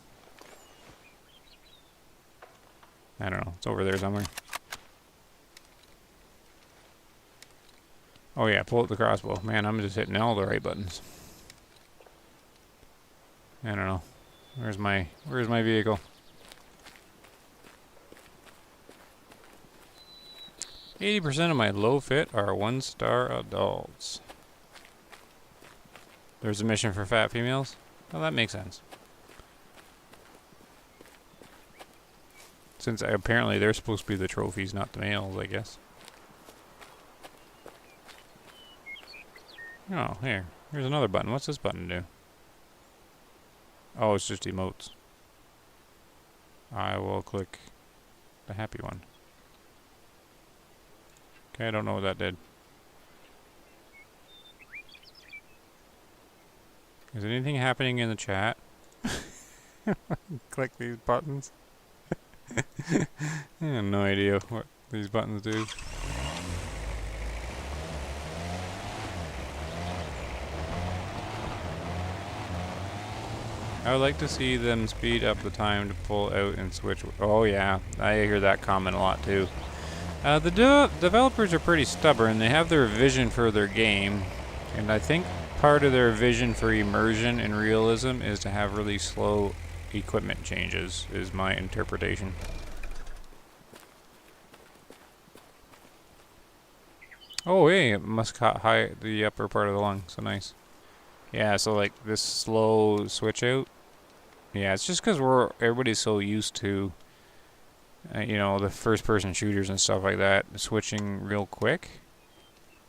I don't know. It's over there somewhere. Oh yeah, pull out the crossbow. Man, I'm just hitting all the right buttons. I don't know. Where's my vehicle? %of my low fit are 1-star adults. There's a mission for fat females? Well, that makes sense. Since apparently they're supposed to be the trophies, not the males, I guess. Oh, here. Here's another button. What's this button do? Oh, it's just emotes. I will click the happy one. Okay, I don't know what that did. Is anything happening in the chat? Click these buttons. I have no idea what these buttons do. I would like to see them speed up the time to pull out and switch. Oh yeah, I hear that comment a lot too. The developers are pretty stubborn. They have their vision for their game, and I think part of their vision for immersion and realism is to have really slow equipment changes, is my interpretation. Oh hey, it must cut the upper part of the lung, so nice. Yeah, so like this slow switch out. Yeah, it's just because everybody's so used to, you know, the first-person shooters and stuff like that, switching real quick.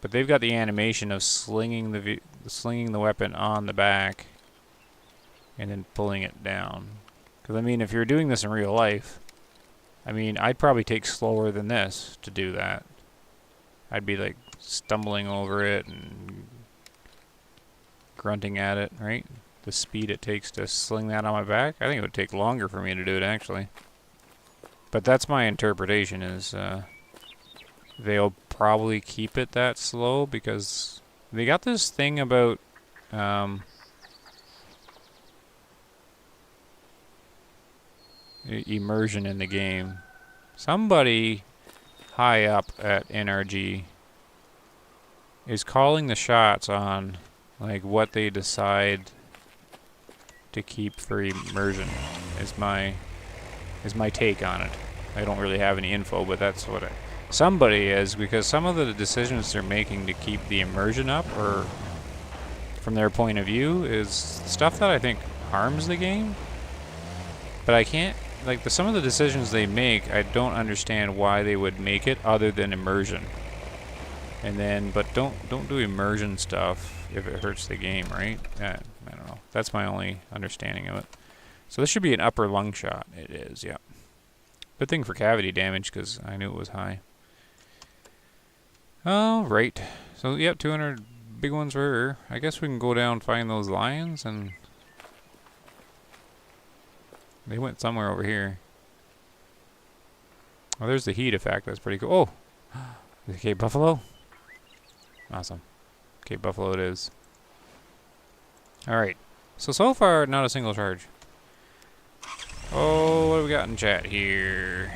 But they've got the animation of slinging the weapon on the back, and then pulling it down. Because, I mean, if you're doing this in real life, I mean, I'd probably take slower than this to do that. I'd be, like, stumbling over it and grunting at it, right? The speed it takes to sling that on my back. I think it would take longer for me to do it, actually. But that's my interpretation, is they'll probably keep it that slow because they got this thing about immersion in the game. Somebody high up at NRG is calling the shots on like what they decide to keep for immersion. Is my take on it. I don't really have any info, but that's what somebody is, because some of the decisions they're making to keep the immersion up, or from their point of view, is stuff that I think harms the game. But I can't, like, some of the decisions they make, I don't understand why they would make it other than immersion. And then, but don't do immersion stuff if it hurts the game, right? I don't know. That's my only understanding of it. So this should be an upper lung shot. It is, yeah. Good thing for cavity damage, because I knew it was high. All right. So, yep, 200 big ones for her. I guess we can go down and find those lions, and they went somewhere over here. Oh, there's the heat effect. That's pretty cool. Oh! The Cape Buffalo? Awesome. Cape Buffalo it is. Alright. So far, not a single charge. Oh, what do we got in chat here?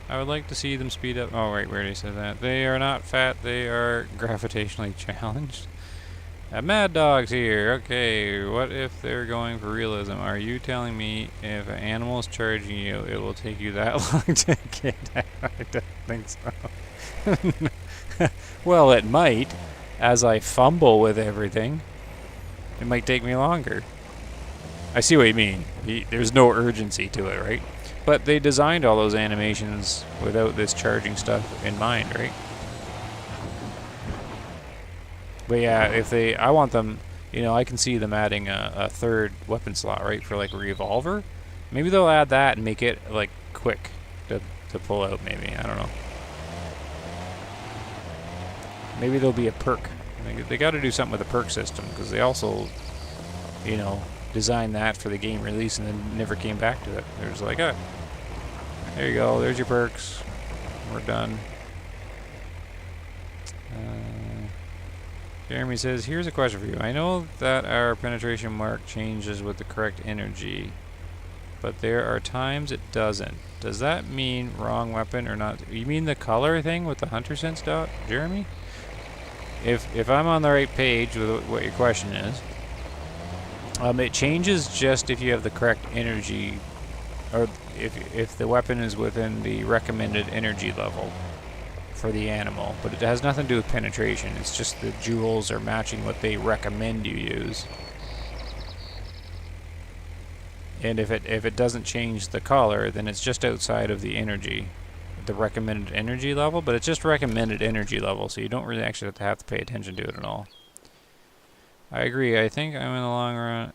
I would like to see them speed up. Oh, right, we already said that. They are not fat, they are gravitationally challenged. Mad Dog's here. Okay, what if they're going for realism? Are you telling me if an animal is charging you, it will take you that long to get out? I don't think so. Well, it might. As I fumble with everything, it might take me longer. I see what you mean. There's no urgency to it, right? But they designed all those animations without this charging stuff in mind, right? But yeah, if I want them, you know, I can see them adding a third weapon slot, right, for like a revolver. Maybe they'll add that and make it like quick to pull out. Maybe, I don't know. Maybe there'll be a perk. They got to do something with the perk system, because they also, you know, designed that for the game release and then never came back to it. There's like, there you go. There's your perks. We're done. Jeremy says, here's a question for you. I know that our penetration mark changes with the correct energy, but there are times it doesn't. Does that mean wrong weapon or not? You mean the color thing with the hunter sense dot, Jeremy? If I'm on the right page with what your question is, it changes just if you have the correct energy, or if the weapon is within the recommended energy level for the animal. But it has nothing to do with penetration. It's just the jewels are matching what they recommend you use. And if it doesn't change the color, then it's just outside of the energy, the recommended energy level. But it's just recommended energy level, so you don't really actually have to pay attention to it at all. I agree. I think I'm in the long run,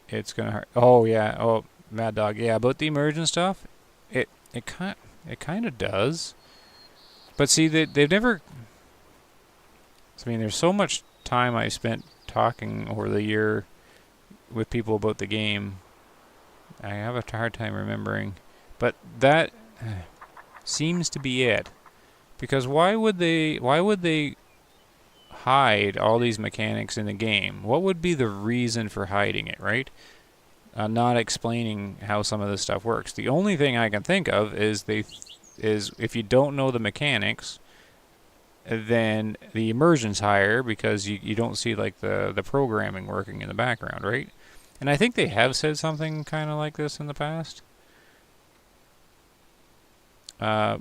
it's gonna hurt. Oh yeah. Oh, Mad Dog. Yeah, about the immersion stuff, it kind of does. But see, they've never. I mean, there's so much time I spent talking over the year with people about the game. I have a hard time remembering, but that seems to be it. Because why would they hide all these mechanics in the game? What would be the reason for hiding it, right? Not explaining how some of this stuff works. The only thing I can think of is if you don't know the mechanics, then the immersion's higher because you don't see like the programming working in the background, right? And I think they have said something kind of like this in the past. But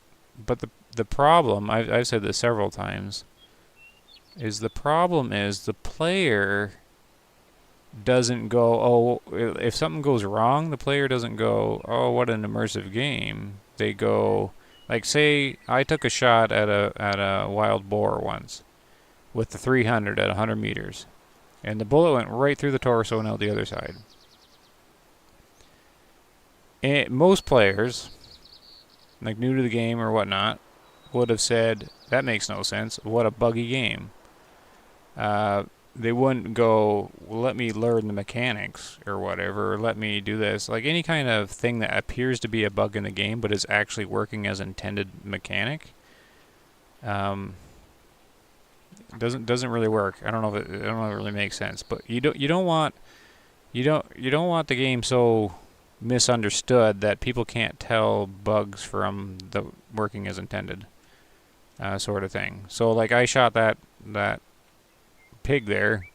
the problem, I've said this several times, is the player doesn't go, oh, if something goes wrong, the player doesn't go, oh, what an immersive game. They go, like, say I took a shot at a wild boar once with the 300 at 100 meters, And the bullet went right through the torso and out the other side. And most players, like new to the game or whatnot, would have said, that makes no sense. What a buggy game. They wouldn't go, well, let me learn the mechanics or whatever, or let me do this. Like any kind of thing that appears to be a bug in the game but is actually working as intended mechanic. Doesn't really work. I don't know if it really makes sense, but you don't want the game so misunderstood that people can't tell bugs from the working as intended, sort of thing. So like I shot that pig there,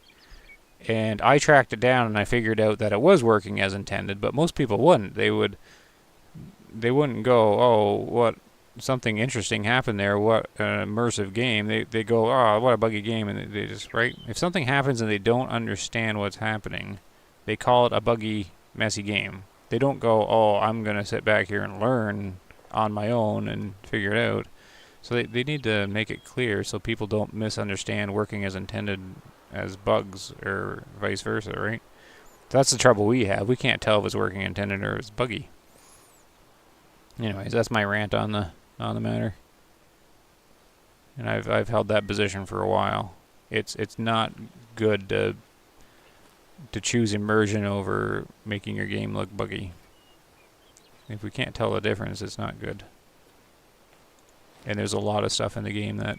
and I tracked it down and I figured out that it was working as intended, but most people wouldn't. They wouldn't go, oh, what, something interesting happened there, what an immersive game. They go, oh, what a buggy game, and they just, right? If something happens and they don't understand what's happening, they call it a buggy, messy game. They don't go, oh, I'm going to sit back here and learn on my own and figure it out. So they need to make it clear so people don't misunderstand working as intended as bugs or vice versa, right? That's the trouble we have. We can't tell if it's working intended or it's buggy. Anyways, that's my rant on the matter. And I've held that position for a while. It's not good to choose immersion over making your game look buggy. If we can't tell the difference, it's not good. And there's a lot of stuff in the game that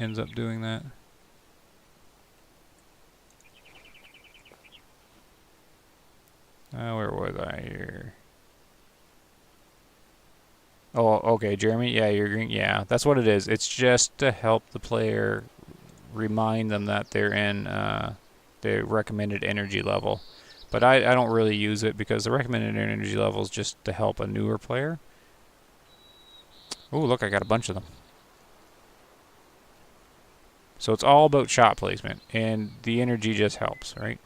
ends up doing that. Where was I here? Oh, okay, Jeremy. Yeah, you're green. Yeah, that's what it is. It's just to help the player, remind them that they're in the recommended energy level. But I don't really use it because the recommended energy level is just to help a newer player. Oh, look, I got a bunch of them. So it's all about shot placement, and the energy just helps, right?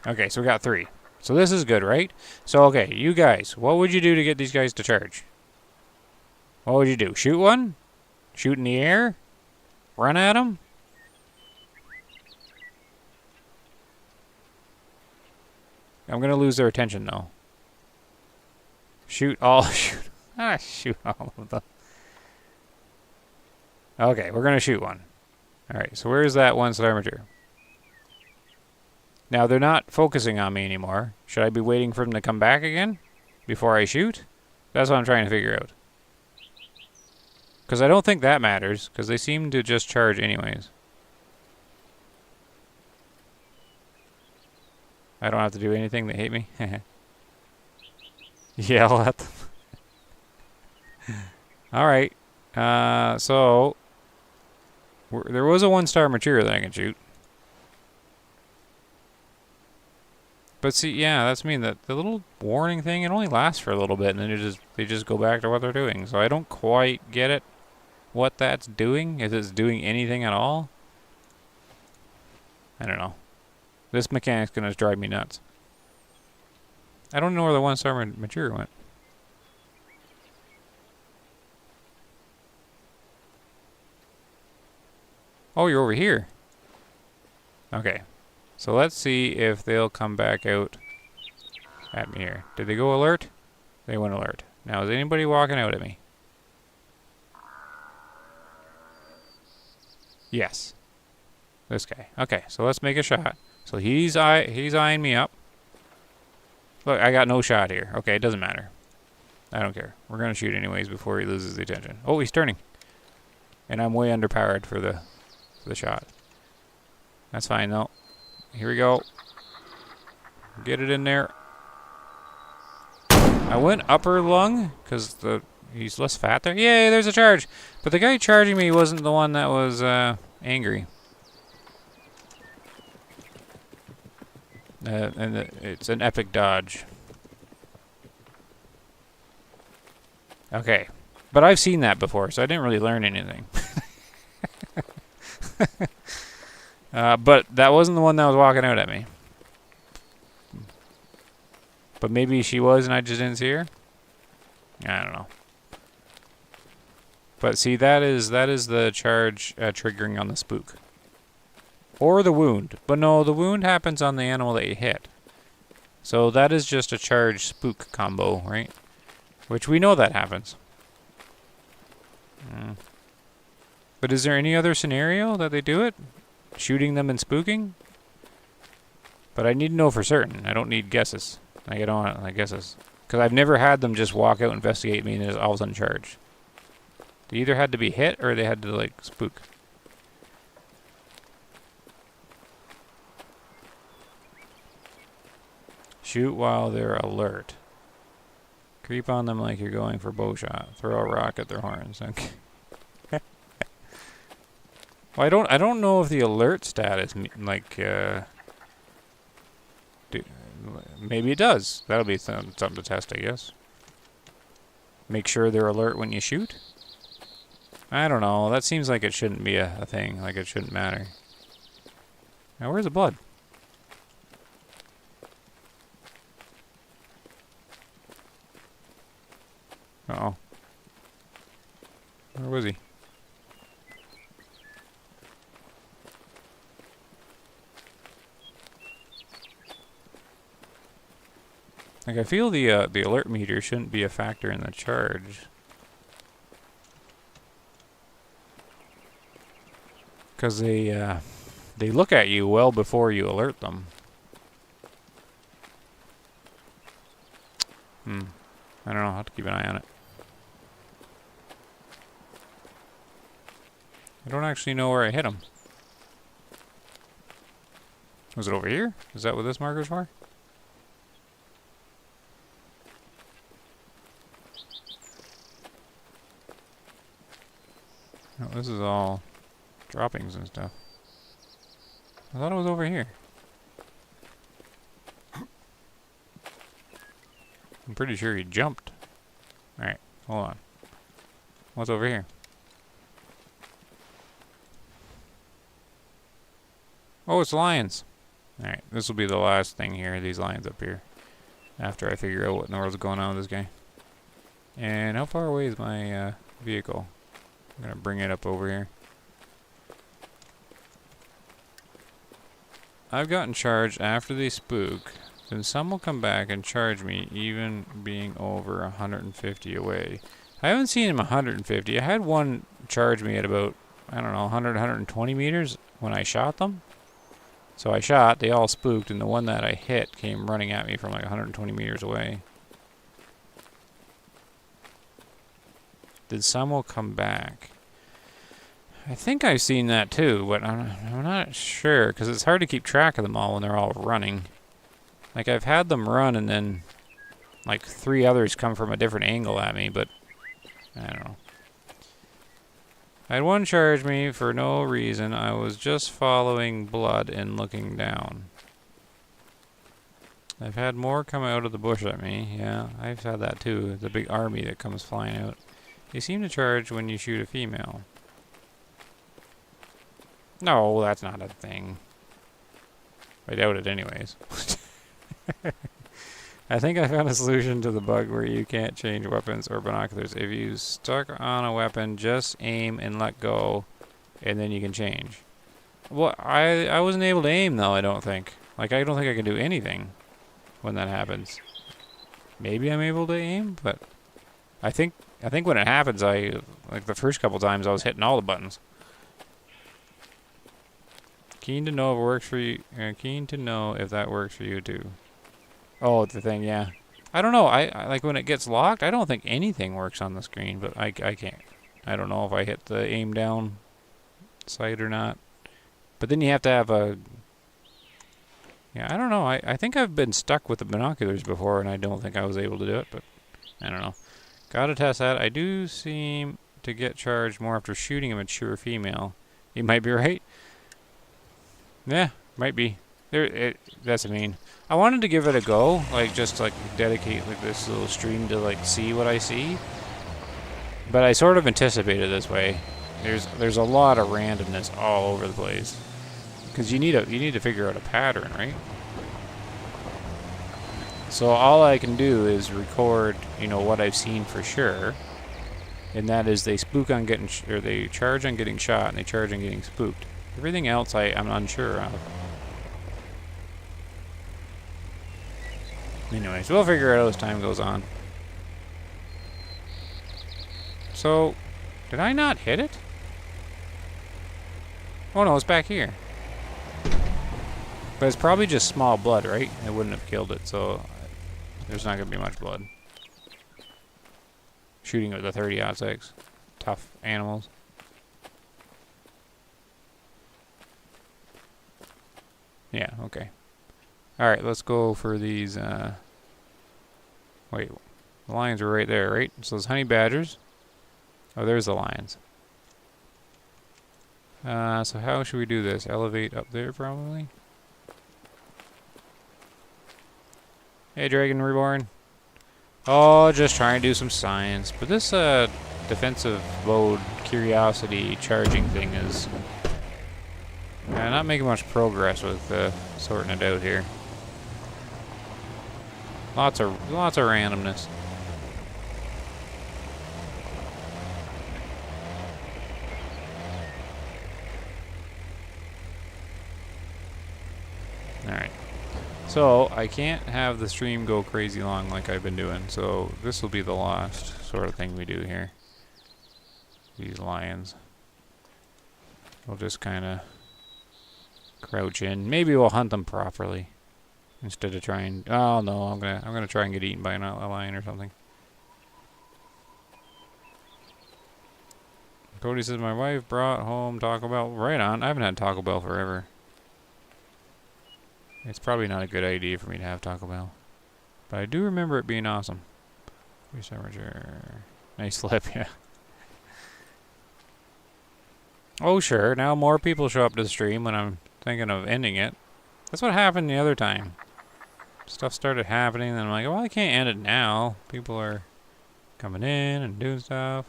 Okay, so we got 3. So this is good, right? So, okay, you guys, what would you do to get these guys to charge? What would you do? Shoot one? Shoot in the air? Run at them? I'm going to lose their attention, though. Shoot all of them. Okay, we're going to shoot one. Alright, so where's that 1-star material? Now, they're not focusing on me anymore. Should I be waiting for them to come back again before I shoot? That's what I'm trying to figure out. Because I don't think that matters, because they seem to just charge anyways. I don't have to do anything. They hate me. Yell at them. Alright. So, there was a 1-star material that I can shoot. But see, yeah, that's mean that the little warning thing, it only lasts for a little bit, and then they just go back to what they're doing. So I don't quite get it, what that's doing, if it's doing anything at all. I don't know. This mechanic's gonna drive me nuts. I don't know where the 1-star material went. Oh, you're over here. Okay. So let's see if they'll come back out at me here. Did they go alert? They went alert. Now, is anybody walking out at me? Yes. This guy. Okay, so let's make a shot. So he's eyeing me up. Look, I got no shot here. Okay, it doesn't matter. I don't care. We're going to shoot anyways before he loses the attention. Oh, he's turning. And I'm way underpowered for the shot. That's fine, though. Here we go. Get it in there. I went upper lung because he's less fat there. Yay, there's a charge. But the guy charging me wasn't the one that was angry. It's an epic dodge. Okay. But I've seen that before, so I didn't really learn anything. But that wasn't the one that was walking out at me. But maybe she was and I just didn't see her? I don't know. But see, that is the charge triggering on the spook. Or the wound. But no, the wound happens on the animal that you hit. So that is just a charge spook combo, right? Which we know that happens. But is there any other scenario that they do it? Shooting them and spooking? But I need to know for certain. I don't need guesses. I don't want guesses. Because I've never had them just walk out, investigate me, and just all of a sudden charge. They either had to be hit or they had to, like, spook. Shoot while they're alert. Creep on them like you're going for bow shot. Throw a rock at their horns. Okay. Well, I don't know if the alert stat is like maybe it does. That'll be something to test, I guess. Make sure they're alert when you shoot. I don't know. That seems like it shouldn't be a thing. Like it shouldn't matter. Now, where's the blood? Uh-oh. Where was he? Like, I feel the alert meter shouldn't be a factor in the charge. Because they look at you well before you alert them. I don't know. I'll have to keep an eye on it. I don't actually know where I hit him. Was it over here? Is that what this marker's for? No, this is all droppings and stuff. I thought it was over here. I'm pretty sure he jumped. Alright, hold on. What's over here? Oh, it's lions. Alright, this will be the last thing here, these lions up here. After I figure out what in the world's going on with this guy. And how far away is my vehicle? I'm gonna bring it up over here. I've gotten charged after they spook. Then some will come back and charge me, even being over 150 away. I haven't seen him 150. I had one charge me at about, I don't know, 100, 120 meters when I shot them. So I shot, they all spooked, and the one that I hit came running at me from like 120 meters away. Then some will come back. I think I've seen that too, but I'm not sure, because it's hard to keep track of them all when they're all running. Like, I've had them run, and then, like, 3 others come from a different angle at me, but I don't know. I had one charge me for no reason. I was just following blood and looking down. I've had more come out of the bush at me. Yeah, I've had that too. The big army that comes flying out. They seem to charge when you shoot a female. No, that's not a thing. I doubt it anyways. I think I found a solution to the bug where you can't change weapons or binoculars. If you stuck on a weapon, just aim and let go, and then you can change. Well, I wasn't able to aim though, I don't think. Like, I don't think I can do anything when that happens. Maybe I'm able to aim, but I think when it happens, like the first couple times I was hitting all the buttons. Keen to know if it works for you. Keen to know if that works for you too. Oh, the thing, yeah. I don't know. I like when it gets locked. I don't think anything works on the screen, but I can't. I don't know if I hit the aim down sight or not. But then you have to have a. Yeah, I don't know. I think I've been stuck with the binoculars before, and I don't think I was able to do it. But I don't know. Gotta test that. I do seem to get charged more after shooting a mature female. You might be right. Yeah, might be. That's mean. I wanted to give it a go, like just like dedicate like this little stream to like see what I see. But I sort of anticipated this way. There's a lot of randomness all over the place. Because you need to figure out a pattern, right? So all I can do is record, what I've seen for sure. and that is they spook on getting, or they charge on getting shot, and they charge on getting spooked. Everything else I'm unsure of. Anyways, we'll figure it out as time goes on. So, did I not hit it? Oh no, it's back here. But it's probably just small blood, right? It wouldn't have killed it, so there's not going to be much blood. Shooting with the 30-06. Tough animals. Yeah, okay. Alright, let's go for these, wait, the lions are right there, right? So those honey badgers. Oh, there's the lions. So how should we do this? Elevate up there, probably? Hey, Dragon Reborn. Oh, just trying to do some science. But this, defensive mode curiosity charging thing is not making much progress with, sorting it out here. Lots of randomness. Alright. So, I can't have the stream go crazy long like I've been doing, so this will be the last sort of thing we do here. These lions. We'll just kind of crouch in. Maybe we'll hunt them properly instead of trying. Oh no, I'm gonna try and get eaten by a lion or something. Cody says my wife brought home Taco Bell. Right on. I haven't had Taco Bell forever. It's probably not a good idea for me to have Taco Bell. But I do remember it being awesome. Nice flip, yeah. Oh, sure. Now more people show up to the stream when I'm thinking of ending it. That's what happened the other time. Stuff started happening, and I'm like, well, I can't end it now. People are coming in and doing stuff.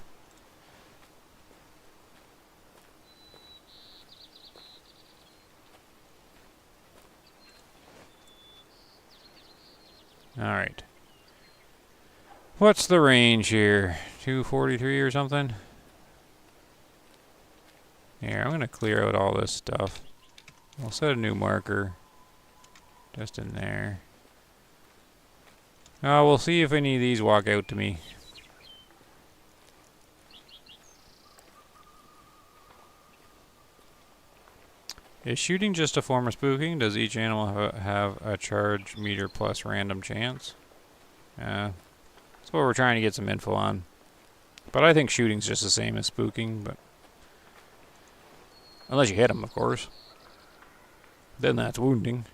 Alright. What's the range here? 243 or something? Here, I'm going to clear out all this stuff. We'll set a new marker. Just in there. Oh, we'll see if any of these walk out to me. Is shooting just a form of spooking? Does each animal have a charge meter plus random chance? That's what we're trying to get some info on. But I think shooting's just the same as spooking, but unless you hit them, of course. Then that's wounding.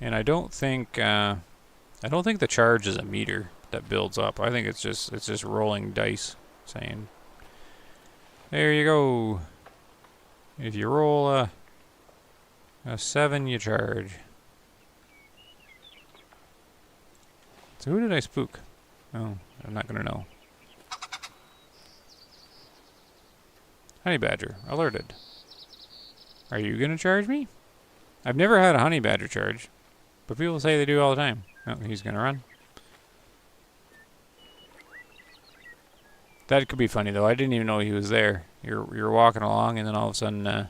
And I don't think the charge is a meter that builds up. I think it's just rolling dice saying, there you go. If you roll a 7, you charge. So who did I spook? Oh, I'm not gonna know. Honey badger, alerted. Are you gonna charge me? I've never had a honey badger charge, but people say they do all the time. Oh, he's gonna run. That could be funny though. I didn't even know he was there. You're walking along, and then all of a sudden,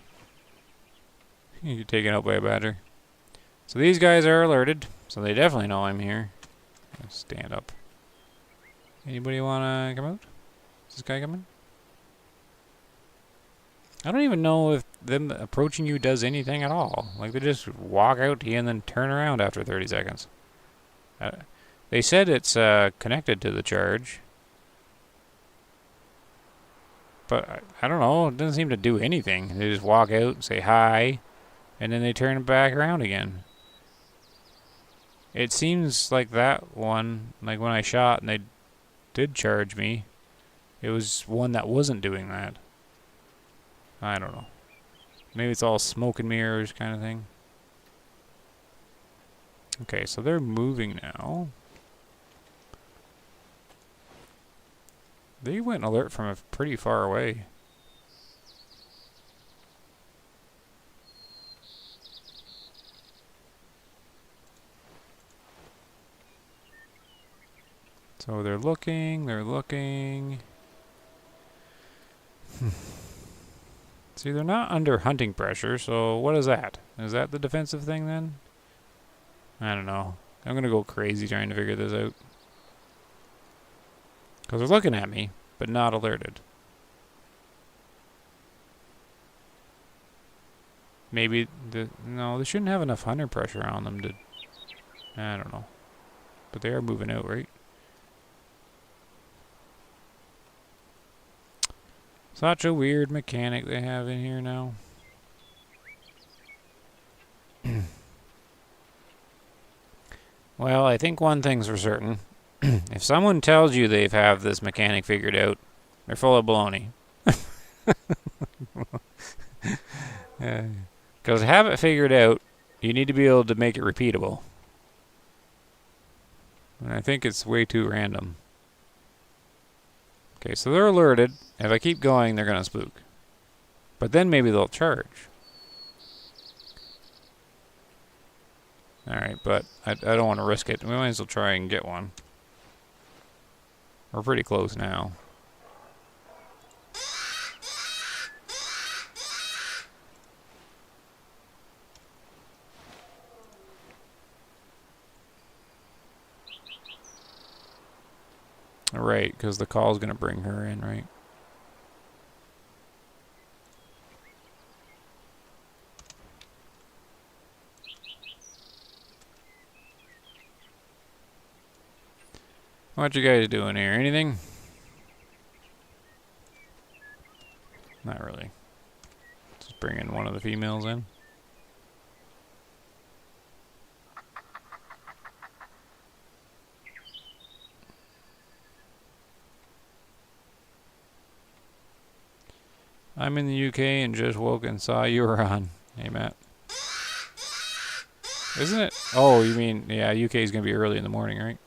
you get taken out by a badger. So these guys are alerted, so they definitely know I'm here. Let's stand up. Anybody wanna come out? Is this guy coming? I don't even know if them approaching you does anything at all. Like, they just walk out to you and then turn around after 30 seconds. They said it's connected to the charge. But I don't know. It doesn't seem to do anything. They just walk out and say hi, and then they turn back around again. It seems like that one, like when I shot and they did charge me, it was one that wasn't doing that. I don't know. Maybe it's all smoke and mirrors kind of thing. Okay, so they're moving now. They went alert from pretty far away. So they're looking, See, they're not under hunting pressure, so what is that? Is that the defensive thing then? I don't know. I'm gonna go crazy trying to figure this out. Because they're looking at me, but not alerted. Maybe, no, they shouldn't have enough hunter pressure on them to, I don't know. But they are moving out, right? Such a weird mechanic they have in here now. Well, I think one thing's for certain. If someone tells you they have this mechanic figured out, they're full of baloney. Because to have it figured out, you need to be able to make it repeatable. And I think it's way too random. Okay, so they're alerted. If I keep going, they're going to spook. But then maybe they'll charge. Alright, but I don't want to risk it. We might as well try and get one. We're pretty close now. Right, because the call's going to bring her in, right? What you guys doing here? Anything? Not really. Just bringing one of the females in. I'm in the UK and just woke and saw you were on. Hey, Matt. Isn't it? Oh, you mean, yeah, UK is going to be early in the morning, right?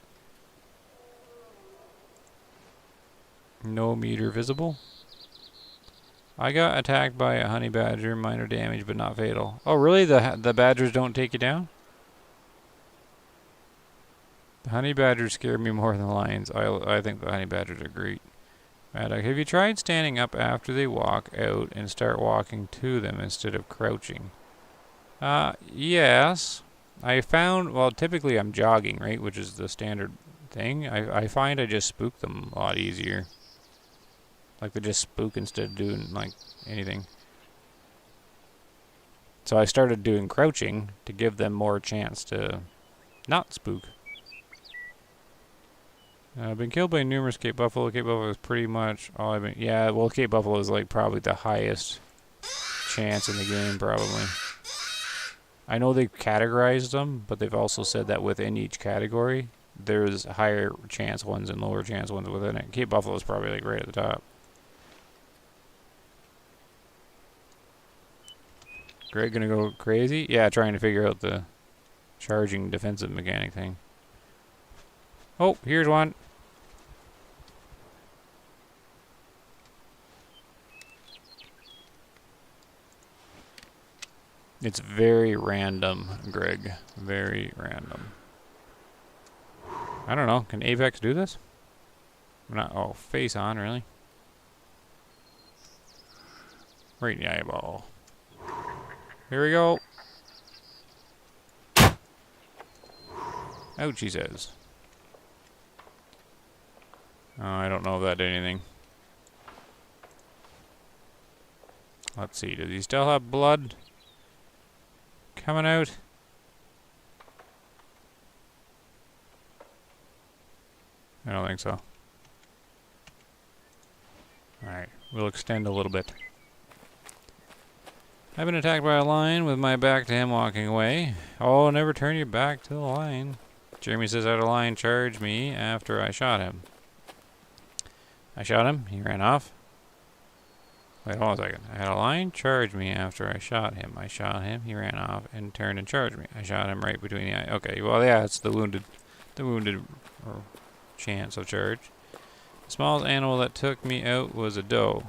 No meter visible. I got attacked by a honey badger, minor damage but not fatal. Oh, really? The badgers don't take you down? The honey badgers scare me more than the lions. I think the honey badgers are great. Have you tried standing up after they walk out and start walking to them instead of crouching? Yes. I found, well, typically I'm jogging, right, which is the standard thing. I find I just spook them a lot easier. Like they just spook instead of doing, like, anything. So I started doing crouching to give them more chance to not spook. I've been killed by numerous Cape Buffalo. Cape Buffalo is pretty much all I've been... Yeah, well, Cape Buffalo is like probably the highest chance in the game, probably. I know they've categorized them, but they've also said that within each category, there's higher chance ones and lower chance ones within it. Cape Buffalo is probably like right at the top. Greg gonna go crazy? Yeah, trying to figure out the charging defensive mechanic thing. Oh, here's one. It's very random, Greg. Very random. I don't know. Can Apex do this? Not. Oh, face on, really? Right in the eyeball. Here we go. Ouch, he says. Oh, I don't know if that did anything. Let's see. Does he still have blood coming out? I don't think so. Alright, we'll extend a little bit. I've been attacked by a lion with my back to him walking away. Oh, never turn your back to the lion. Jeremy says I had a lion charge me after I shot him. I shot him, he ran off. Wait, hold on a second. I had a lion charge me after I shot him. I shot him, he ran off and turned and charged me. I shot him right between the eyes. Okay, well, yeah, it's the wounded or chance of charge. The smallest animal that took me out was a doe.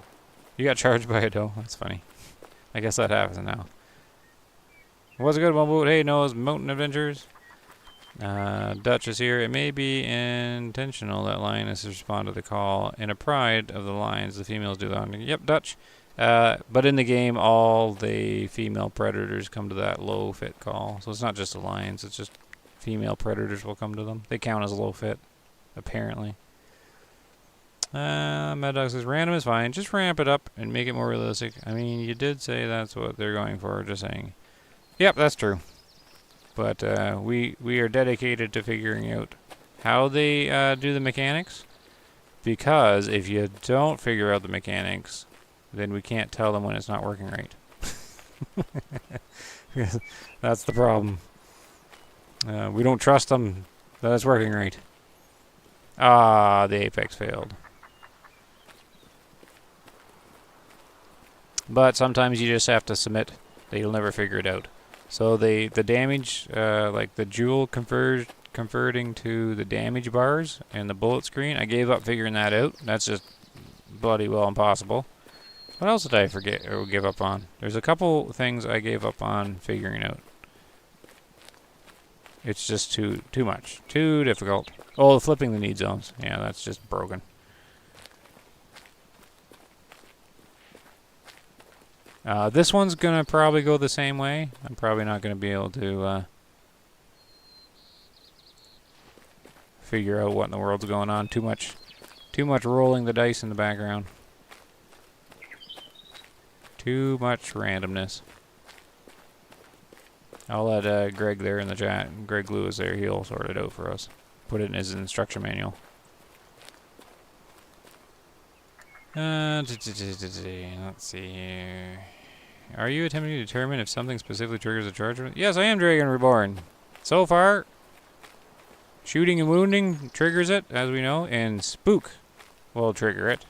You got charged by a doe? That's funny. I guess that happens now. What's a good one, boat? Hey, Noah's Mountain Adventures. Dutch is here. It may be intentional that lionesses respond to the call. In a pride of the lions, the females do the hunting. Yep, Dutch. But in the game, all the female predators come to that low fit call. So it's not just the lions, it's just female predators will come to them. They count as low fit, apparently. Mad Dog says random is fine. Just ramp it up and make it more realistic. I mean, you did say that's what they're going for. Just saying. Yep, that's true. But we are dedicated to figuring out how they do the mechanics. Because if you don't figure out the mechanics, then we can't tell them when it's not working right. That's the problem. We don't trust them that it's working right. Ah, the apex failed. But sometimes you just have to submit that you'll never figure it out. So the damage, like the jewel converting to the damage bars and the bullet screen, I gave up figuring that out. That's just bloody well impossible. What else did I forget or give up on? There's a couple things I gave up on figuring out. It's just too much. Too difficult. Oh, flipping the need zones. Yeah, that's just broken. This one's gonna probably go the same way. I'm probably not gonna be able to figure out what in the world's going on. Too much rolling the dice in the background. Too much randomness. I'll let Greg there in the chat. Greg Lewis there. He'll sort it out for us. Put it in his instruction manual. Let's see here. Are you attempting to determine if something specifically triggers a charge? Yes, I am Dragon Reborn. So far, shooting and wounding triggers it, as we know, and spook will trigger it.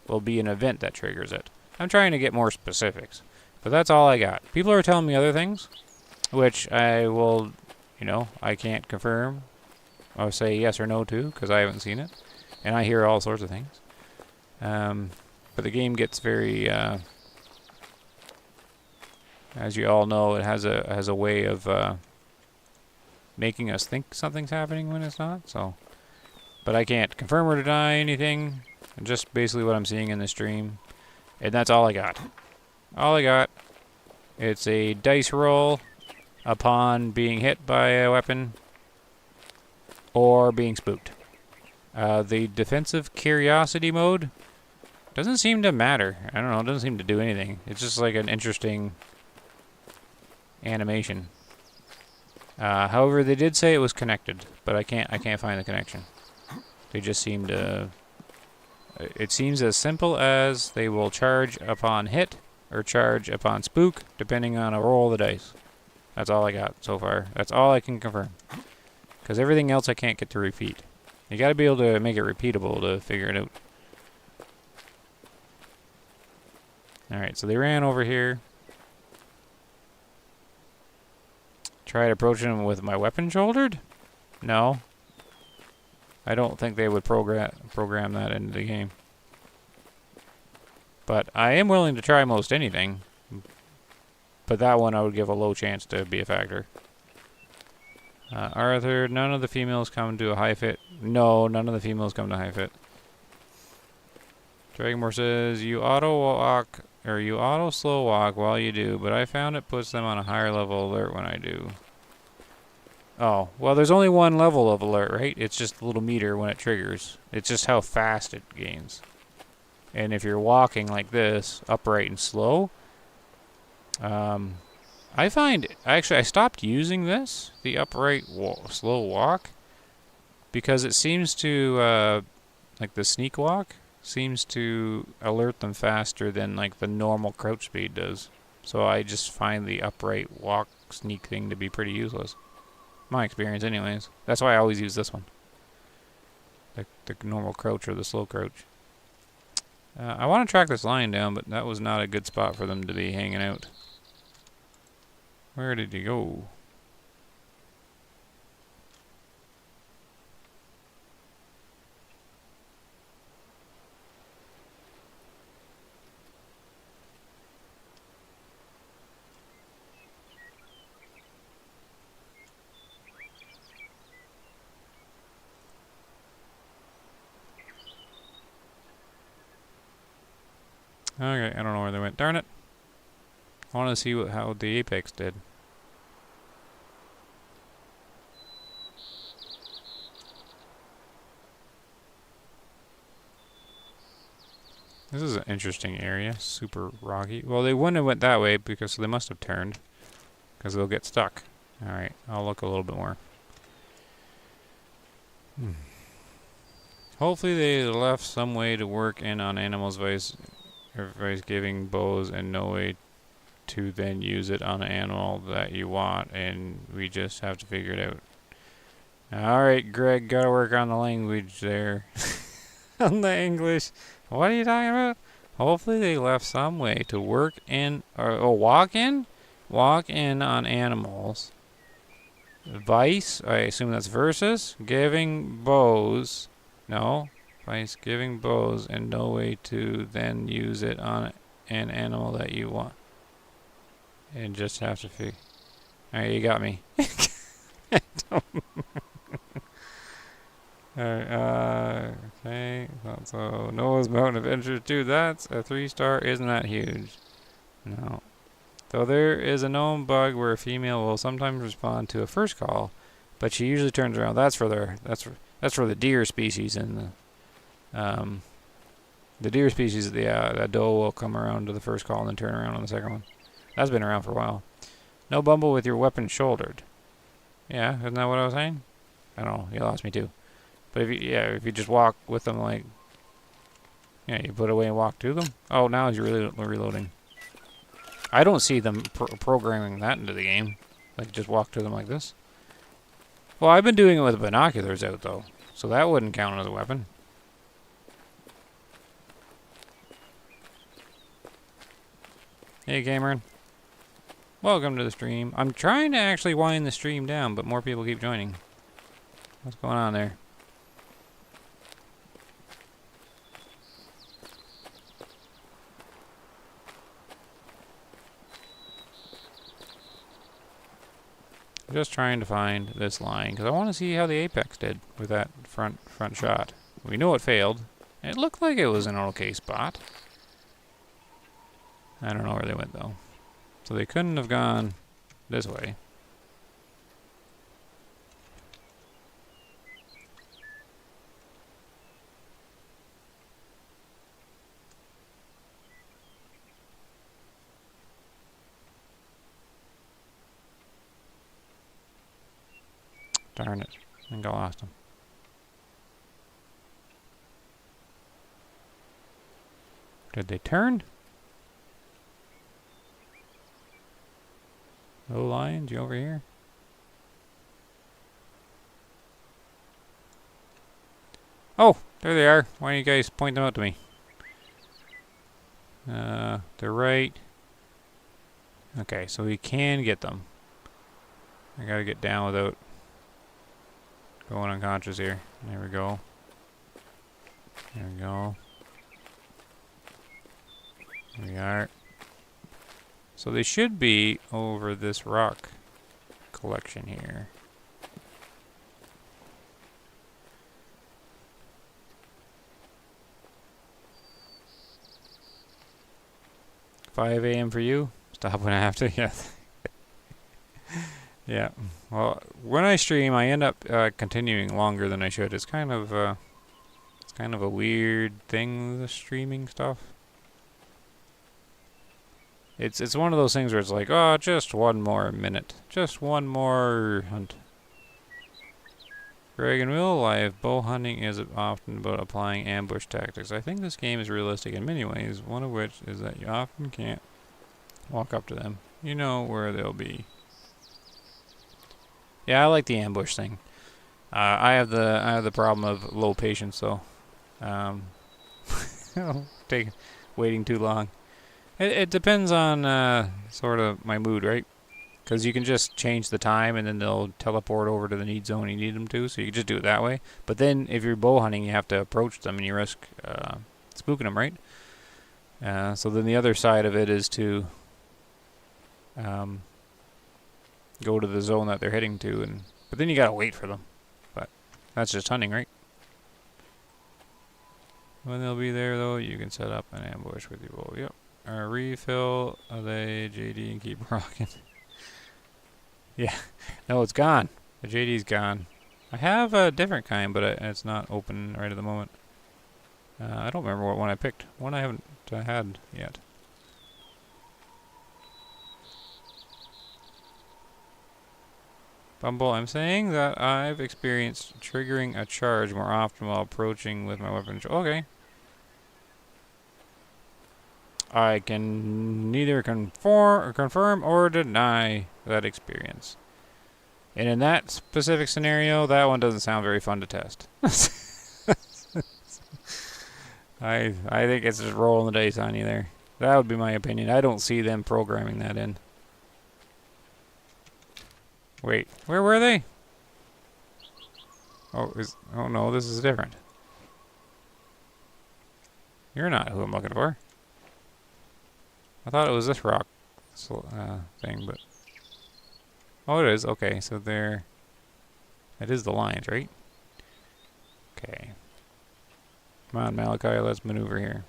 Will be an event that triggers it. I'm trying to get more specifics, but that's all I got. People are telling me other things, which I will, I can't confirm. I'll say yes or no to, because I haven't seen it, and I hear all sorts of things. But the game gets very, as you all know, it has a way of making us think something's happening when it's not. So, but I can't confirm or deny anything. Just basically what I'm seeing in the stream, and that's all I got. All I got. It's a dice roll upon being hit by a weapon or being spooked. The defensive curiosity mode doesn't seem to matter. I don't know. It doesn't seem to do anything. It's just like an interesting animation. However, they did say it was connected, but I can't find the connection. They just seem to. It seems as simple as they will charge upon hit or charge upon spook, depending on a roll of the dice. That's all I got so far. That's all I can confirm. Because everything else I can't get to repeat. You got to be able to make it repeatable to figure it out. Alright, so they ran over here. Tried approaching them with my weapon shouldered? No. I don't think they would program that into the game. But I am willing to try most anything. But that one I would give a low chance to be a factor. Arthur, none of the females come to a high fit. No, none of the females come to high fit. Dragonmore says, you auto slow walk while you do, but I found it puts them on a higher level alert when I do. Oh, well there's only one level of alert, right? It's just a little meter when it triggers. It's just how fast it gains. And if you're walking like this, upright and slow, I find, actually I stopped using this, the upright slow walk, because it seems to, like the sneak walk, seems to alert them faster than like the normal crouch speed does. So I just find the upright walk sneak thing to be pretty useless. My experience anyways. That's why I always use this one. The normal crouch or the slow crouch. I want to track this lion down, but that was not a good spot for them to be hanging out. Where did he go? Okay, I don't know where they went. Darn it. I want to see how the apex did. This is an interesting area. Super rocky. Well, they wouldn't have went that way because they must have turned. Because they'll get stuck. Alright, I'll look a little bit more. Hopefully they left some way to work in on animals vice giving bows and no way to then use it on an animal that you want, and we just have to figure it out. Alright, Greg, gotta work on the language there. On the English. What are you talking about? Hopefully they left some way to work in, or walk in? Walk in on animals. Vice, I assume that's versus. Giving bows. No. Vice, giving bows and no way to then use it on an animal that you want. And just have to figure. Alright, you got me. I don't Alright, okay. So, Noah's Mountain Adventure 2. That's a 3-star. Isn't that huge? No. Though there is a known bug where a female will sometimes respond to a first call, but she usually turns around. That's for the deer species, and the deer species. The doe will come around to the first call and then turn around on the second one. That's been around for a while. No bumble with your weapon shouldered. Yeah, isn't that what I was saying? I don't know. You lost me too. But if you just walk with them, like, yeah, you put away and walk to them. Oh, now you're really reloading. I don't see them programming that into the game. Like, just walk to them like this. Well, I've been doing it with binoculars out, though. So that wouldn't count as a weapon. Hey, Cameron. Welcome to the stream. I'm trying to actually wind the stream down, but more people keep joining. What's going on there? Just trying to find this line because I want to see how the apex did with that front shot. We know it failed. It looked like it was an okay spot. I don't know where they went though. So they couldn't have gone this way. Darn it. I think I lost him. Did they turn? No lions, you over here? Oh, there they are. Why don't you guys point them out to me? They're right. Okay, so we can get them. I gotta get down without going unconscious here. There we go. There we go. There we are. So they should be over this rock collection here. $5 a.m. for you? Stop when I have to, yeah. Yeah. Well, when I stream, I end up continuing longer than I should. It's kind of a weird thing, the streaming stuff. It's one of those things where it's like, oh, just one more minute, just one more hunt. Greg, in real life, bow hunting is often about applying ambush tactics. I think this game is realistic in many ways, one of which is that you often can't walk up to them. You know where they'll be. Yeah, I like the ambush thing. I have the problem of low patience, so waiting too long. It depends on sort of my mood, right? Because you can just change the time and then they'll teleport over to the need zone you need them to, so you can just do it that way. But then if you're bow hunting, you have to approach them and you risk spooking them, right? So then the other side of it is to go to the zone that they're heading to, but then you gotta wait for them. But that's just hunting, right? When they'll be there, though, you can set up an ambush with your bow. Yep. Refill the JD and keep rocking. Yeah. No, it's gone. The JD's gone. I have a different kind, but it's not open right at the moment. I don't remember what one I picked. One I haven't had yet. Bumble, I'm saying that I've experienced triggering a charge more often while approaching with my weapon. Okay. I can neither confirm or deny that experience. And in that specific scenario, that one doesn't sound very fun to test. I think it's just rolling the dice on you there. That would be my opinion. I don't see them programming that in. Wait, where were they? Oh no, this is different. You're not who I'm looking for. I thought it was this rock thing, but... Oh, it is. Okay, so there... It is the lines, right? Okay. Come on, Malachi, let's maneuver here.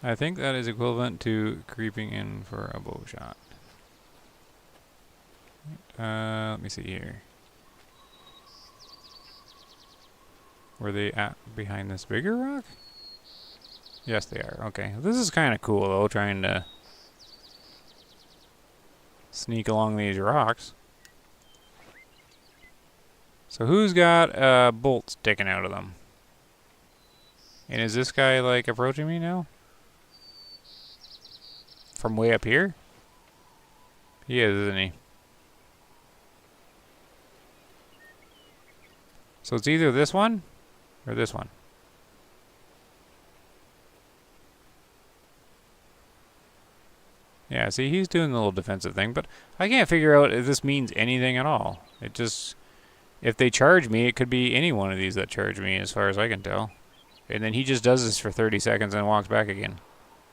I think that is equivalent to creeping in for a bow shot. Let me see here. Were they behind this bigger rock? Yes, they are. Okay. This is kind of cool, though, trying to sneak along these rocks. So who's got bolts sticking out of them? And is this guy, like, approaching me now? From way up here? He is, isn't he? So it's either this one or this one. Yeah, see, he's doing the little defensive thing, but I can't figure out if this means anything at all. It just... If they charge me, it could be any one of these that charge me, as far as I can tell. And then he just does this for 30 seconds and walks back again.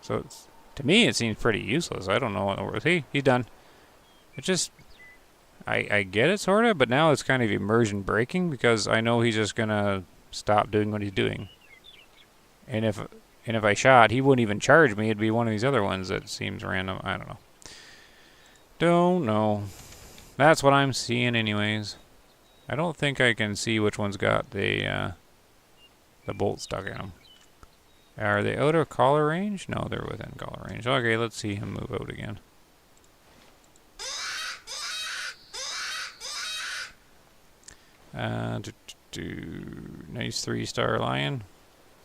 So it's... To me, it seems pretty useless. I don't know what in the world. See, he's done. It just... I get it, sort of, but now it's kind of immersion breaking because I know he's just going to stop doing what he's doing. And if I shot, he wouldn't even charge me. It'd be one of these other ones that seems random. I don't know. Don't know. That's what I'm seeing anyways. I don't think I can see which one's got the bolt stuck in them. Are they out of collar range? No, they're within collar range. Okay, let's see him move out again. Nice 3-star lion.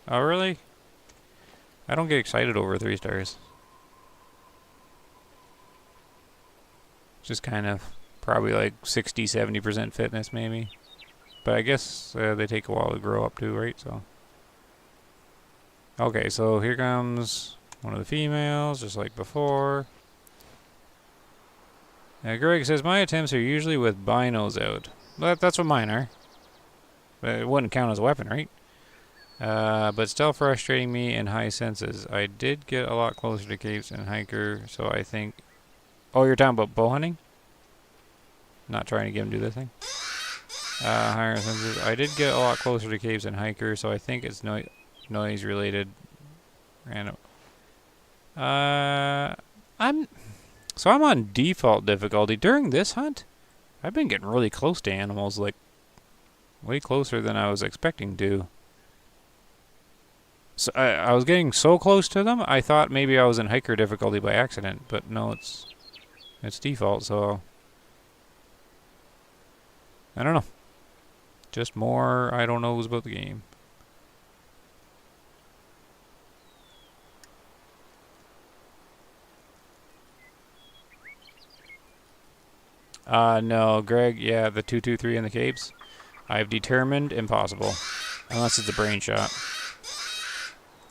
Oh, really? I don't get excited over 3 stars. Just kind of probably like 60-70% fitness maybe. But I guess they take a while to grow up too, right? So. Okay, so here comes one of the females, just like before. Greg says, my attempts are usually with binos out. That's what mine are. But it wouldn't count as a weapon, right? But still frustrating me in high senses. I did get a lot closer to caves and hiker, so I think... Oh, you're talking about bow hunting? Not trying to get him to do this thing? Higher senses. I did get a lot closer to caves and hiker, so I think it's noise related. Random. I'm on default difficulty. During this hunt, I've been getting really close to animals, like way closer than I was expecting to. So I was getting so close to them, I thought maybe I was in hiker difficulty by accident, but no, it's default, so I don't know. Just more I don't knows about the game. No, Greg, yeah, the 223 in the caves. I've determined impossible. Unless it's a brain shot.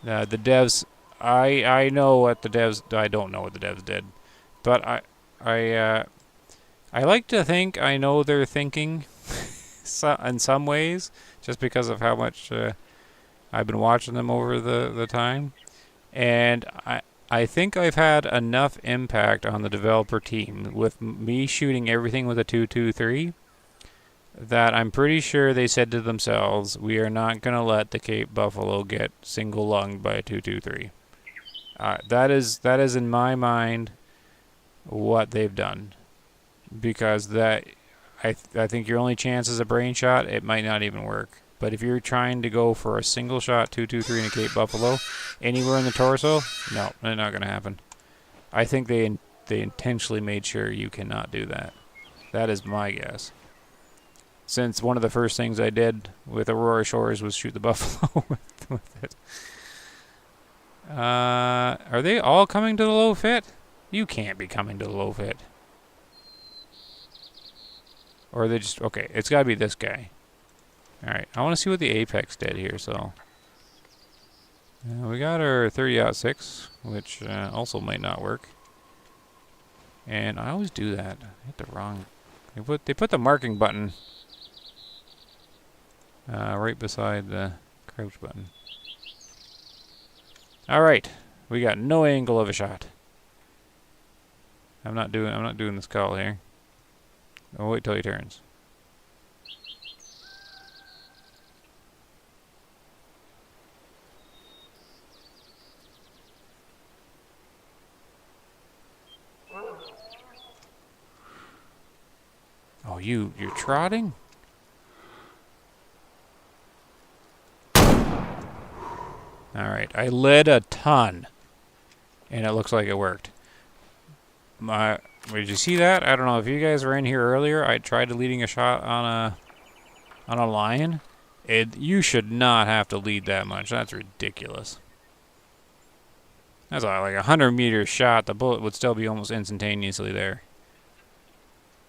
The devs I know what the devs. I don't know what the devs did, but I I like to think I know their thinking, in some ways, just because of how much I've been watching them over the time, and I think I've had enough impact on the developer team with me shooting everything with a 223 that I'm pretty sure they said to themselves, we are not going to let the Cape Buffalo get single lunged by a 223. That is in my mind what they've done, because that I think your only chance is a brain shot. It might not even work. But if you're trying to go for a single shot 223 in a Cape Buffalo anywhere in the torso, no, that's not going to happen. I think they intentionally made sure you cannot do that. That is my guess. Since one of the first things I did with Aurora Shores was shoot the buffalo with it. Are they all coming to the low fit? You can't be coming to the low fit. Or are they just... Okay, it's got to be this guy. Alright, I want to see what the Apex did here, so... we got our 30-06, which also might not work. And I always do that. I hit the wrong... They put the marking button right beside the crouch button. Alright, we got no angle of a shot. I'm not doing the skull here. I'll wait till he turns. Oh, you're trotting? Alright, I led a ton. And it looks like it worked. Did you see that? I don't know if you guys were in here earlier. I tried leading a shot on a lion. You should not have to lead that much. That's ridiculous. That's like a 100-meter shot. The bullet would still be almost instantaneously there.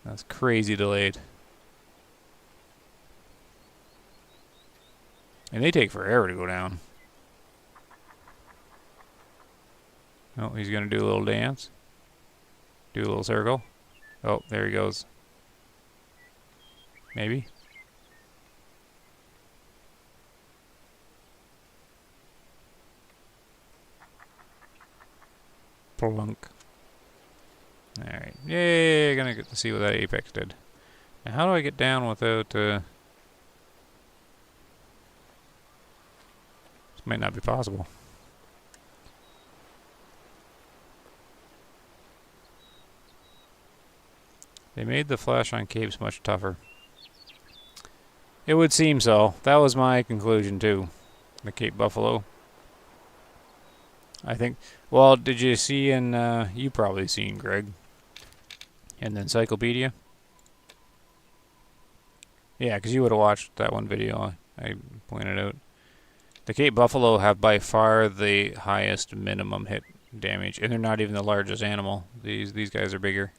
That's crazy delayed. And they take forever to go down. Oh, he's going to do a little dance. Do a little circle. Oh, there he goes. Maybe. Plunk. Alright. Yay! Gonna get to see what that Apex did. Now, how do I get down without... This might not be possible. They made the flash on capes much tougher. It would seem so. That was my conclusion too. The Cape Buffalo. I think... Well, did you see in... you probably seen, Greg. In the encyclopedia? Yeah, because you would have watched that one video I pointed out. The Cape Buffalo have by far the highest minimum hit damage. And they're not even the largest animal. These guys are bigger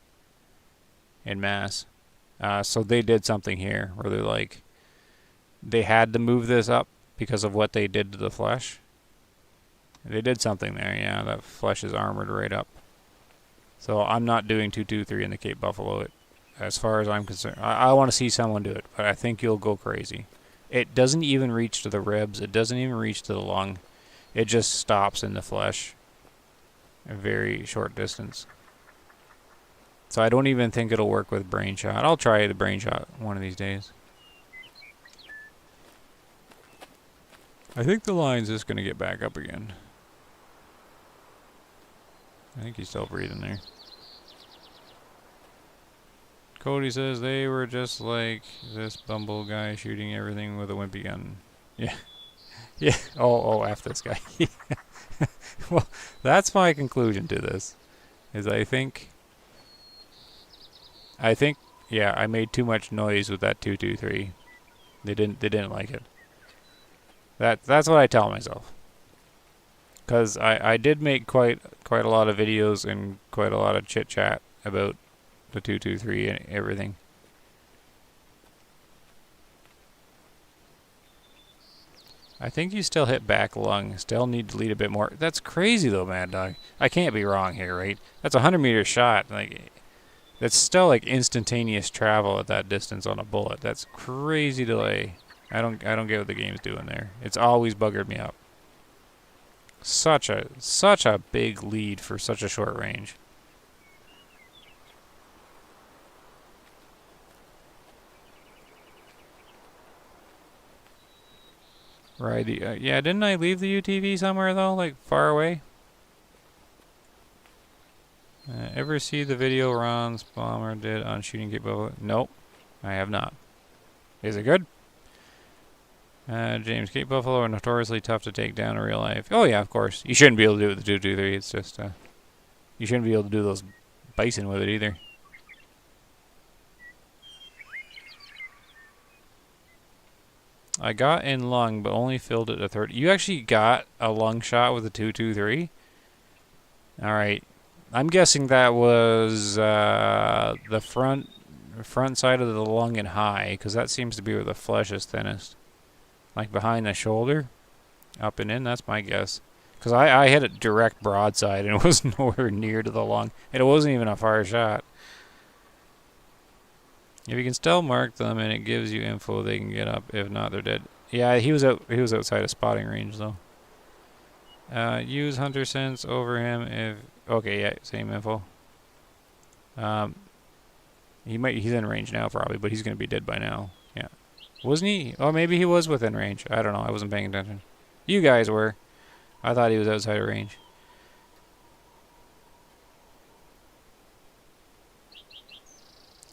in mass. So they did something here where they're like... They had to move this up because of what they did to the flesh. They did something there, yeah. That flesh is armored right up. So I'm not doing 223 in the Cape Buffalo. As far as I'm concerned, I want to see someone do it, but I think you'll go crazy. It doesn't even reach to the ribs. It doesn't even reach to the lung. It just stops in the flesh. A very short distance. So I don't even think it'll work with brain shot. I'll try the brain shot one of these days. I think the lion's just going to get back up again. I think he's still breathing there. Cody says they were just like this Bumble guy shooting everything with a wimpy gun. Yeah. Yeah. Oh, F this guy. Well, that's my conclusion to this. Is I think, yeah, I made too much noise with that 223. They didn't like it. That's what I tell myself. Because I did make quite a lot of videos and quite a lot of chit chat about the 223 and everything. I think you still hit back lung. Still need to lead a bit more. That's crazy though, Mad Dog. I can't be wrong here, right? That's a 100-meter shot. Like, that's still like instantaneous travel at that distance on a bullet. That's crazy delay. I don't get what the game's doing there. It's always buggered me up. Such a big lead for such a short range. Right. Yeah, didn't I leave the UTV somewhere though, like far away? Ever see the video Ron's bomber did on shooting Cape Buffalo? Nope, I have not. Is it good? James, Cape Buffalo are notoriously tough to take down in real life. Oh yeah, of course. You shouldn't be able to do it with the 223. It's just, you shouldn't be able to do those bison with it either. I got in lung, but only filled it to 30. You actually got a lung shot with a 223? Alright. I'm guessing that was the front side of the lung and high, because that seems to be where the flesh is thinnest. Like behind the shoulder, up and in, that's my guess. Because I hit it direct broadside, and it was nowhere near to the lung. And it wasn't even a far shot. If you can still mark them and it gives you info, they can get up. If not, they're dead. Yeah, he was outside of spotting range though. Use hunter sense over him if okay, yeah, same info. He's in range now probably, but he's gonna be dead by now. Yeah. Wasn't he? Oh, maybe he was within range. I don't know. I wasn't paying attention. You guys were. I thought he was outside of range.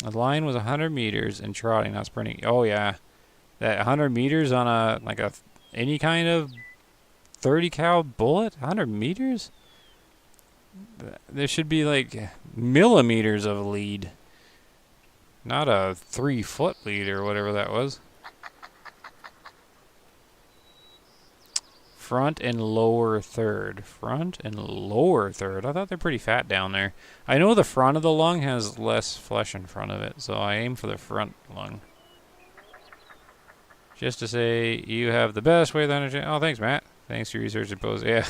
The line was 100 meters and trotting, not sprinting. Oh yeah, that 100 meters on any kind of 30 cal bullet. 100 meters. There should be like millimeters of lead, not a 3-foot lead or whatever that was. Front and lower third. Front and lower third. I thought they're pretty fat down there. I know the front of the lung has less flesh in front of it, so I aim for the front lung. Just to say, you have the best way of energy. Oh, thanks, Matt. Thanks for your research and post. Yeah.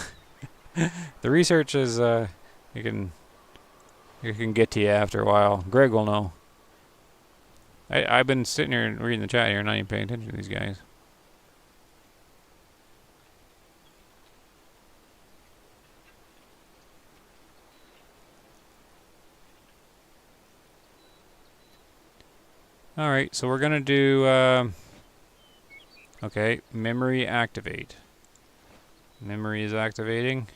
The research is, it can get to you after a while. Greg will know. I've been sitting here and reading the chat here and not even paying attention to these guys. Alright, so we're going to do, okay, memory activate. Memory is activating.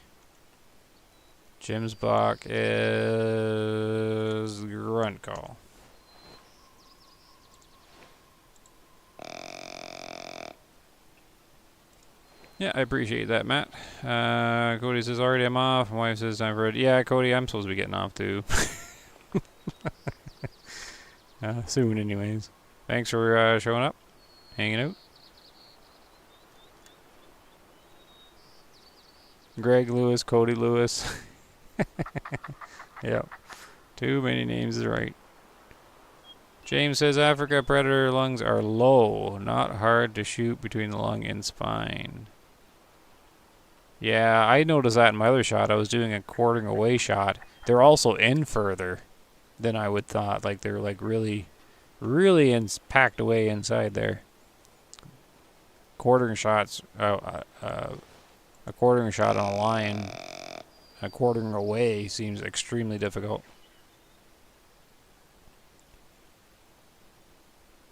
Jim's block is grunt call. Yeah, I appreciate that, Matt. Cody says, already I'm off. My wife says, time for it. Yeah, Cody, I'm supposed to be getting off too. Soon, anyways. Thanks for showing up, hanging out. Greg Lewis, Cody Lewis. Yep. Too many names is right. James says Africa predator lungs are low, not hard to shoot between the lung and spine. Yeah, I noticed that in my other shot. I was doing a quartering away shot. They're also in further than I would thought. Like they're like really packed away inside there. Quartering shots, a quartering shot on a lion, a quartering away seems extremely difficult.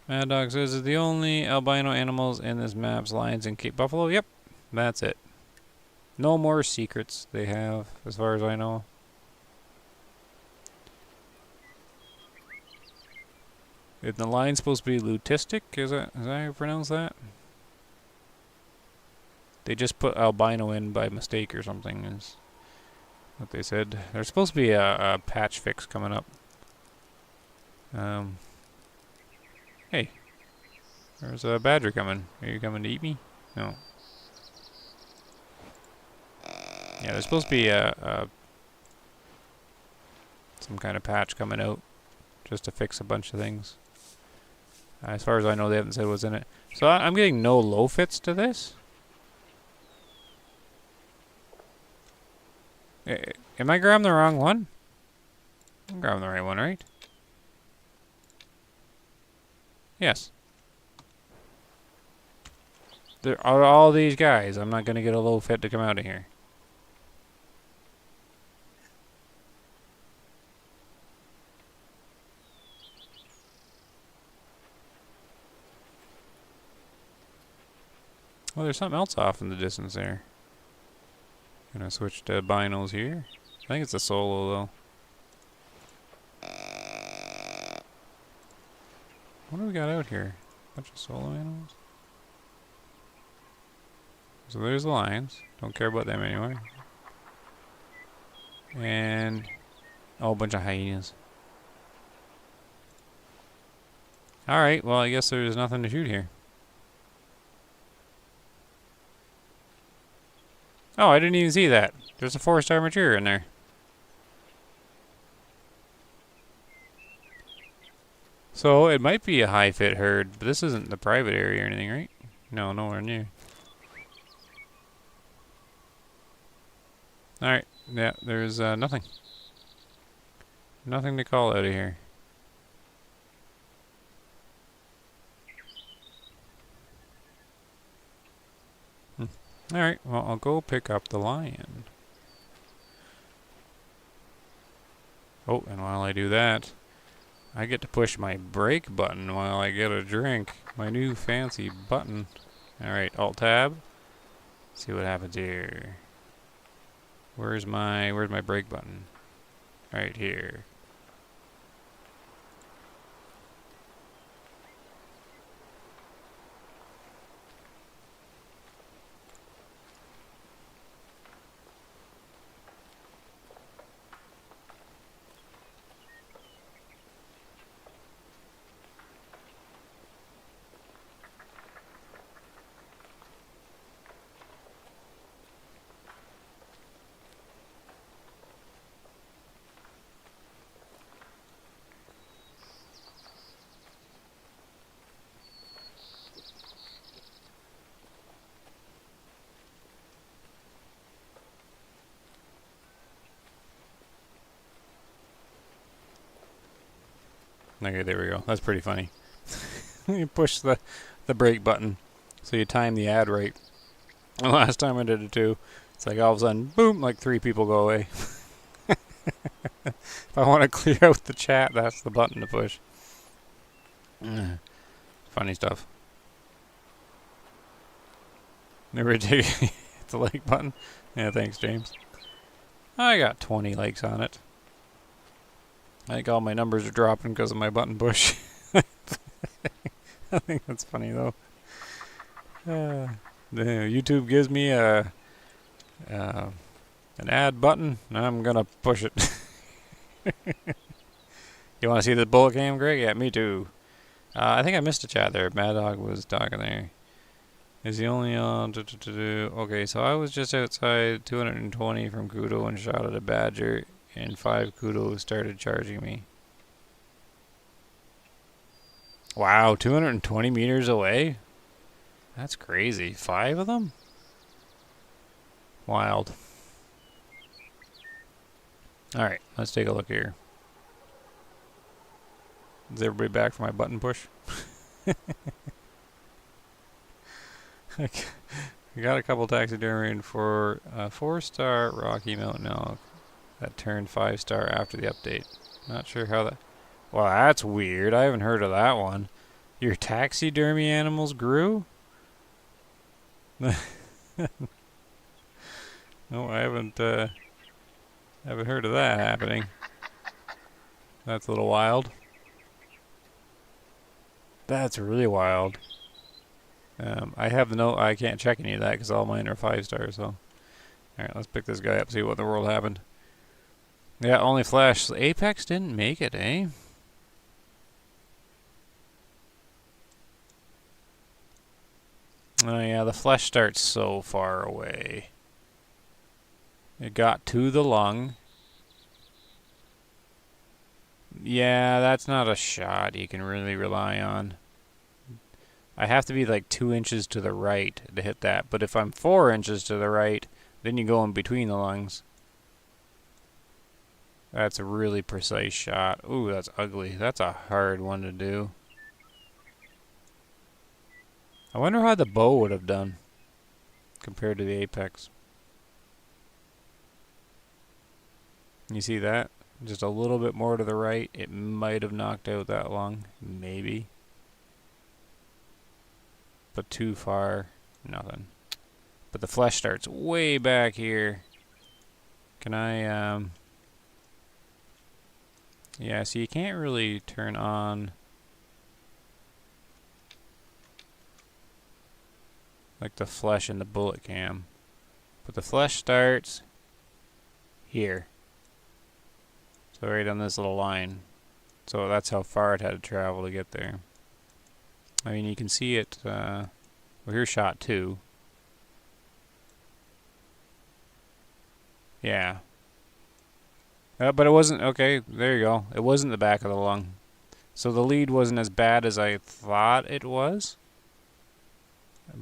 Mad Dog says, is the only albino animals in this map's lions and Cape Buffalo? Yep, that's it. No more secrets they have, as far as I know. Is the lion supposed to be lutistic? Is that how you pronounce that? They just put albino in by mistake or something, is what they said. There's supposed to be a patch fix coming up. Hey, there's a badger coming. Are you coming to eat me? No. Yeah, there's supposed to be some kind of patch coming out just to fix a bunch of things. As far as I know, they haven't said what's in it. So I'm getting no low fits to this. Am I grabbing the wrong one? I'm grabbing the right one, right? Yes. There are all these guys. I'm not gonna get a low fit to come out of here. Oh, there's something else off in the distance there. Gonna switch to binos here. I think it's a solo though. What do we got out here? Bunch of solo animals. So there's the lions. Don't care about them anyway. And oh, a bunch of hyenas. Alright, well I guess there's nothing to shoot here. Oh, I didn't even see that. There's a 4-star mature in there. So it might be a high fit herd, but this isn't the private area or anything, right? No, nowhere near. Alright, yeah, there's nothing. Nothing to call out of here. Alright, well, I'll go pick up the lion. Oh, and while I do that, I get to push my brake button while I get a drink. My new fancy button. Alright, Alt-Tab. See what happens here. Where's my brake button? Right here. Okay, there we go. That's pretty funny. You push the brake button, so you time the ad right. The last time I did it too, it's like all of a sudden, boom, like 3 people go away. If I want to clear out the chat, that's the button to push. Funny stuff. Never take the like button. Yeah, thanks, James. I got 20 likes on it. I think all my numbers are dropping because of my button push. I think that's funny though. YouTube gives me an ad button, and I'm gonna push it. You want to see the bullet cam, Greg? Yeah, me too. I think I missed a chat there. Mad Dog was talking there. Is the only okay, so I was just outside 220 from Kudo and shot at a badger, and 5 Kudos started charging me. Wow, 220 meters away? That's crazy. 5 of them? Wild. Alright, let's take a look here. Is everybody back for my button push? We got a couple taxidermy for a 4-star Rocky Mountain elk that turned 5-star after the update. Not sure how that... Well, that's weird. I haven't heard of that one. Your taxidermy animals grew? No, I haven't heard of that happening. That's a little wild. That's really wild. I have no... I can't check any of that because all mine are 5-stars, so... Alright, let's pick this guy up, see what in the world happened. Yeah, only flash. Apex didn't make it, eh? Oh yeah, the flesh starts so far away. It got to the lung. Yeah, that's not a shot you can really rely on. I have to be like 2 inches to the right to hit that. But if I'm 4 inches to the right, then you go in between the lungs. That's a really precise shot. Ooh, that's ugly. That's a hard one to do. I wonder how the bow would have done compared to the apex. You see that? Just a little bit more to the right. It might have knocked out that lung. Maybe. But too far. Nothing. But the flesh starts way back here. Can I, yeah, so you can't really turn on like the flesh in the bullet cam. But the flesh starts here. So right on this little line. So that's how far it had to travel to get there. I mean, you can see it, well, here's shot 2. Yeah. But it wasn't, okay, there you go. It wasn't the back of the lung. So the lead wasn't as bad as I thought it was.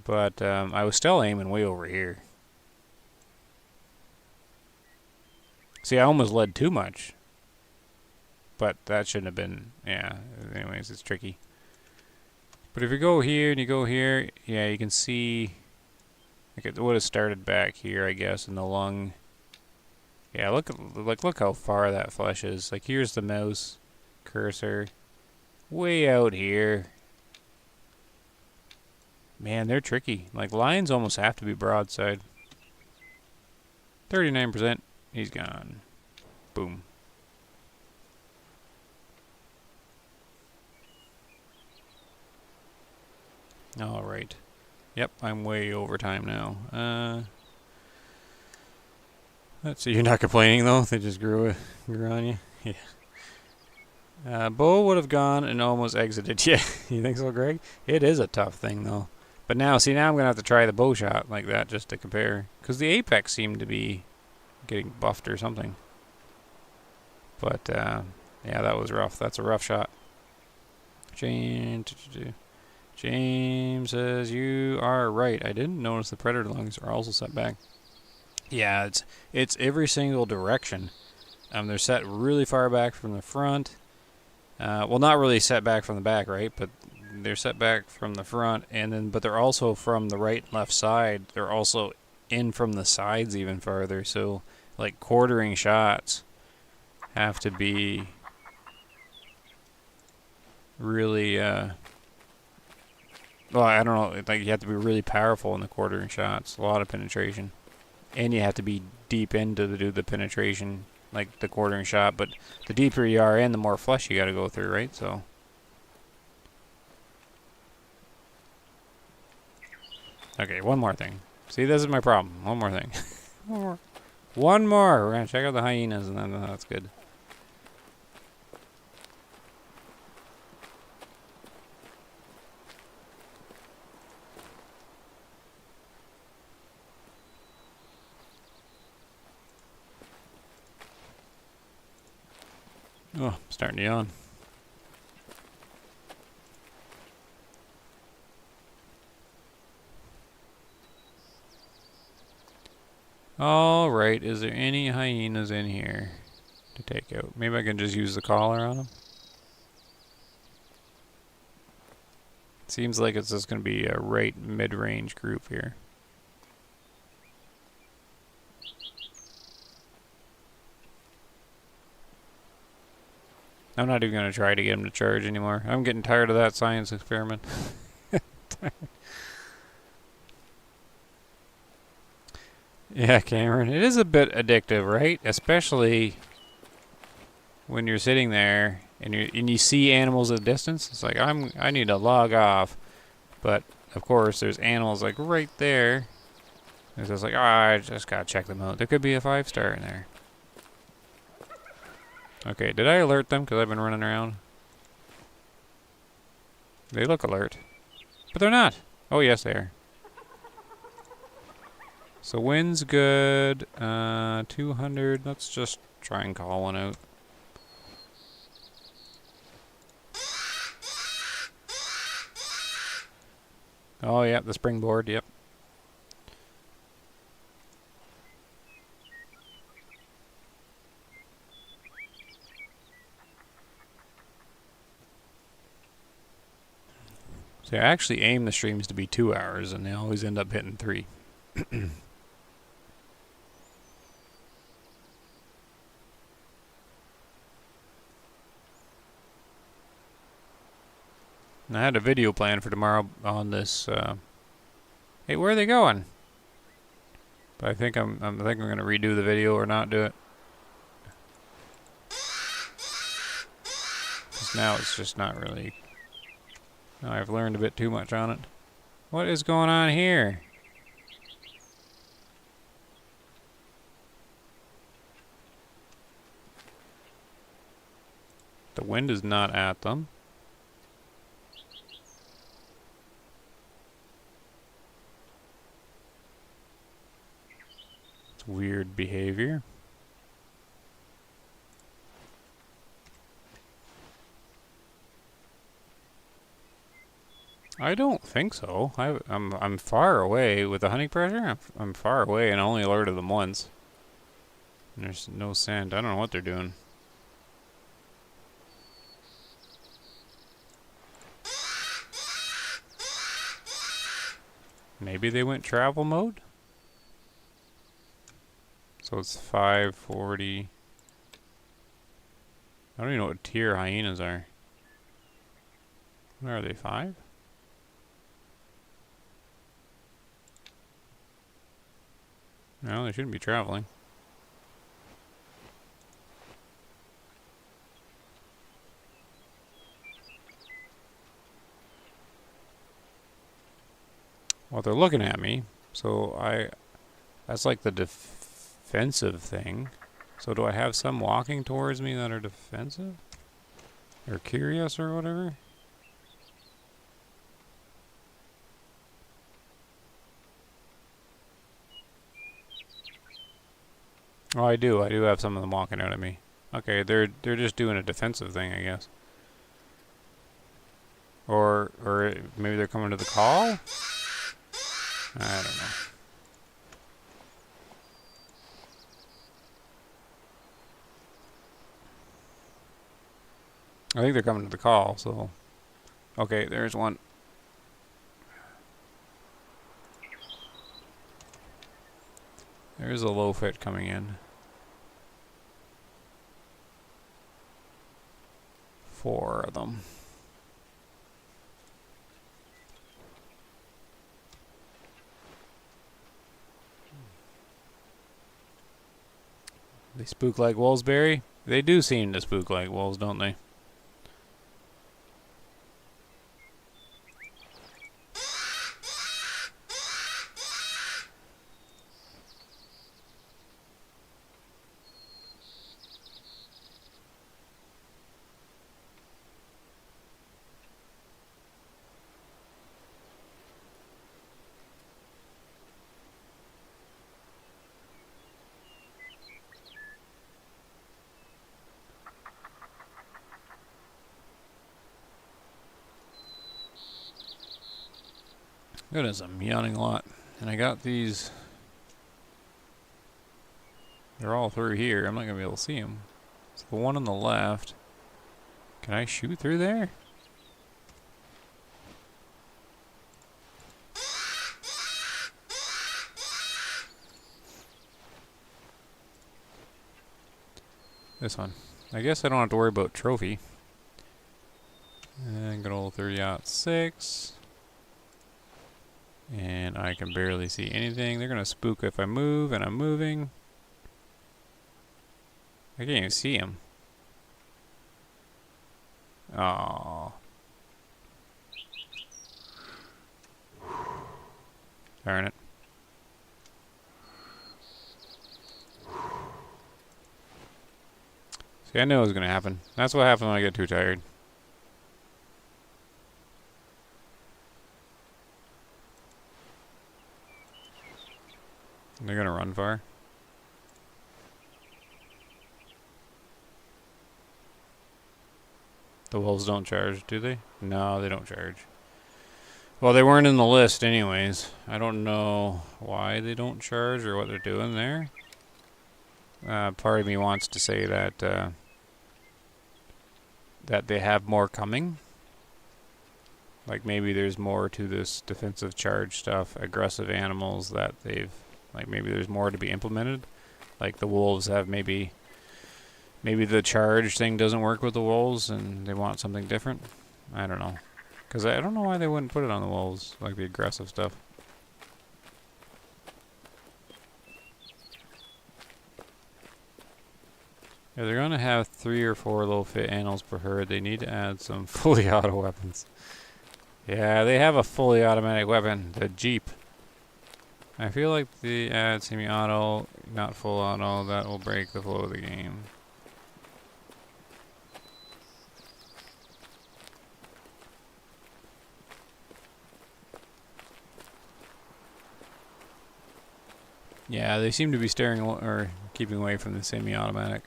But I was still aiming way over here. See, I almost led too much. But that shouldn't have been, yeah, anyways, it's tricky. But if you go here and you go here, yeah, you can see, like it would have started back here, I guess, in the lung. Yeah, look how far that flesh is. Like, here's the mouse cursor. Way out here. Man, they're tricky. Like, lions almost have to be broadside. 39%. He's gone. Boom. Alright. Yep, I'm way over time now. Let's see, you're not complaining though? They just grew on you? Yeah. Bo would have gone and almost exited. Yeah, you think so, Greg? It is a tough thing though. But now, see, now I'm going to have to try the bow shot like that just to compare. Because the apex seemed to be getting buffed or something. But, yeah, that was rough. That's a rough shot. James says, you are right. I didn't notice the predator lungs are also set back. Yeah, it's every single direction. They're set really far back from the front. Well, not really set back from the back, right? But they're set back from the front, and then but they're also from the right and left side. They're also in from the sides even farther. So, like, quartering shots have to be really, well, I don't know, like, you have to be really powerful in the quartering shots. A lot of penetration. And you have to be deep into do the penetration, like the quartering shot. But the deeper you are in, the more flesh you got to go through, right? So. Okay, one more thing. See, this is my problem. One more thing. One more. We're going to check out the hyenas, and then that's good. Oh, starting to yawn. Alright, is there any hyenas in here to take out? Maybe I can just use the collar on them. Seems like it's just going to be a right mid-range group here. I'm not even going to try to get him to charge anymore. I'm getting tired of that science experiment. Yeah, Cameron, it is a bit addictive, right? Especially when you're sitting there and you see animals at a distance. It's like I need to log off, but of course there's animals like right there. It's just like, oh, I just gotta check them out. There could be a 5-star in there. Okay, did I alert them because I've been running around? They look alert, but they're not. Oh yes, they are. So wind's good. 200. Let's just try and call one out. Oh yeah, the springboard. Yep. So I actually aim the streams to be 2 hours, and they always end up hitting 3. And I had a video planned for tomorrow on this. Hey, where are they going? But I think I'm gonna redo the video or not do it. 'Cause now it's just not really. Now I've learned a bit too much on it. What is going on here? The wind is not at them. It's weird behavior. I don't think so. I'm far away with the hunting pressure. I'm far away and I only alerted them once. And there's no scent. I don't know what they're doing. Maybe they went travel mode? So it's 540. I don't even know what tier hyenas are. Where are they? 5? No, they shouldn't be traveling. Well, they're looking at me, so that's like the defensive thing. So do I have some walking towards me that are defensive? Or curious or whatever? Oh, I do have some of them walking out at me. Okay, they're just doing a defensive thing, I guess. Or maybe they're coming to the call? I don't know. I think they're coming to the call, so... Okay, there's one. There's a low fit coming in. 4 of them. They spook like Wolfsberry? They do seem to spook like wolves, don't they? Goodness, I'm yawning a lot. And I got these... They're all through here. I'm not going to be able to see them. It's the one on the left. Can I shoot through there? This one. I guess I don't have to worry about trophy. And good old 30-06. And I can barely see anything. They're going to spook if I move, and I'm moving. I can't even see him. Oh. Darn it. See, I knew it was going to happen. That's what happens when I get too tired. They're going to run far. The wolves don't charge, do they? No, they don't charge. Well, they weren't in the list anyways. I don't know why they don't charge or what they're doing there. Part of me wants to say that that they have more coming. Like maybe there's more to this defensive charge stuff, aggressive animals that they've, like maybe there's more to be implemented. Like the wolves have maybe the charge thing doesn't work with the wolves and they want something different. I don't know. Because I don't know why they wouldn't put it on the wolves, like the aggressive stuff. If they're going to have 3 or 4 low-fit animals per herd, they need to add some fully auto weapons. Yeah, they have a fully automatic weapon, the Jeep. I feel like the add semi-auto, not full auto, that will break the flow of the game. Yeah, they seem to be steering or keeping away from the semi-automatic.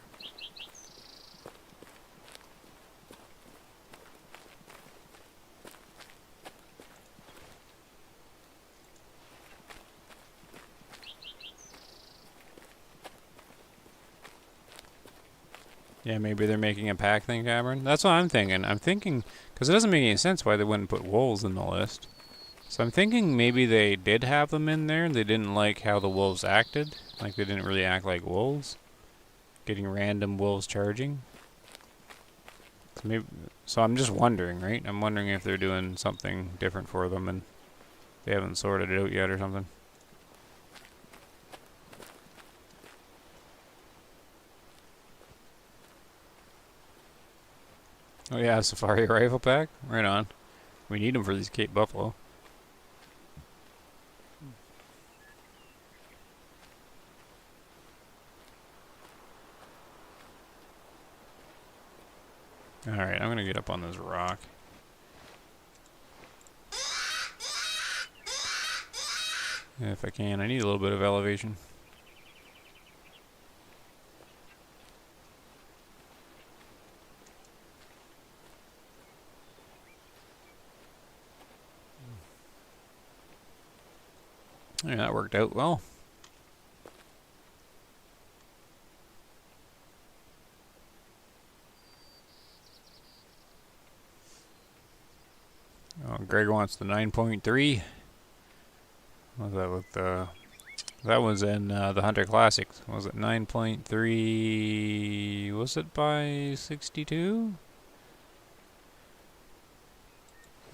Yeah, maybe they're making a pack thing, Cameron. That's what I'm thinking. I'm thinking, because it doesn't make any sense why they wouldn't put wolves in the list. So I'm thinking maybe they did have them in there and they didn't like how the wolves acted. Like they didn't really act like wolves. Getting random wolves charging. So I'm just wondering, right? I'm wondering if they're doing something different for them and they haven't sorted it out yet or something. Oh yeah, safari rifle pack? Right on. We need them for these Cape Buffalo. Alright, I'm gonna get up on this rock. If I can, I need a little bit of elevation. Yeah, that worked out well. Oh, Greg wants the 9.3. Was that with the... That was in the Hunter Classic. Was it 9.3? Was it by 62?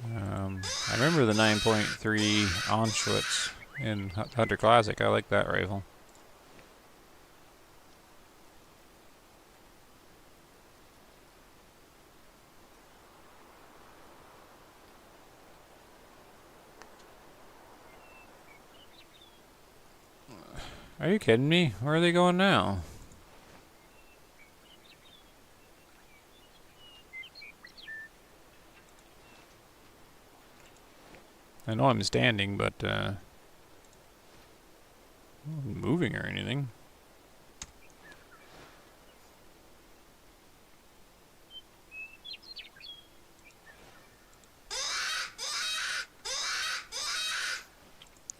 I remember the 9.3 Anschwitz in Hunter Classic. I like that rifle. Are you kidding me? Where are they going now? I know I'm standing, but I'm not moving or anything.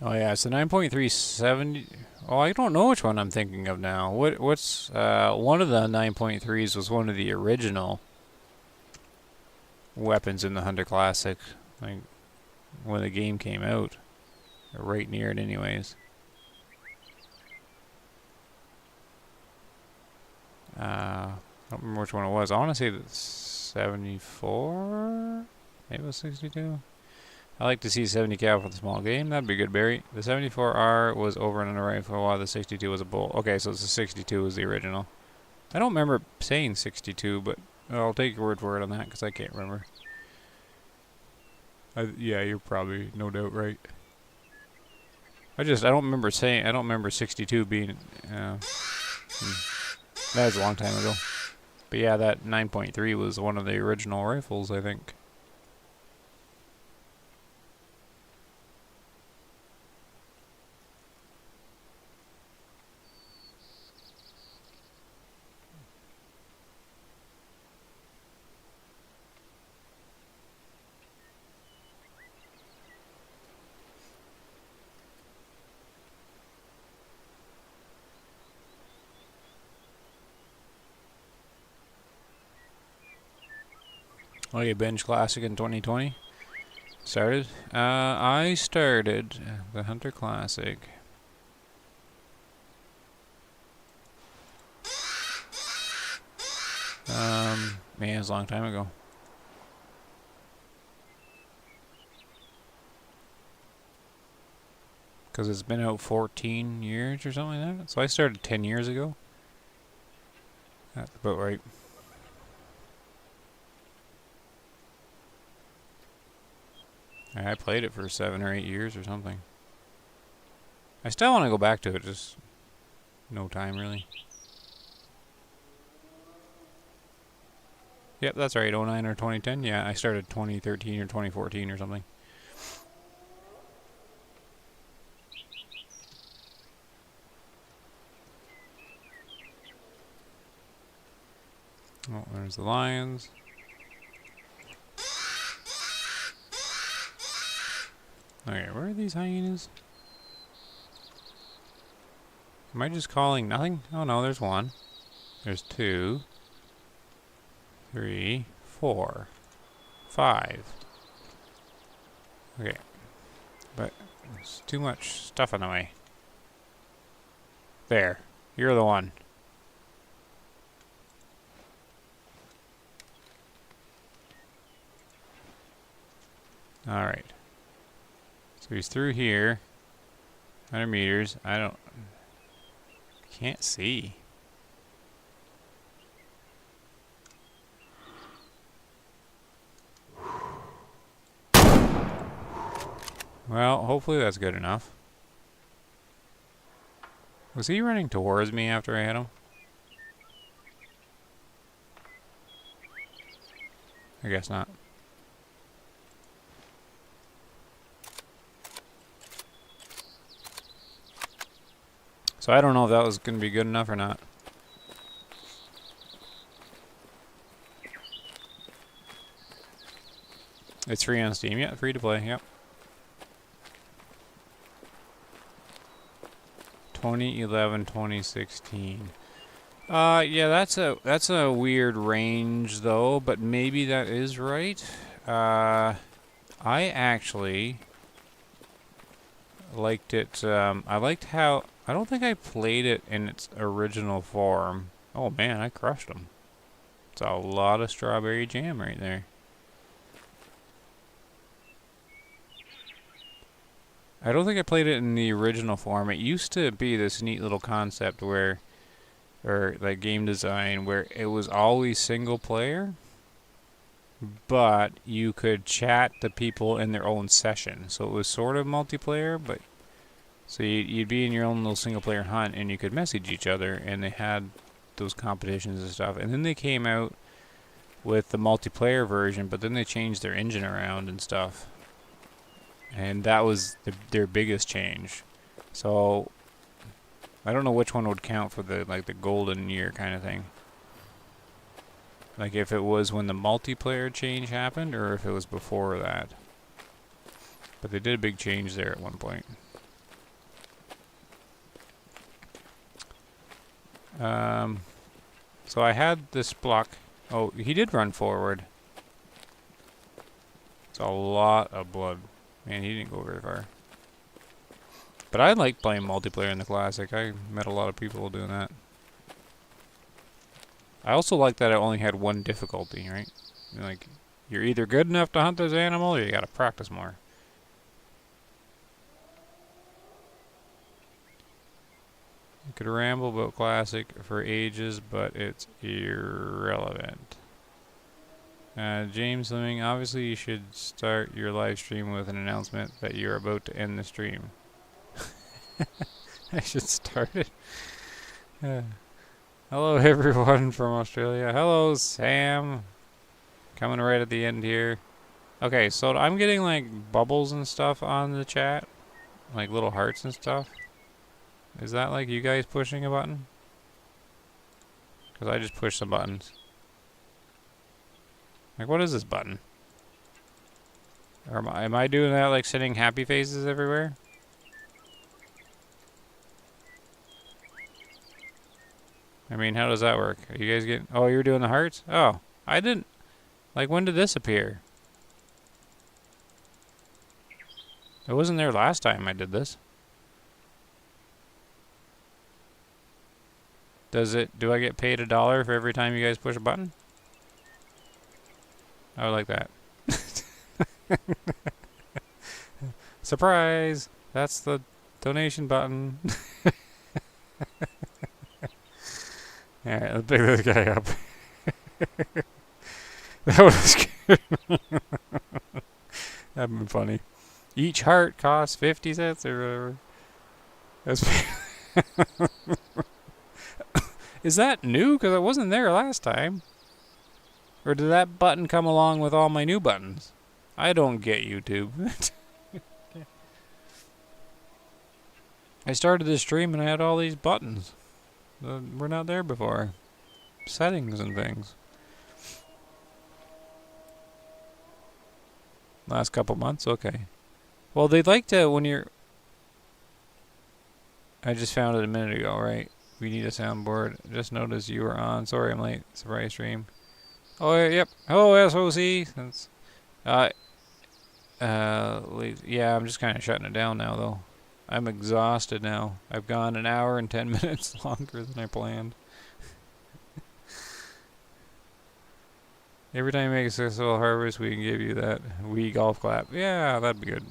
Oh yeah, it's the 9.370. Oh, I don't know which one I'm thinking of now. What's one of the 9.3s was one of the original weapons in the Hunter Classic, like when the game came out, or right near it, anyways. I don't remember which one it was. I want to say that 74. Maybe it was 62. I like to see 70 cal for the small game. That'd be good, Barry. The 74R was over and under rifle while the 62 was a bolt. Okay, so the 62 was the original. I don't remember saying 62, but I'll take your word for it on that because I can't remember. Yeah, you're probably no doubt right. I don't remember 62 being. That was a long time ago. But yeah, that 9.3 was one of the original rifles, I think. Okay, Bench Classic in 2020. Started? I started the Hunter Classic. Man, it was a long time ago. Because it's been out 14 years or something like that. So I started 10 years ago. That's about right. I played it for 7 or 8 years or something. I still want to go back to it, just no time really. Yep, that's right, 09 or 2010. Yeah, I started 2013 or 2014 or something. Oh, there's the lions. Okay, where are these hyenas? Am I just calling nothing? Oh no, there's one. There's 2, 3, 4, 5. Okay. But there's too much stuff in the way. There. You're the one. Alright. So he's through here. 100 meters. Can't see. Well, hopefully that's good enough. Was he running towards me after I hit him? I guess not. So I don't know if that was going to be good enough or not. It's free on Steam. Yeah, free to play. Yep. 2011, 2016. Yeah, that's a weird range though, but maybe that is right. I actually liked it. I liked how I don't think I played it in its original form. Oh man, I crushed them. It's a lot of strawberry jam right there. I don't think I played it in the original form. It used to be this neat little concept where, or like game design, where it was always single player, but you could chat to people in their own session. So it was sort of multiplayer, but so you'd be in your own little single player hunt and you could message each other, and they had those competitions and stuff. And then they came out with the multiplayer version, but then they changed their engine around and stuff. And that was their biggest change. So I don't know which one would count for the golden year kind of thing. Like if it was when the multiplayer change happened or if it was before that. But they did a big change there at one point. So I had this block. Oh, he did run forward. It's a lot of blood. Man, he didn't go very far. But I like playing multiplayer in the Classic. I met a lot of people doing that. I also like that I only had one difficulty, right? Like, you're either good enough to hunt this animal or you gotta practice more. You could ramble about Classic for ages, but it's irrelevant. James Lemming, obviously you should start your live stream with an announcement that you're about to end the stream. I should start it. Hello everyone from Australia. Hello Sam. Coming right at the end here. Okay, so I'm getting like bubbles and stuff on the chat. Like little hearts and stuff. Is that like you guys pushing a button? Because I just pushed some buttons. Like, what is this button? Or am I doing that, like, sending happy faces everywhere? I mean, how does that work? Are you guys getting... Oh, you're doing the hearts? Oh, I didn't... Like, when did this appear? It wasn't there last time I did this. Do I get paid $1 for every time you guys push a button? I would like that. Surprise! That's the donation button. Alright, let's pick this guy up. That was good. That'd been funny. Each heart costs 50 cents or whatever. That's Is that new? Because it wasn't there last time. Or did that button come along with all my new buttons? I don't get YouTube. I started this stream and I had all these buttons. Were not there before. Settings and things. Last couple months? Okay. Well, they'd like to, when you're... I just found it a minute ago, right? We need a soundboard. Just noticed you were on. Sorry I'm late. Surprise stream. Oh, yep. Hello, SOC. Since, yeah, I'm just kind of shutting it down now, though. I'm exhausted now. I've gone an hour and 10 minutes longer than I planned. Every time you make a successful harvest, we can give you that Wii golf clap. Yeah, that'd be good.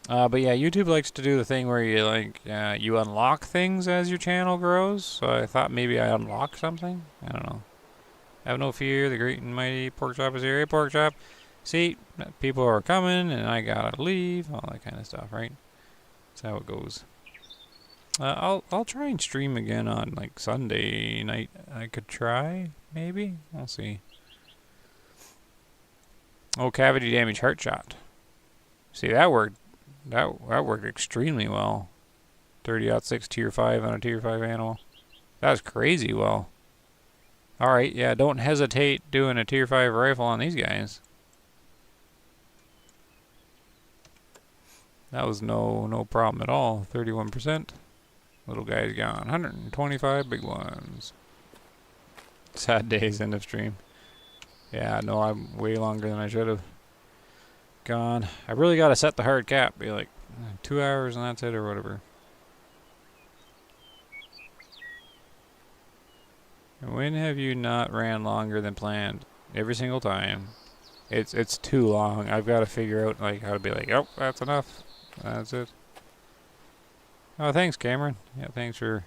But yeah, YouTube likes to do the thing where you you unlock things as your channel grows. So I thought maybe I unlocked something. I don't know. Have no fear, the great and mighty pork chop is here. Hey, pork chop. See, people are coming, and I gotta leave. All that kind of stuff, right? That's how it goes. I'll try and stream again on like Sunday night. I could try, maybe. We'll see. Oh, cavity damage heart shot. See, that worked. That worked extremely well. 30-06 tier 5 on a tier 5 animal. That was crazy well. Alright, yeah, don't hesitate doing a tier 5 rifle on these guys. That was no problem at all. 31%. Little guy's gone. 125 big ones. Sad days, end of stream. Yeah, no, I'm way longer than I should have gone. I really got to set the hard cap. Be like 2 hours and that's it or whatever. When have you not ran longer than planned? Every single time. It's too long. I've got to figure out like how to be like, oh, that's enough. That's it. Oh, thanks, Cameron. Yeah, thanks for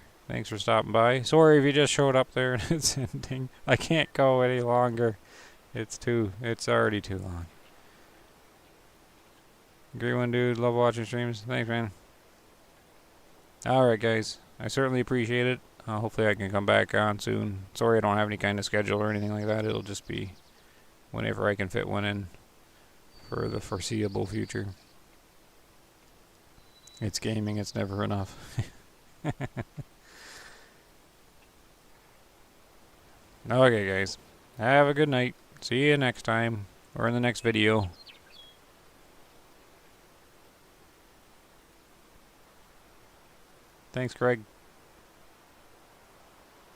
stopping by. Sorry if you just showed up there and it's ending. I can't go any longer. It's already too long. Great one, dude. Love watching streams. Thanks, man. Alright, guys. I certainly appreciate it. Hopefully I can come back on soon. Sorry I don't have any kind of schedule or anything like that. It'll just be whenever I can fit one in for the foreseeable future. It's gaming. It's never enough. Okay, guys. Have a good night. See you next time. Or in the next video. Thanks, Greg.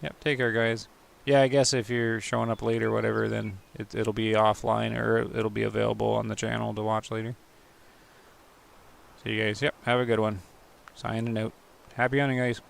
Yep, take care, guys. Yeah, I guess if you're showing up late or whatever, then it'll be offline or it'll be available on the channel to watch later. See you guys. Yep, have a good one. Signing out. Happy hunting, guys.